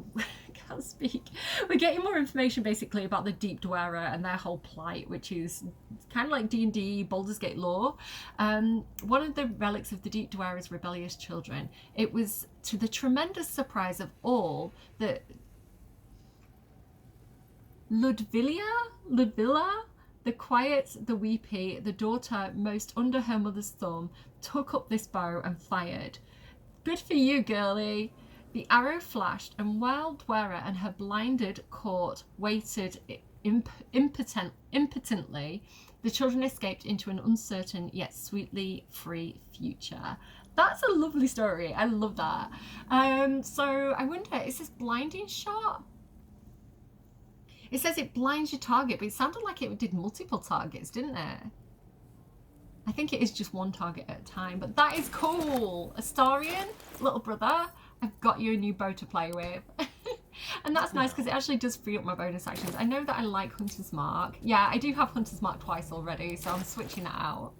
Can't speak. We're getting more information basically about the Deep Dweller and their whole plight, which is kind of like D&D Baldur's Gate lore. One of the relics of the Deep Dweller's rebellious children. It was to the tremendous surprise of all that Ludvilla, the quiet, the weepy, the daughter most under her mother's thumb, took up this bow and fired. Good for you, girlie. The arrow flashed, and while Dweller and her blinded court waited impotently, the children escaped into an uncertain yet sweetly free future. That's a lovely story. I love that. So I wonder, is this blinding shot? It says it blinds your target, but it sounded like it did multiple targets, didn't it? I think it is just one target at a time, but that is cool. Astarion, little brother, I've got you a new bow to play with. And that's nice because it actually does free up my bonus actions. I know that I like Hunter's Mark. Yeah, I do have Hunter's Mark twice already, so I'm switching it out.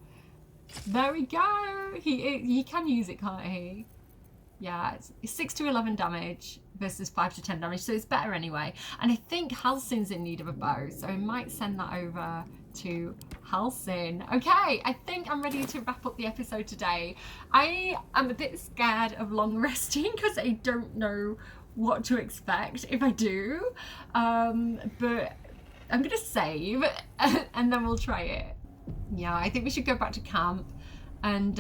There we go. He can use it, can't he? Yeah, it's 6 to 11 damage versus 5 to 10 damage, so it's better anyway. And I think Halsin's in need of a bow, so I might send that over to Halsin. Okay, I think I'm ready to wrap up the episode today. I am a bit scared of long resting because I don't know what to expect if I do. But I'm gonna save and then we'll try it. Yeah, I think we should go back to camp and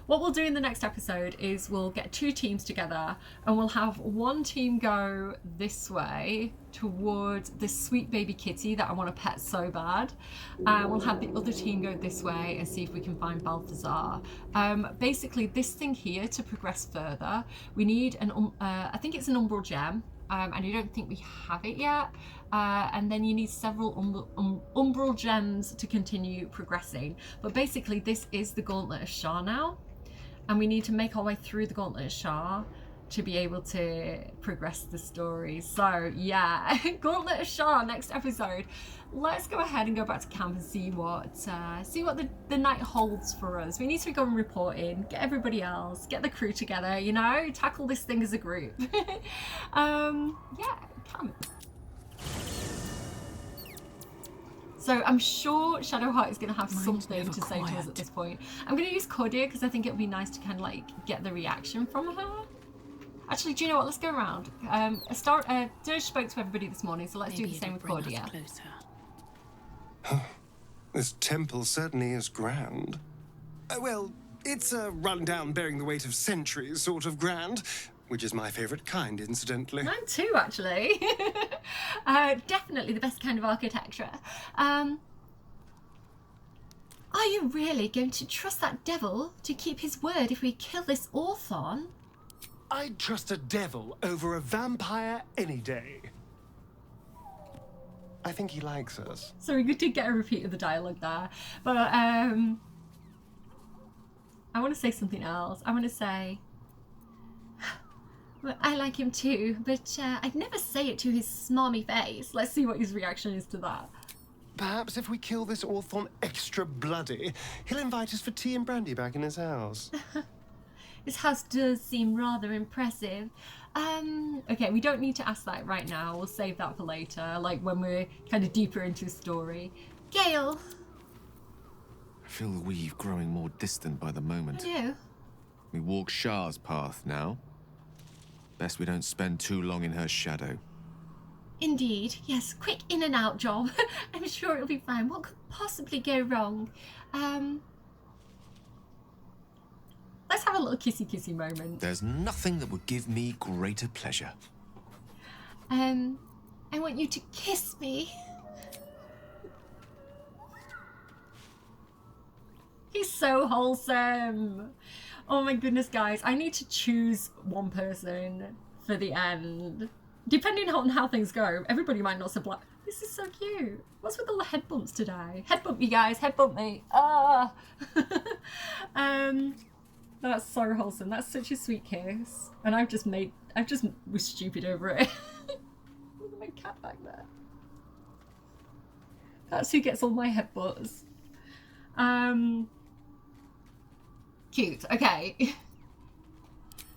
what we'll do in the next episode is we'll get 2 teams together and we'll have one team go this way towards this sweet baby kitty that I want to pet so bad. We'll have the other team go this way and see if we can find Balthazar. Basically, this thing here, to progress further, we need an, I think it's an umbral gem. And I don't think we have it yet. And then you need several umbral gems to continue progressing. But basically, this is the Gauntlet of Shar now. And we need to make our way through the Gauntlet of Shar to be able to progress the story. So yeah, Gauntlet of Shar, next episode. Let's go ahead and go back to camp and see what the night holds for us. We need to go and report in, get everybody else, get the crew together, you know, tackle this thing as a group. Yeah, camp. So I'm sure Shadowheart is going to have something to say to us at this point. I'm going to use Cordia because I think it would be nice to kind of like get the reaction from her. Actually, do you know what? Let's go around. Dirge spoke to everybody this morning, so let's do the same with Cordia. This temple certainly is grand. Well, it's a rundown bearing the weight of centuries sort of grand. which is my favourite kind, incidentally. Mine too, actually. Definitely the best kind of architecture. Are you really going to trust that devil to keep his word if we kill this Orthon? I'd trust a devil over a vampire any day. I think he likes us. Sorry, we did get a repeat of the dialogue there. But I want to say something else. I want to say... Well, I like him too, but I'd never say it to his smarmy face. Let's see what his reaction is to that. Perhaps if we kill this Orthon extra bloody, he'll invite us for tea and brandy back in his house. His house does seem rather impressive. Okay, we don't need to ask that right now. We'll save that for later, like when we're kind of deeper into the story. Gale! I feel the weave growing more distant by the moment. I do. We walk Shah's path now. Best we don't spend too long in her shadow. Indeed, yes. Quick in and out job. I'm sure it'll be fine. What could possibly go wrong? Let's have a little kissy-kissy moment. There's nothing that would give me greater pleasure. I want you to kiss me. He's so wholesome. Oh my goodness, guys. I need to choose one person for the end. Depending on how things go, everybody might not supply. This is so cute. What's with all the head bumps today? Head bump me, guys. Head bump me. Ah. That's so wholesome. That's such a sweet kiss. And I've just was stupid over it. Look at my cat back there. That's who gets all my headbutts. Cute. Okay.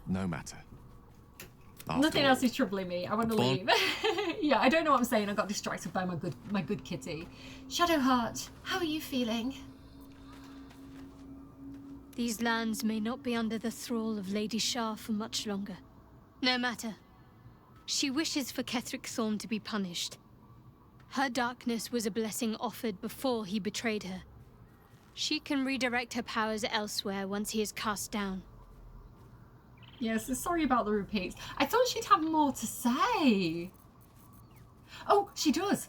No matter. Nothing else is troubling me. I want to leave. Yeah, I don't know what I'm saying. I got distracted by my good kitty. Shadowheart, how are you feeling? These lands may not be under the thrall of Lady Shah for much longer. No matter. She wishes for Ketheric Thorm to be punished. Her darkness was a blessing offered before he betrayed her. She can redirect her powers elsewhere once he is cast down. Yes, sorry about the repeats. I thought she'd have more to say. Oh, she does.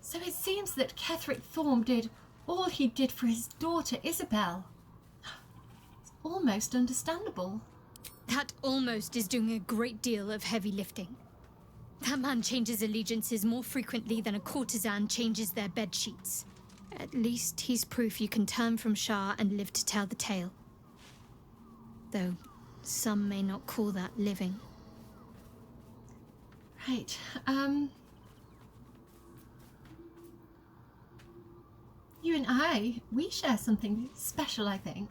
So it seems that Ketheric Thorm did all he did for his daughter Isabel. It's almost understandable. That almost is doing a great deal of heavy lifting. That man changes allegiances more frequently than a courtesan changes their bed sheets. At least he's proof you can turn from Shah and live to tell the tale. Though some may not call that living. Right, you and I, we share something special, I think.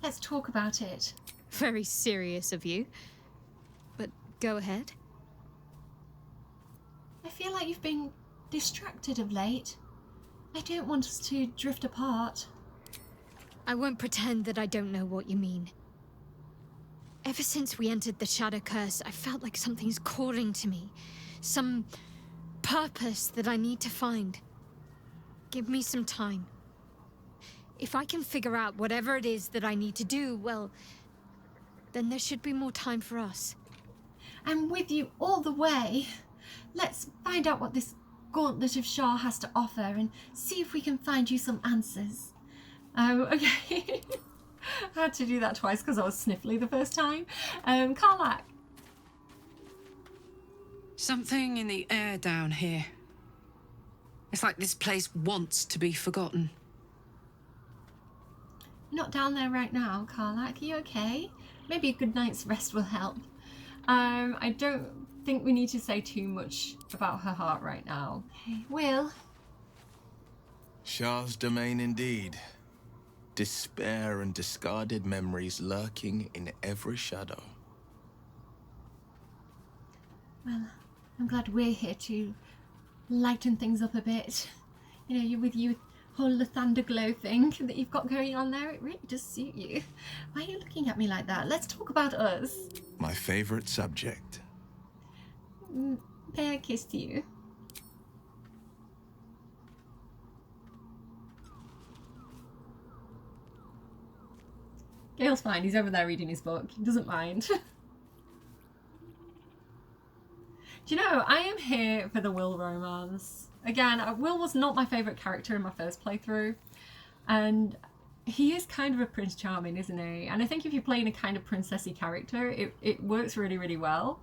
Let's talk about it. Very serious of you. But go ahead. I feel like you've been distracted of late. I don't want us to drift apart. I won't pretend that I don't know what you mean. Ever since we entered the Shadow Curse, I felt like something's calling to me. Some purpose that I need to find. Give me some time. If I can figure out whatever it is that I need to do, well, then there should be more time for us. I'm with you all the way. Let's find out what this gauntlet of Shah has to offer and see if we can find you some answers. Oh, okay. I had to do that twice because I was sniffly the first time. Karlach. Something in the air down here. It's like this place wants to be forgotten. Not down there right now, Karlach. Are you okay? Maybe a good night's rest will help. I don't think we need to say too much about her heart right now. Okay. Will? Shah's domain indeed. Despair and discarded memories lurking in every shadow. Well, I'm glad we're here to lighten things up a bit. You know, with you whole Lathander thing that you've got going on there, it really does suit you. Why are you looking at me like that? Let's talk about us. My favorite subject. May I kiss you? Gale's fine. He's over there reading his book. He doesn't mind. Do you know, I am here for the Will romance. Again, Will was not my favourite character in my first playthrough. And he is kind of a Prince Charming, isn't he? And I think if you're playing a kind of princessy character, it works really, really well.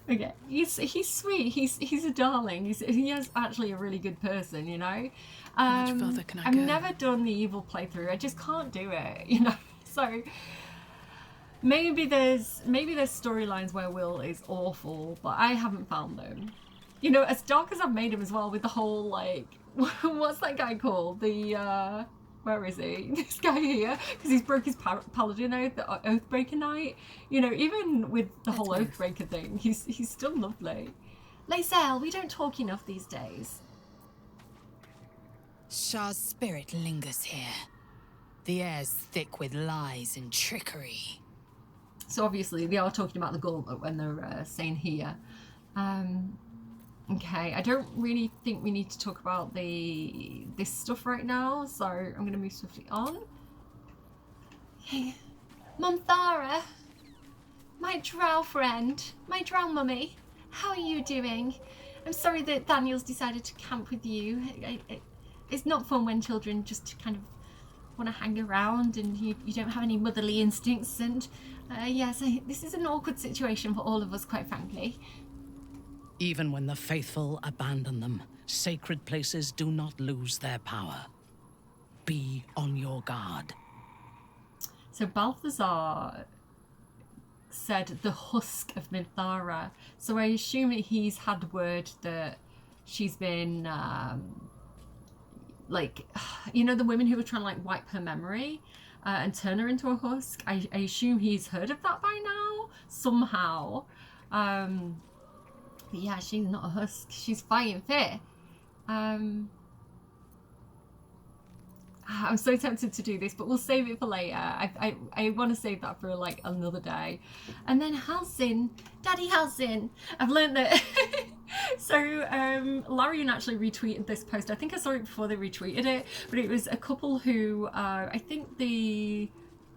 Okay, he's sweet. He's a darling. He is actually a really good person, you know. How much further can I I've go? never done the evil playthrough. I just can't do it, you know. So maybe there's storylines where Will is awful, but I haven't found them. You know, as dark as I've made him as well, with the whole like, what's that guy called? The where is he? This guy here, because he's broke his paladin oath, the Oathbreaker Knight. You know, even with the whole Oathbreaker thing, he's still lovely. Lae'zel, we don't talk enough these days. Shah's spirit lingers here. The air's thick with lies and trickery. So obviously they are talking about the gauntlet when they're saying here. Okay, I don't really think we need to talk about this stuff right now, so I'm going to move swiftly on. Hey, Monthara, my drow friend, my drow mummy, how are you doing? I'm sorry that Daniel's decided to camp with you. It's not fun when children just kind of want to hang around and you don't have any motherly instincts, and yes, this is an awkward situation for all of us, quite frankly. Even when the faithful abandon them, sacred places do not lose their power. Be on your guard. So Balthazar said the husk of Minthara. So I assume that he's had word that she's been, like, you know, the women who were trying to like wipe her memory and turn her into a husk. I assume he's heard of that by now, somehow. But yeah, she's not a husk. She's fighting fair. I'm so tempted to do this, but we'll save it for later. I want to save that for like another day. And then Halsin, Daddy Halsin. I've learned that. So Larian actually retweeted this post. I think I saw it before they retweeted it, but it was a couple who I think the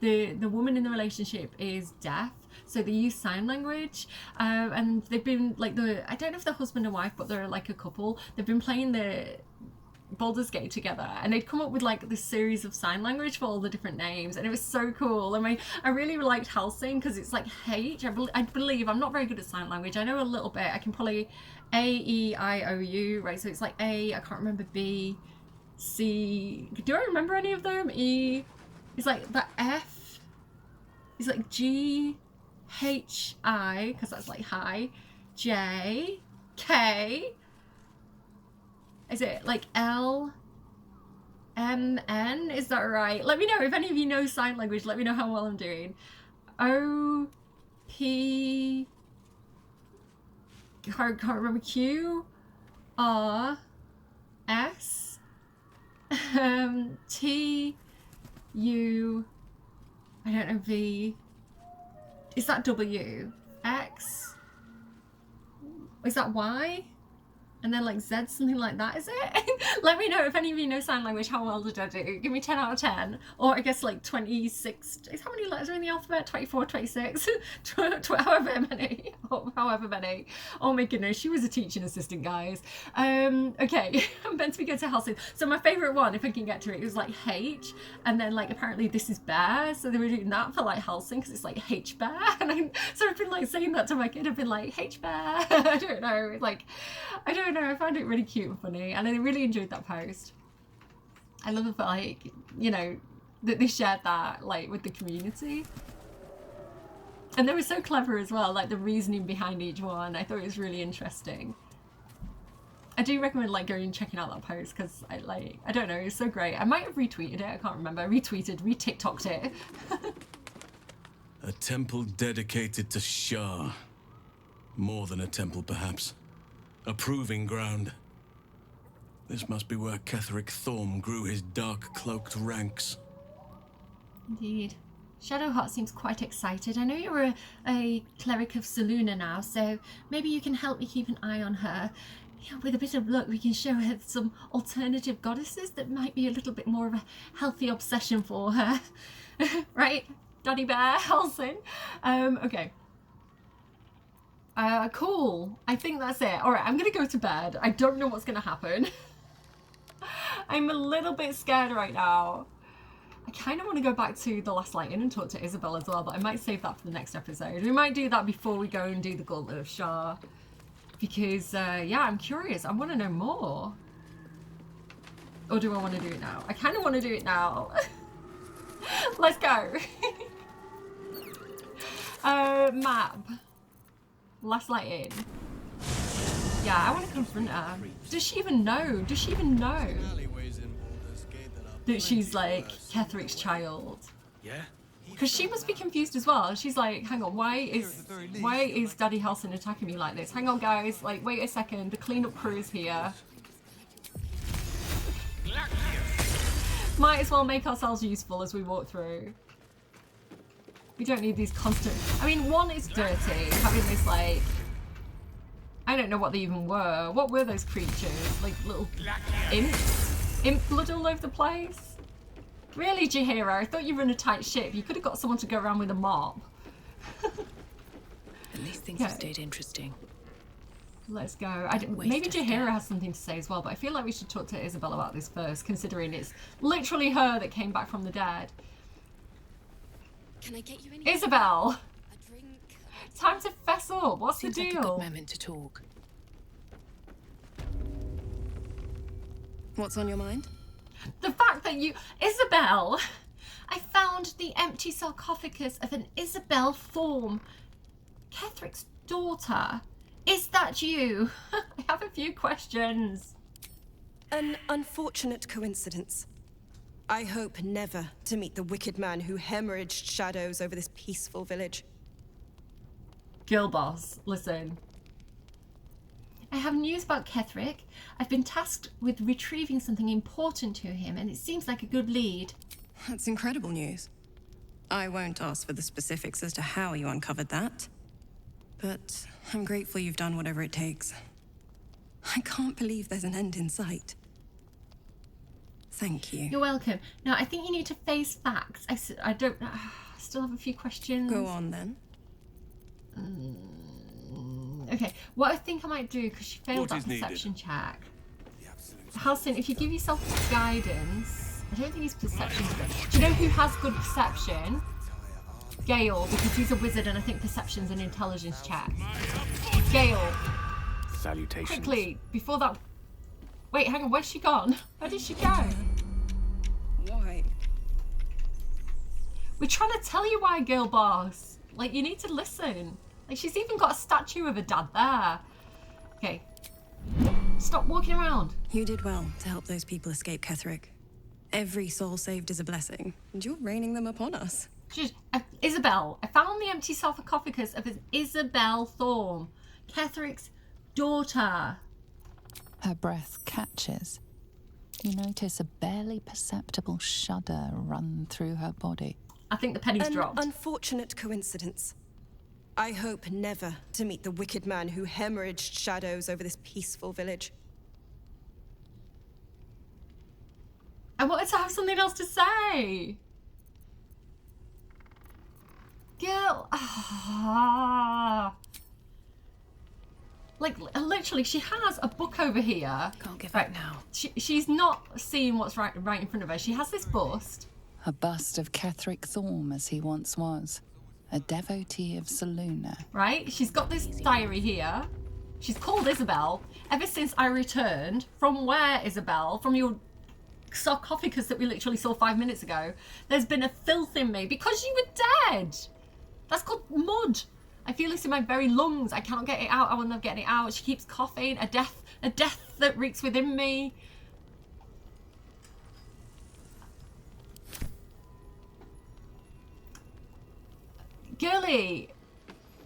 woman in the relationship is deaf. So they use sign language, and they've been like I don't know if they're husband and wife, but they're like a couple. They've been playing the Baldur's Gate together, and they'd come up with like this series of sign language for all the different names, and it was so cool. And I really liked Halsin because it's like H. I believe I'm not very good at sign language. I know a little bit. I can probably A, E, I, O, U, right? So it's like A. I can't remember B, C. Do I remember any of them? E. It's like the F. It's like G. H-I, because that's like hi, J, K, is it like L, M, N, is that right? Let me know if any of you know sign language, let me know how well I'm doing. O, P, can't remember, Q, R, S, T, U, I don't know, V, is that W? X? Is that Y? And then like Z, something like that, is it? Let me know if any of you know sign language, how well did I do? Give me 10 out of 10. Or I guess like 26, how many letters are in the alphabet? 24, 26, however many. Oh my goodness, she was a teaching assistant, guys. Okay, I'm meant to be good to Halsin. So my favourite one, if I can get to it, was like H, and then like apparently this is bear, so they were doing that for like Halsin, because it's like H bear, and so I've been like saying that to my kid, I've been like, H bear, I don't know, like, I don't know, I found it really cute and funny, and I really enjoyed that post. I love it for like, you know, that they shared that like with the community. And they were so clever as well, like the reasoning behind each one. I thought it was really interesting. I do recommend like going and checking out that post because I don't know, it's so great. I might have retweeted it, I can't remember. Re-TikToked it. A temple dedicated to Shah. More than a temple, perhaps. A proving ground. This must be where Ketheric Thorm grew his dark-cloaked ranks. Indeed. Shadowheart seems quite excited. I know you're a cleric of Selûne now, so maybe you can help me keep an eye on her. Yeah, with a bit of luck, we can show her some alternative goddesses that might be a little bit more of a healthy obsession for her. Right? Daddy Bear, Halsin. Okay. Cool. I think that's it. All right, I'm gonna go to bed. I don't know what's gonna happen. I'm a little bit scared right now. I kind of want to go back to the Last Light Inn and talk to Isabel as well, but I might save that for the next episode. We might do that before we go and do the Gauntlet of Shar. Because, yeah, I'm curious. I want to know more. Or do I want to do it now? I kind of want to do it now. Let's go. Map. Last Light Inn. Yeah, I want to confront her. Does she even know? Does she even know that she's like Ketheric's child? Yeah. Because she must be confused as well. She's like, hang on, why is Daddy Halsin attacking me like this? Hang on, guys. Like, wait a second. The cleanup crew is here. Might as well make ourselves useful as we walk through. We don't need these constant... I mean, one, it's dirty. Having this, like... I don't know what they even were. What were those creatures? Like, little imps? Imp blood all over the place? Really, Jaheira? I thought you were in a tight ship. You could have got someone to go around with a mop. At least things have stayed interesting. Let's go. Maybe Jaheira has something to say as well, but I feel like we should talk to Isabel about this first, considering it's literally her that came back from the dead. Can I get you any? Isabel! A drink? Time to fess up. What's Seems the deal? like a good moment to talk. What's on your mind? The fact that you... Isabel! I found the empty sarcophagus of an Isabel Thorm, Ketheric's daughter. Is that you? I have a few questions. An unfortunate coincidence. I hope never to meet the wicked man who hemorrhaged shadows over this peaceful village. Girl boss, listen. I have news about Ketheric. I've been tasked with retrieving something important to him, and it seems like a good lead. That's incredible news. I won't ask for the specifics as to how you uncovered that, but I'm grateful you've done whatever it takes. I can't believe there's an end in sight. Thank you. You're welcome. Now, I think you need to face facts. I don't... I still have a few questions. Go on, then. Okay, what I think I might do, because she failed that perception check. Halsin, if you give yourself guidance... I don't think his perception's good. Do you know who has good perception? Gale, because he's a wizard and I think perception's an intelligence check. Gale. Salutations. Quickly, before that... Wait, hang on, where's she gone? Where did she go? Why? We're trying to tell you why, girl boss. Like, you need to listen. Like, she's even got a statue of her dad there. Okay. Stop walking around. You did well to help those people escape Ketheric. Every soul saved is a blessing, and you're raining them upon us. Isabel, I found the empty sarcophagus of an Isabel Thorm, Ketheric's daughter. Her breath catches. You notice a barely perceptible shudder run through her body. I think the penny's dropped. An unfortunate coincidence. I hope never to meet the wicked man who hemorrhaged shadows over this peaceful village. I wanted to have something else to say. Girl. Like, literally, she has a book over here. Can't give up now. She's not seeing what's right in front of her. She has this bust. A bust of Ketheric Thorm as he once was. A devotee of Selûne. Right? She's got this diary here. She's called Isabel. Ever since I returned, from where, Isabel? From your sarcophagus that we literally saw 5 minutes ago. There's been a filth in me because you were dead. That's called mud. I feel this in my very lungs. I cannot get it out. I will never get it out. She keeps coughing. A death that reeks within me. Girly,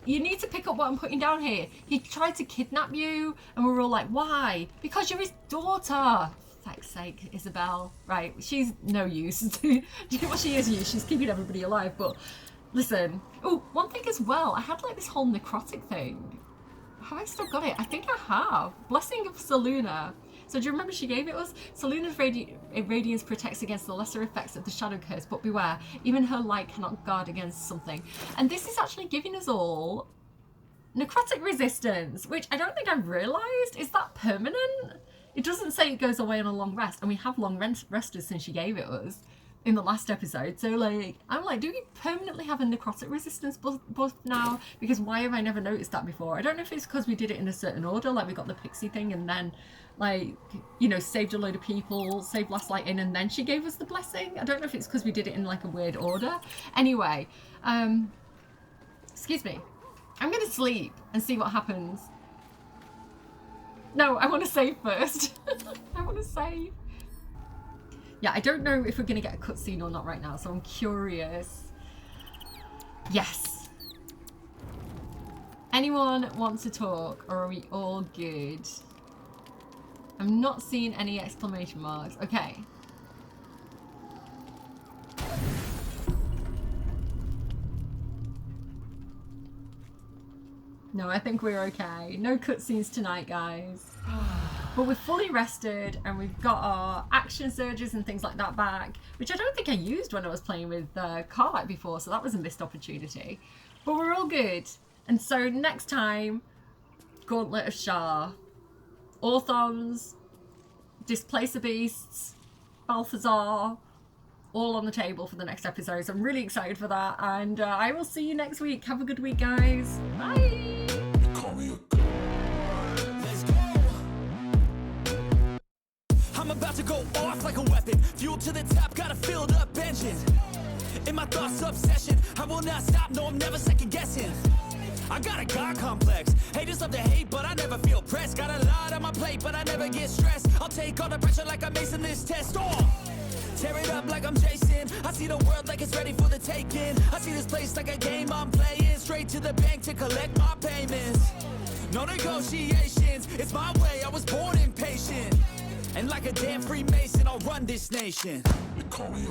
you need to pick up what I'm putting down here. He tried to kidnap you, and we were all like, why? Because you're his daughter. For fuck's sake, Isabel. Right, she's no use. Well, she is use. She's keeping everybody alive, but listen. Oh, one thing as well. I had like this whole necrotic thing. Have I still got it? I think I have. Blessing of Selûne. So do you remember she gave it us? Selûne's radiance protects against the lesser effects of the shadow curse, but beware, even her light cannot guard against something. And this is actually giving us all necrotic resistance, which I don't think I've realised. Is that permanent? It doesn't say it goes away on a long rest, and we have long rested since she gave it us in the last episode. So like, I'm like, do we permanently have a necrotic resistance buff now? Because why have I never noticed that before? I don't know if it's because we did it in a certain order, like we got the pixie thing and then like, you know, saved a load of people, saved Last Light in, and then she gave us the blessing. I don't know if it's because we did it in like a weird order. Anyway, excuse me. I'm gonna sleep and see what happens. No, I want to save first. I want to save. Yeah, I don't know if we're gonna get a cutscene or not right now, so I'm curious. Yes. Anyone want to talk, or are we all good? I'm not seeing any exclamation marks. Okay. No, I think we're okay. No cutscenes tonight, guys. But we're fully rested and we've got our action surges and things like that back, which I don't think I used when I was playing with Carlight before, so that was a missed opportunity. But we're all good. And so next time, Gauntlet of Shar. Orthons, Displacer Beasts, Balthazar, all on the table for the next episode. So I'm really excited for that. And I will see you next week. Have a good week, guys. Bye. I'm about to go off like a weapon. Fuel to the top, got a filled up engine. In my thoughts, obsession. I will not stop, no, I'm never second guessing. I got a God complex. Haters love to hate, but I never feel pressed. Got a lot on my plate, but I never get stressed. I'll take all the pressure like I'm acing this test. Tear it up like I'm Jason. I see the world like it's ready for the taking. I see this place like a game I'm playing. Straight to the bank to collect my payments. No negotiations, it's my way, I was born impatient. And like a damn Freemason, I'll run this nation. They call me a